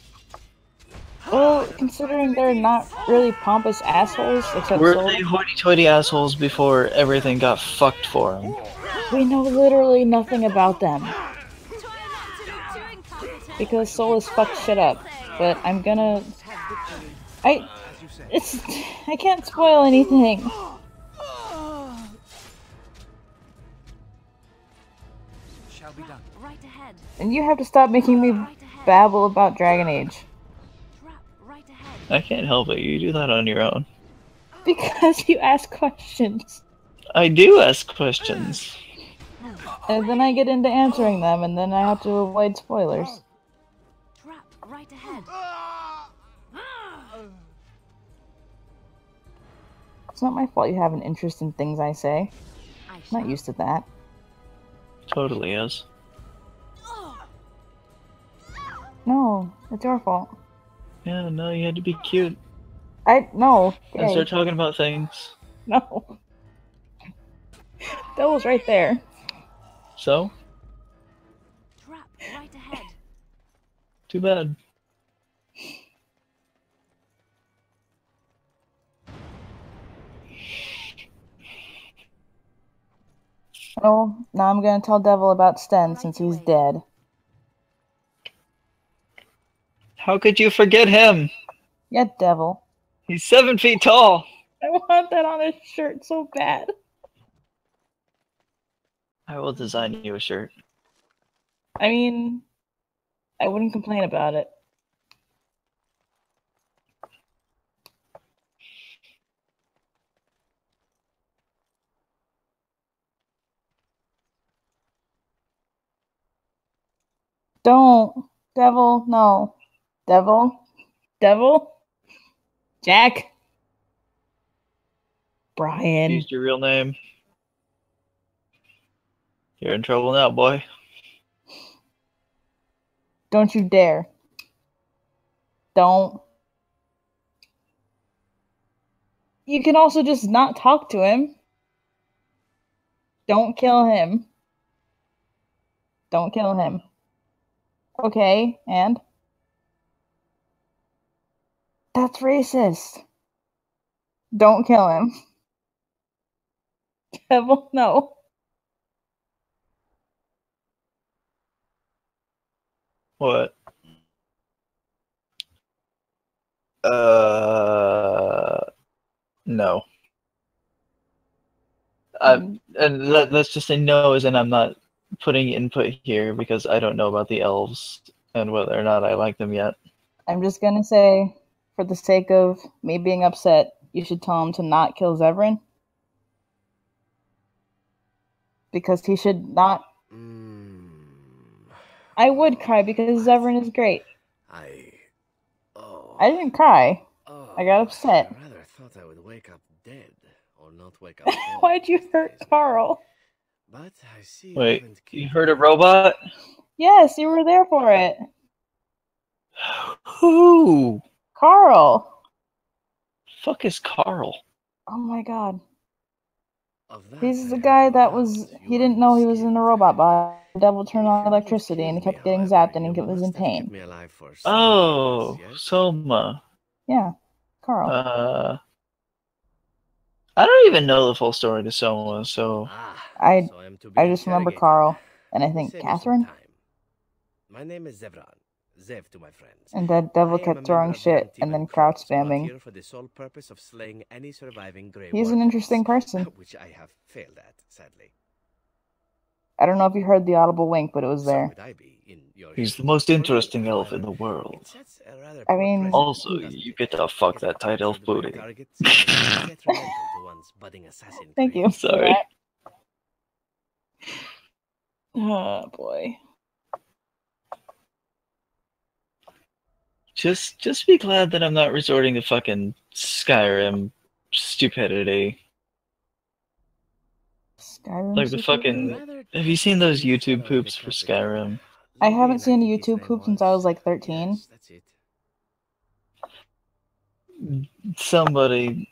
Well, considering they're not really pompous assholes, except Were Soul, they hoity-toity assholes before everything got fucked for them? we know literally nothing about them. Because Soul has fucked shit up. But I'm gonna... I can't spoil anything. Shall be done. Right ahead. And you have to stop making me babble about Dragon Age. I can't help it. You do that on your own. Because you ask questions. I do ask questions. And then I get into answering them, and then I have to avoid spoilers. Trap right ahead. It's not my fault you have an interest in things I say. I'm not used to that. Totally is. No, it's your fault. Yeah, no, you had to be cute. No. And Okay. start talking about things. No. Devil's right there. So? Trap right ahead. Too bad. Oh, now I'm gonna tell Devil about Sten since he's dead. How could you forget him? Yeah, Devil. He's 7 feet tall. I want that on a shirt so bad. I will design you a shirt. I mean, I wouldn't complain about it. Don't. Devil, no. Devil? Devil? Jack? Brian. Used your real name. You're in trouble now, boy. Don't you dare. Don't. You can also just not talk to him. Don't kill him. Don't kill him. Okay, and? That's racist. Don't kill him. Devil, no. What? No. And let's just say no, as in I'm not putting input here because I don't know about the elves and whether or not I like them yet. I'm just gonna say, for the sake of me being upset, you should tell him to not kill Zevran. because he should not. I would cry because Zevran is great. I didn't cry. I got upset. I rather thought I would wake up dead, or not wake up. Why'd you hurt Carl? But I see. Wait, you heard a robot? Yes, you were there for it. Who? Carl. Fuck is Carl? Oh my god. He's the guy that was. He didn't know he was in a robot body. The devil turned on electricity and he kept getting zapped and he was in pain. Oh, Soma. Yeah, Carl. I don't even know the full story to Soma, so. I just remember Carl, and I think Catherine. My name is Zevran. Zev to my friends. And that devil kept throwing shit and then crowd spamming. Here for the sole purpose of slaying any surviving Grey He's an interesting person. Which I have failed at, sadly. I don't know if you heard the audible wink, but it was there. He's the most interesting elf in the world. I mean... Also, you get to fuck that tight elf booty. Thank you. Sorry. Oh, boy. Just be glad that I'm not resorting to fucking Skyrim stupidity. Skyrim like the fucking... Have you seen those YouTube poops for Skyrim? I haven't seen a YouTube poop since I was like 13. Somebody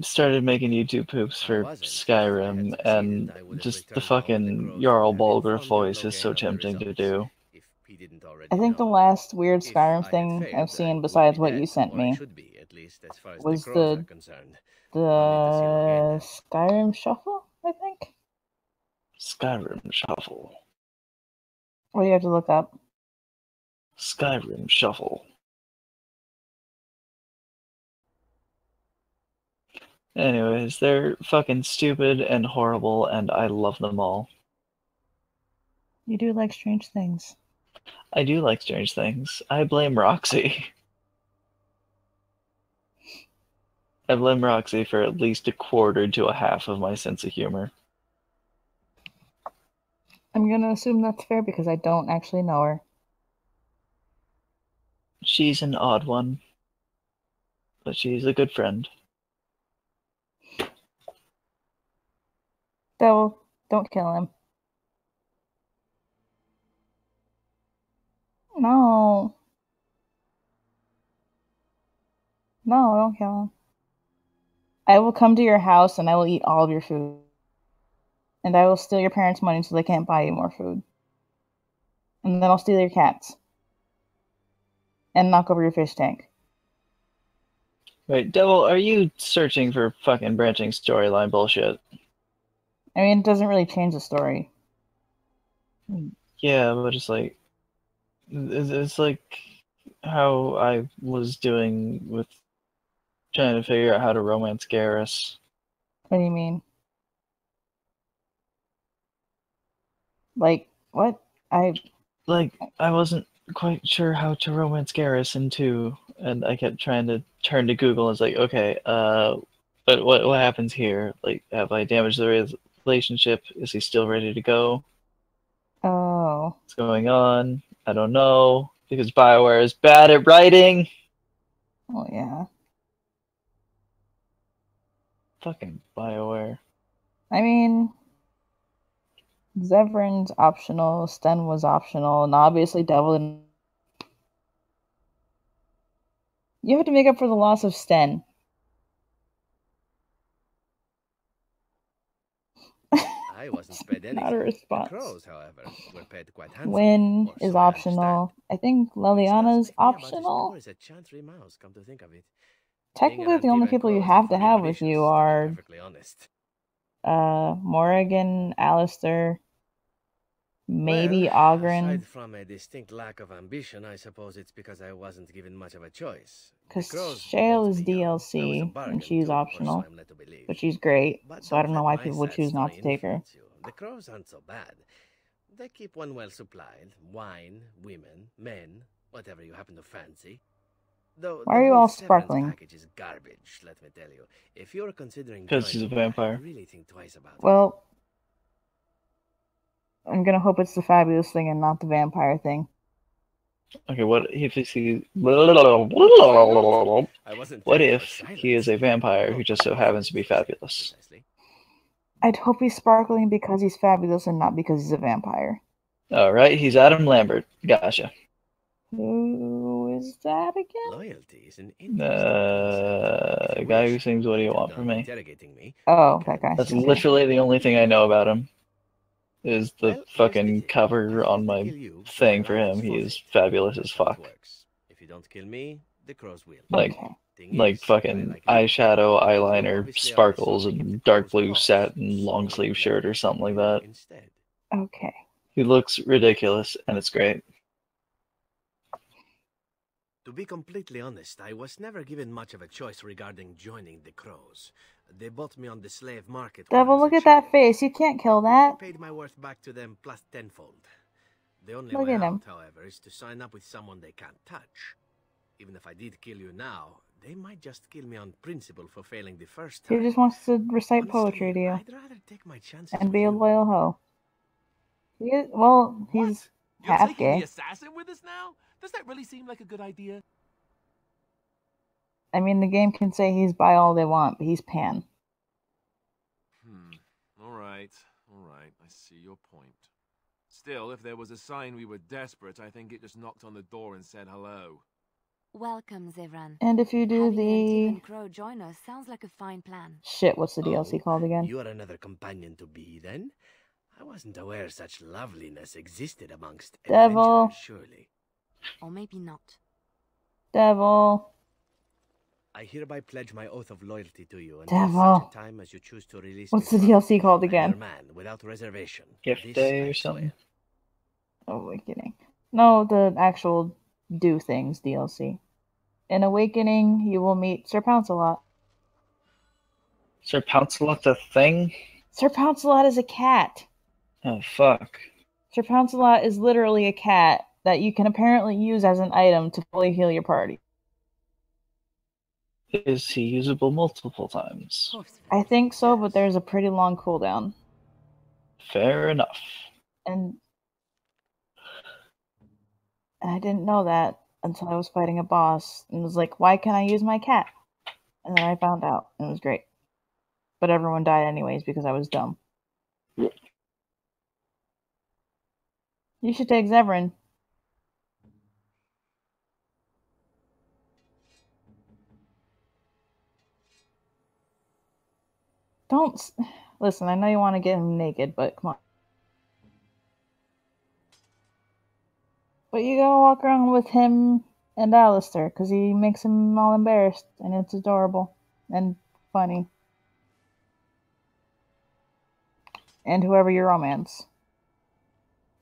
started making YouTube poops for Skyrim, and just the fucking Jarl Balgruuf voice is so tempting to do. I think the last weird Skyrim thing I've seen, besides what you sent me, was the Skyrim Shuffle, I think? Skyrim Shuffle. What do you have to look up? Skyrim Shuffle. Anyways, they're fucking stupid and horrible, and I love them all. You do like strange things. I do like strange things. I blame Roxy. I blame Roxy for at least a quarter to a half of my sense of humor. I'm gonna assume that's fair because I don't actually know her. She's an odd one. But she's a good friend. Devil, don't kill him. No. No, don't kill him. I will come to your house and I will eat all of your food. And I will steal your parents' money so they can't buy you more food. And then I'll steal your cats. And knock over your fish tank. Wait, Devil, are you searching for fucking branching storyline bullshit? I mean, it doesn't really change the story. Yeah, but it's like... It's like how I was doing with trying to figure out how to romance Garrus. What do you mean? Like, what? I wasn't quite sure how to romance Garrus in 2, and I kept trying to turn to Google and it's like, okay, but what happens here? Like, have I damaged the relationship? Is he still ready to go? Oh. What's going on? I don't know, because BioWare is bad at writing. Oh, yeah. Fucking BioWare. I mean, Zevran's optional, Sten was optional, and obviously Devil didn't... You have to make up for the loss of Sten. I wasn't paid anything. Not a response. The crows, however, were paid quite handsomely. Wynn is optional. I think Leliana's optional. Technically, the only people you have to have with you are Morrigan, Alistair, maybe Oghren. Aside from a distinct lack of ambition, I suppose it's because I wasn't given much of a choice. Because Shale is DLC, and she's optional, but she's great, so I don't know why people would choose not to take her. The crows aren't so bad. They keep one well supplied. Wine, women, men, whatever you happen to fancy. Though why are you all sparkling? Package is garbage, let me tell you. If you're considering because he's a vampire. really think twice about well, I'm gonna hope it's the fabulous thing and not the vampire thing. Okay, what if he is a vampire who just so happens to be fabulous? I'd hope he's sparkling because he's fabulous and not because he's a vampire. Alright, he's Adam Lambert. Gotcha. Who is that again? Loyalty is an A guy who sings What Do You Want From Me? Oh, that guy. That's literally the only thing I know about him. Is the fucking cover on my thing for him. He is fabulous as fuck. If you don't kill me, the crows will. Like fucking eyeshadow, eyeliner, sparkles, and dark blue satin long sleeve shirt or something like that. Okay. He looks ridiculous, and it's great. To be completely honest, I was never given much of a choice regarding joining the crows. They bought me on the slave market. Devil, look at that face. You can't kill that. I paid my worth back to them plus tenfold. The only Look way at out, him. however, is to sign up with someone they can't touch. Even if I did kill you now, they might just kill me on principle for failing the first He time. just wants to recite poetry to you. I'd rather take my chances And be a loyal hoe. He is, well, he's You're half taking gay. the assassin with us now? Does that really seem like a good idea? I mean, the game can say he's bi all they want, but he's pan. Alright, I see your point. Still, if there was a sign we were desperate, I think it just knocked on the door and said hello. Welcome, Zevran. And if you do Having an the... Antivan Crow join us sounds like a fine plan. Shit, what's the DLC called again? You are another companion to be, then? I wasn't aware such loveliness existed amongst Devil. adventurers, surely. Or maybe not. Devil. I hereby pledge my oath of loyalty to you Devil. until such a time as you choose to release What's me the from DLC called I am your again? man without reservation. Gift This Day I or something? Awakening. No, the actual do things DLC. In Awakening, you will meet Sir Pouncelot. Sir Pouncelot's a thing? Sir Pouncelot is a cat. Oh, fuck. Sir Pouncelot is literally a cat that you can apparently use as an item to fully heal your party. Is he usable multiple times? I think so, but there's a pretty long cooldown. Fair enough. And I didn't know that until I was fighting a boss and was like, why can't I use my cat? And then I found out, and it was great. But everyone died anyways because I was dumb. You should take Zevran. Listen, I know you want to get him naked, but come on. But you gotta walk around with him and Alistair, because he makes him all embarrassed, and it's adorable and funny. And whoever you romance.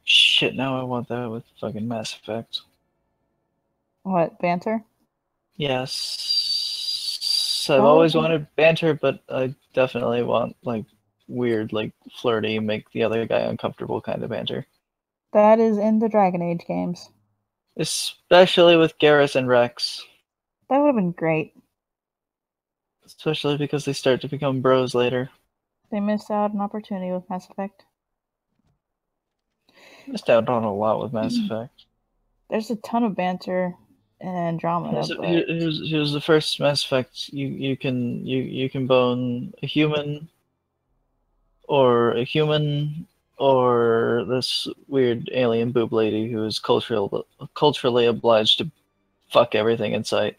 Shit, now I want that with fucking Mass Effect. What, banter? Yes. I've always wanted banter, but I definitely want, like, weird, like, flirty, make the other guy uncomfortable kind of banter. That is in the Dragon Age games. Especially with Garrus and Rex. That would have been great. Especially because they start to become bros later. They missed out an opportunity with Mass Effect. Missed out on a lot with Mass Effect. There's a ton of banter in Andromeda. Here's the first Mass Effect. You can bone a human, or this weird alien boob lady who is culturally obliged to fuck everything in sight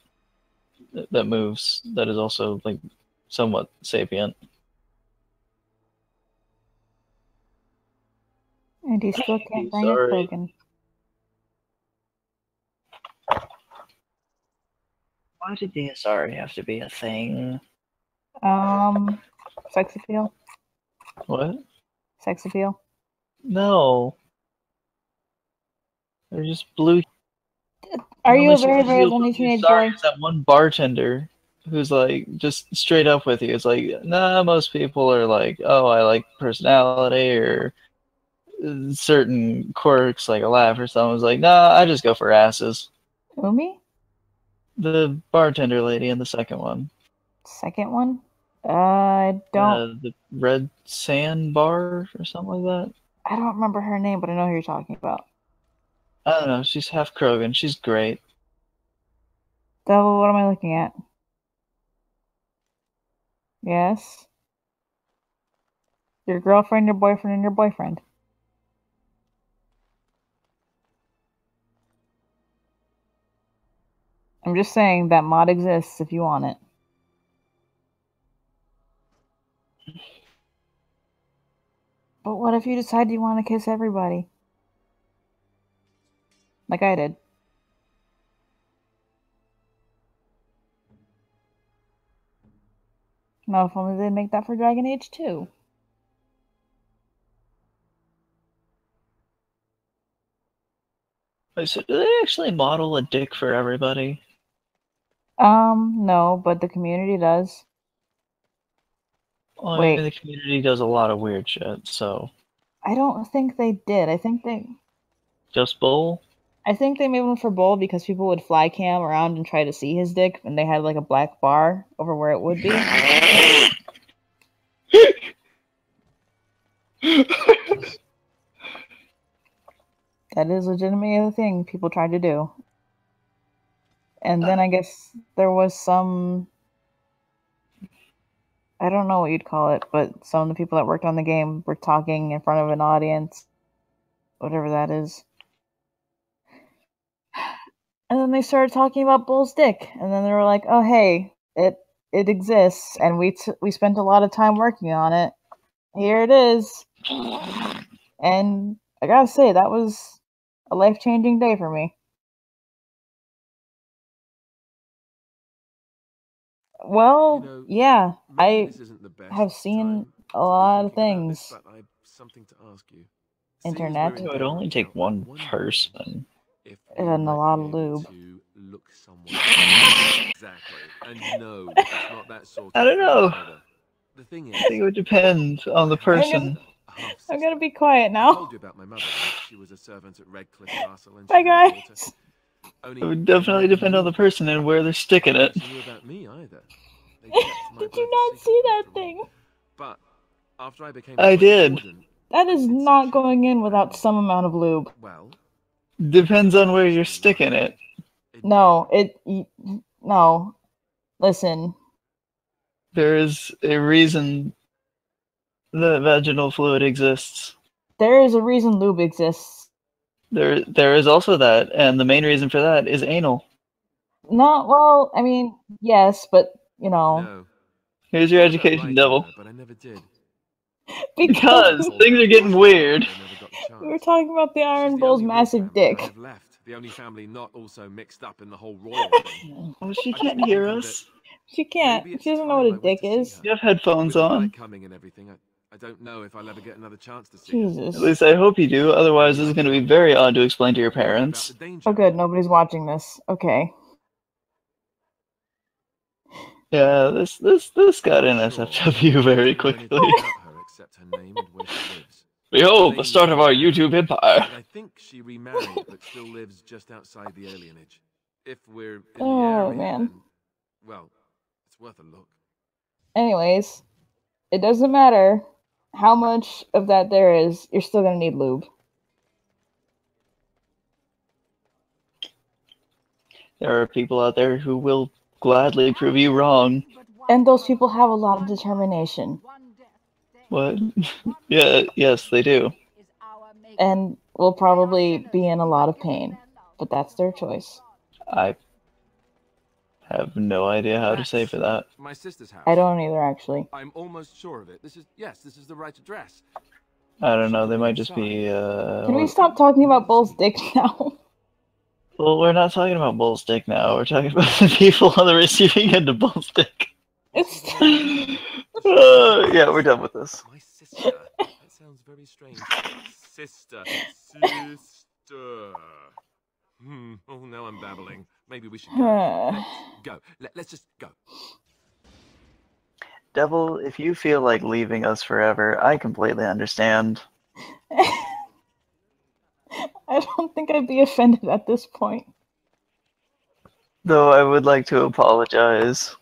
that moves. That is also like somewhat sapient. And he still can't bring a Krogan. Why did the Asari have to be a thing? Sex appeal? What? Sex appeal? No. They're just blue. Are you a very, very lonely teenage boy? That one bartender who's like just straight up with you. It's like, nah, most people are like, oh, I like personality or certain quirks, like a laugh or something. It's like, nah, I just go for asses. Umi? The bartender lady in the second one. Second one? I don't. The Red Sand Bar or something like that. I don't remember her name, but I know who you're talking about. I don't know. She's half Krogan. She's great. Devil, what am I looking at? Yes. Your girlfriend, your boyfriend, and your boyfriend. I'm just saying that mod exists if you want it. But what if you decide you want to kiss everybody? Like I did. No, if only they'd make that for Dragon Age 2. Wait, so do they actually model a dick for everybody? No, but the community does. Well, I Wait. mean, the community does a lot of weird shit, so... I don't think they did. I think Bull? I think they made one for Bull because people would fly cam around and try to see his dick, and they had like a black bar over where it would be. That is legitimately a thing people tried to do. And then I guess there was some... I don't know what you'd call it, but some of the people that worked on the game were talking in front of an audience. Whatever that is. And then they started talking about Bull's dick. And then they were like, oh hey, it exists, and we spent a lot of time working on it. Here it is. And I gotta say, that was a life-changing day for me. Well, yeah, I have seen a lot of things. But I've something to ask you. Internet. It would only take one person. And a lot of lube. Exactly. And no, it's not that sort I don't know. The thing is, I think it would depend on the person. I'm gonna be quiet now. I told you about my mother. She was a servant at Redcliffe Castle. And bye, guys. It would definitely depend on the person and where they're sticking it. About me either. Did you not see that thing? But after I became I did. That is not going in without some amount of lube. Well, depends on where you're sticking it. No, no. Listen. There is a reason that vaginal fluid exists. There is a reason lube exists. There is also that, and the main reason for that is anal. No, well, I mean, yes, but, you know. No. Here's your education, Devil. But I never did. Because things are getting weird. We were talking about the Iron Bull's massive dick. The only family not also mixed up in the whole royal thing. Well, she can't hear us. She can't. She doesn't know what a dick is. You have headphones on. Coming and everything. I don't know if I'll ever get another chance to see Jesus. At least I hope you do. Otherwise, this is going to be very odd to explain to your parents. Oh, good. Nobody's watching this. Okay. Yeah, this got in SFW very quickly. Behold, the start of our YouTube empire. I think she remarried, but still lives just outside the alienage. If we're in the area, man. then, well, it's worth a look. Anyways, it doesn't matter how much of that there is, you're still gonna need lube. There are people out there who will gladly prove you wrong. And those people have a lot of determination. What? Yeah, yes, they do. And will probably be in a lot of pain. But that's their choice. I have no idea how to say for that. My sister's house. I don't either, actually. I'm almost sure of it. This is the right address. I don't know, they might just be, Can we stop talking about Bull's dick now? Well, we're not talking about Bull's dick now. We're talking about the people on the receiving end of Bull's dick. It's... yeah, we're done with this. My sister. That sounds very strange. Sister. Oh, now I'm babbling. Maybe we should go. Go. Let's just go. Devil, if you feel like leaving us forever, I completely understand. I don't think I'd be offended at this point. Though I would like to apologize.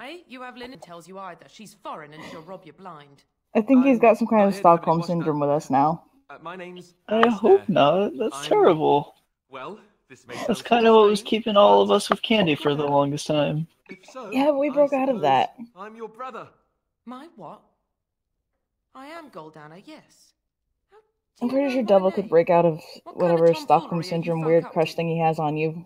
Eh? You have Linen tells you either. She's foreign and she'll rob you blind. I think he's got some kind of Stockholm syndrome with us now. My name's I hope not. That's terrible. Well, this may That's sound kind of what was keeping all of us with candy for the longest time. If so, Yeah, but we broke out of that. I'm your brother. My what? I am Goldana, yes. I'm pretty sure Devil could break out of whatever Stockholm syndrome weird crush thing he has on you.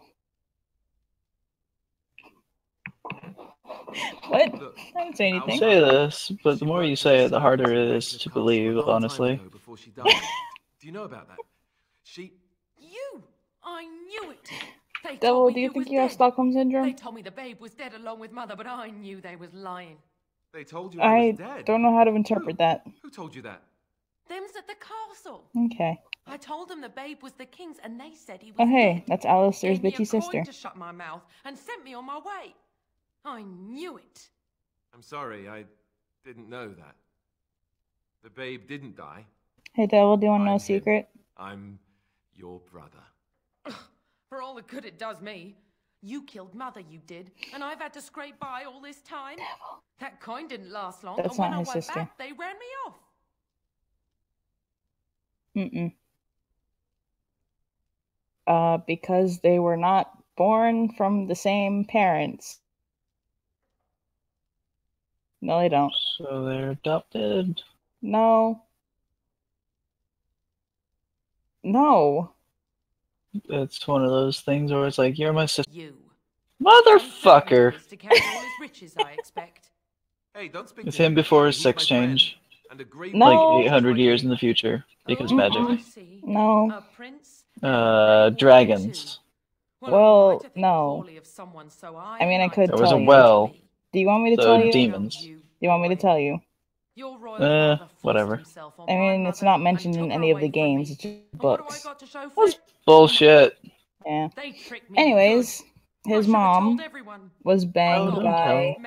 What? I didn't say anything. You say this, but the more you say it, the harder it is to believe, honestly. Before she died. Do you know about that? She... You! I knew it! They Devil, told me do you you think was you have dead. Stockholm They syndrome? told me the babe was dead along with mother, but I knew they was lying. They told you I I was dead. don't know how to interpret that. Who told you that? Them's at the castle. Okay. I told them the babe was the king's, and they said he was Oh hey, dead. that's Alistair's Gave me bitchy a coin sister. to shut my mouth and sent me on my way. I knew it. I'm sorry, I didn't know that. The babe didn't die. Hey Devil, do you want to know I'm a secret? I'm your brother. For all the good it does me. You killed mother, you did, and I've had to scrape by all this time. That coin didn't last long, That's and when not I his went sister. back, they ran me off. Because they were not born from the same parents. No, they don't. So they're adopted? No. No. It's one of those things where it's like, you're my sister. You. Motherfucker! To carry all his riches, I expect. Hey, don't speak It's to him before his He's sex my friend, change. and a great No. Like 800 years in the future. Because magic. No. Dragons. Well, no. I mean, I could There was tell a you. well. Do you want me to So tell you? demons. Do you want me to tell you? Whatever. I mean, it's not mentioned in any of the games. It's just books. That's bullshit. Yeah. Anyways, his mom was banged don't by...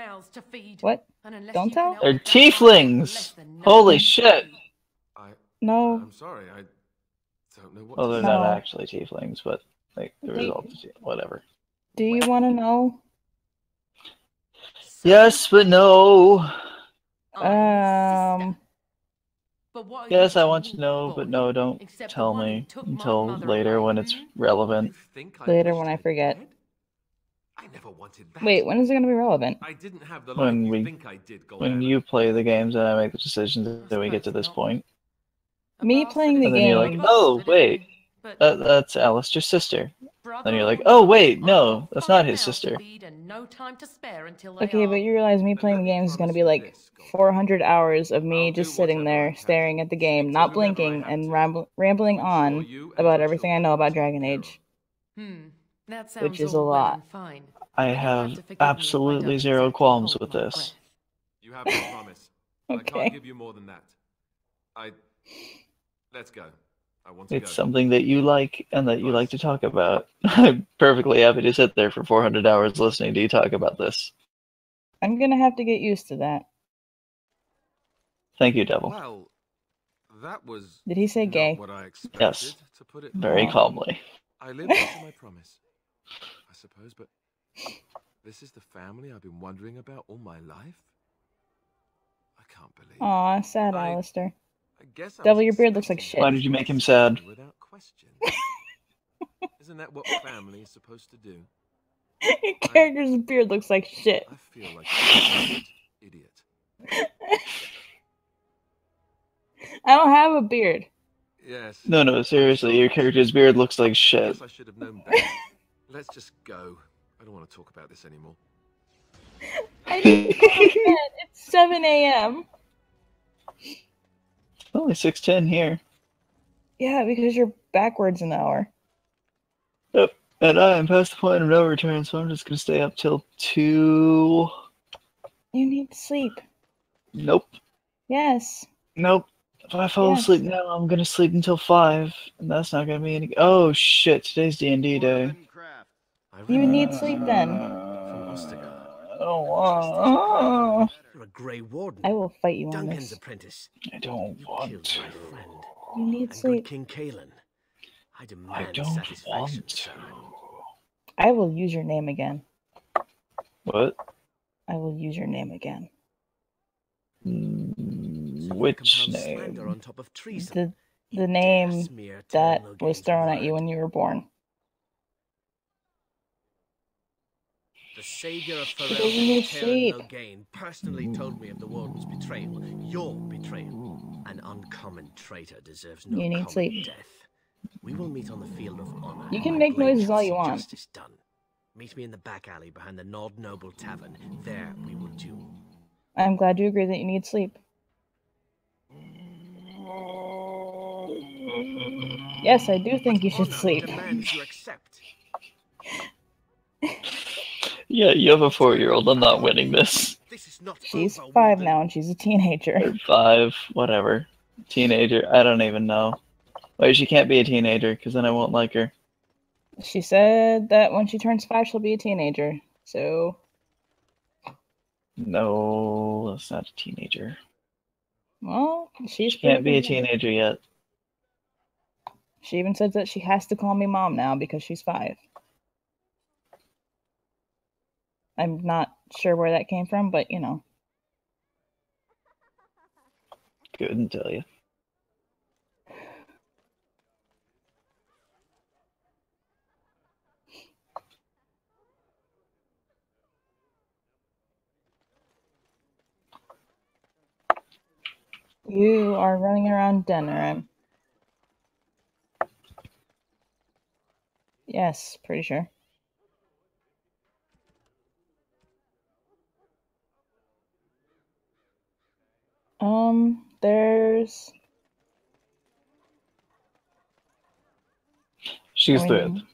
What? Don't tell? They're tieflings! Holy shit! No. I'm sorry, I don't know what Well, to they're say. not actually tieflings, but like the result is whatever. Do you want to know? Yes, but no. Yes, I want to know, but no, don't tell me until later when it's relevant. Later when I forget. I never wanted that. Wait, when is it going to be relevant? I didn't have the life When you think I did, when Goldana. you play the games and I make the decisions that we get to this point. Me playing the And then game. you're like, oh, wait, that's Alistair's sister. Then you're like, oh, wait, no, that's not his sister. Okay, but you realize me playing the games is going to be like 400 hours of me just sitting there staring at the game, not blinking, and rambling on about everything I know about Dragon Age. That sounds Which is a all well lot. and fine. I have absolutely zero qualms with this. You have my promise. I Okay. can't give you more than that. Let's go. I want to It's go. something that you like and that you like to talk about. I'm perfectly happy to sit there for 400 hours listening to you talk about this. I'm going to have to get used to that. Thank you, Devil. Well, that was Did he say gay? what I expected, Yes, to put it very mildly. calmly. I lived up to my promise, I suppose, but this is the family I've been wondering about all my life? I can't believe it. Aw, sad Alistair. I guess I Devil, was your beard looks like shit. Why did you make him sad? without question. Isn't that what family is supposed to do? Your character's beard looks like shit. I feel like an idiot. I don't have a beard. Yes. No, seriously, your character's beard looks like I shit. guess I should have known better. Let's just go. I don't want to talk about this anymore. I need to go to bed. It's 7 a.m. It's only 6:10 here. Yeah, because you're backwards an hour. Yep. And I am past the point of no return, so I'm just gonna stay up till 2. You need to sleep. Nope. Yes. Nope. If I fall Yes. asleep now, I'm gonna sleep until 5, and that's not gonna be any. Oh shit! Today's D&D day. You need sleep then. I don't want. You're a Grey Warden. I will fight you on Duncan's this. apprentice. I don't want Killed to. my friend. You need And good sleep. King Kalen. I demand I don't satisfaction, want to. sir. I will use your name again. What? I will use your name again. Which Slander name? on top of treason. The name smear that Teran was Logain's thrown at you word. when you were born. The savior of He doesn't Ferelden, need Teran sleep. Logain, personally told me of the Warden's betrayal. Your betrayal. An uncommon traitor deserves no You need common sleep. death. We will meet on the field of honor. You can My make blade noises all shall you see want. Justice done. Meet me in the back alley behind the Nod Noble Tavern. There we will duel. I'm glad you agree that you need sleep. Yes, I do think you should Honor sleep. demands you accept. Yeah, you have a 4-year-old. I'm not winning this. This is not She's over, 5 Warden. now and she's a teenager. Or 5, whatever. Teenager, I don't even know. Wait, she can't be a teenager, because then I won't like her. She said that when she turns 5, she'll be a teenager. So, No, that's not a teenager. well, she's She can't be a pretty young. teenager yet. She even says that she has to call me mom now because she's 5. I'm not sure where that came from, but you know. Couldn't tell you. You are running around Denerim. Yes, pretty sure. There's... She's I there. mean,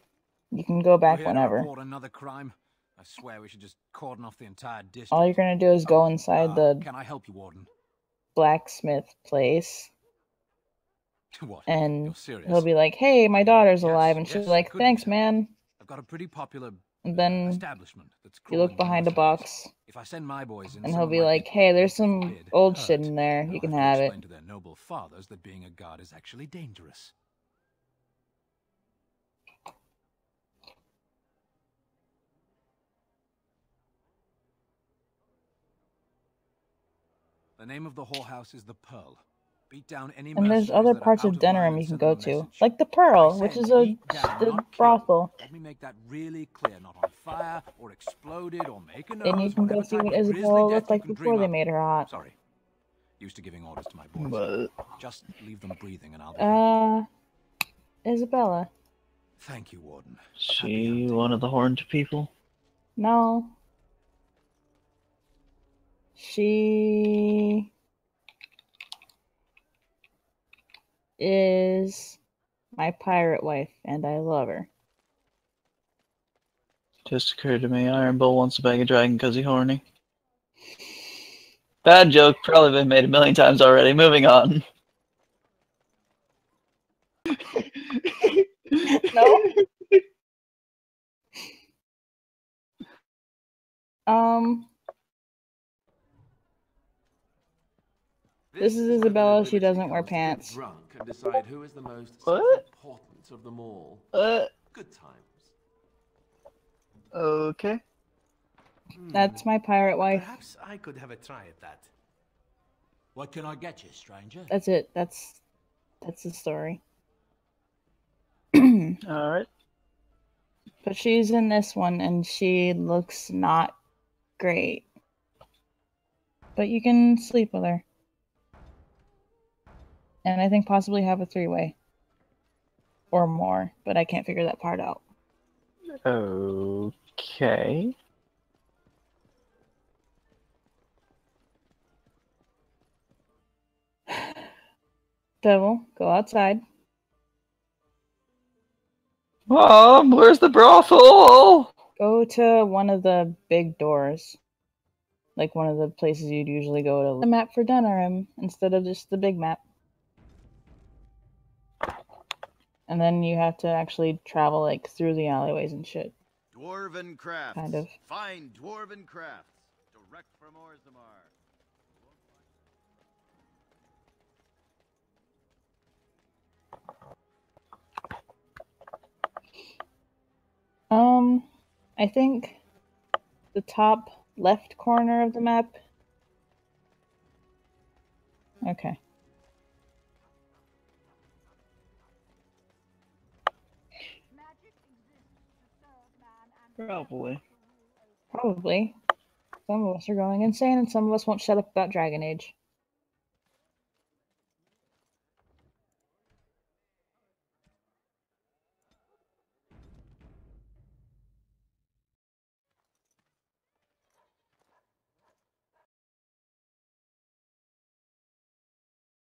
you can go back We're here to whenever. report another crime. I swear we should just cordon off the entire district. All you're gonna do is go inside the Can I help you, Warden? blacksmith place. What? And You're serious? he'll be like, hey, my daughter's Yes, alive. And she's yes, like, could be thanks, so. man. I've got a pretty popular And then establishment that's you look crawling behind a beneath us. box. If I send my boys in, And some he'll of be my like, hey, there's some old shit in there. You can have it. explain to their noble fathers that being a guard is actually dangerous. The name of the whorehouse is the Pearl. Beat down any And there's mercenaries other that are parts out of of line Denerim and you can send go them a to. message. Like the Pearl, I which said is a beat down, the not kill. brothel. Let me make that really clear. Not on fire or exploded or make a And you noise. can go Whatever see type what of grisly Isabella death looked you like can before dream they up. made her hot. Sorry. Used to giving orders to my boys. But Just leave them breathing and I'll be Isabella. Thank you, Warden. she one of the horned people? No. She is my pirate wife, and I love her. Just occurred to me, Iron Bull wants to bang a dragon because he's horny. Bad joke, probably been made a million times already. Moving on. No. This is Isabella. She doesn't wear pants. Drunk and decide who is the most What? important of them all. Good times. Okay. That's my pirate wife. Perhaps I could have a try at that. What can I get you, stranger? That's it. That's the story. Alright. But she's in this one, and she looks not great. But you can sleep with her. And I think possibly have a 3-way. Or more, but I can't figure that part out. Okay. Devil, go outside. Mom, where's the brothel? Go to one of the big doors. Like one of the places you'd usually go to. The map for Denerim instead of just the big map. And then you have to actually travel like through the alleyways and shit. Dwarven crafts. Kind of. Find dwarven crafts. Direct from Orzammar. I think the top left corner of the map? Okay. Probably. Probably. Some of us are going insane and some of us won't shut up about Dragon Age.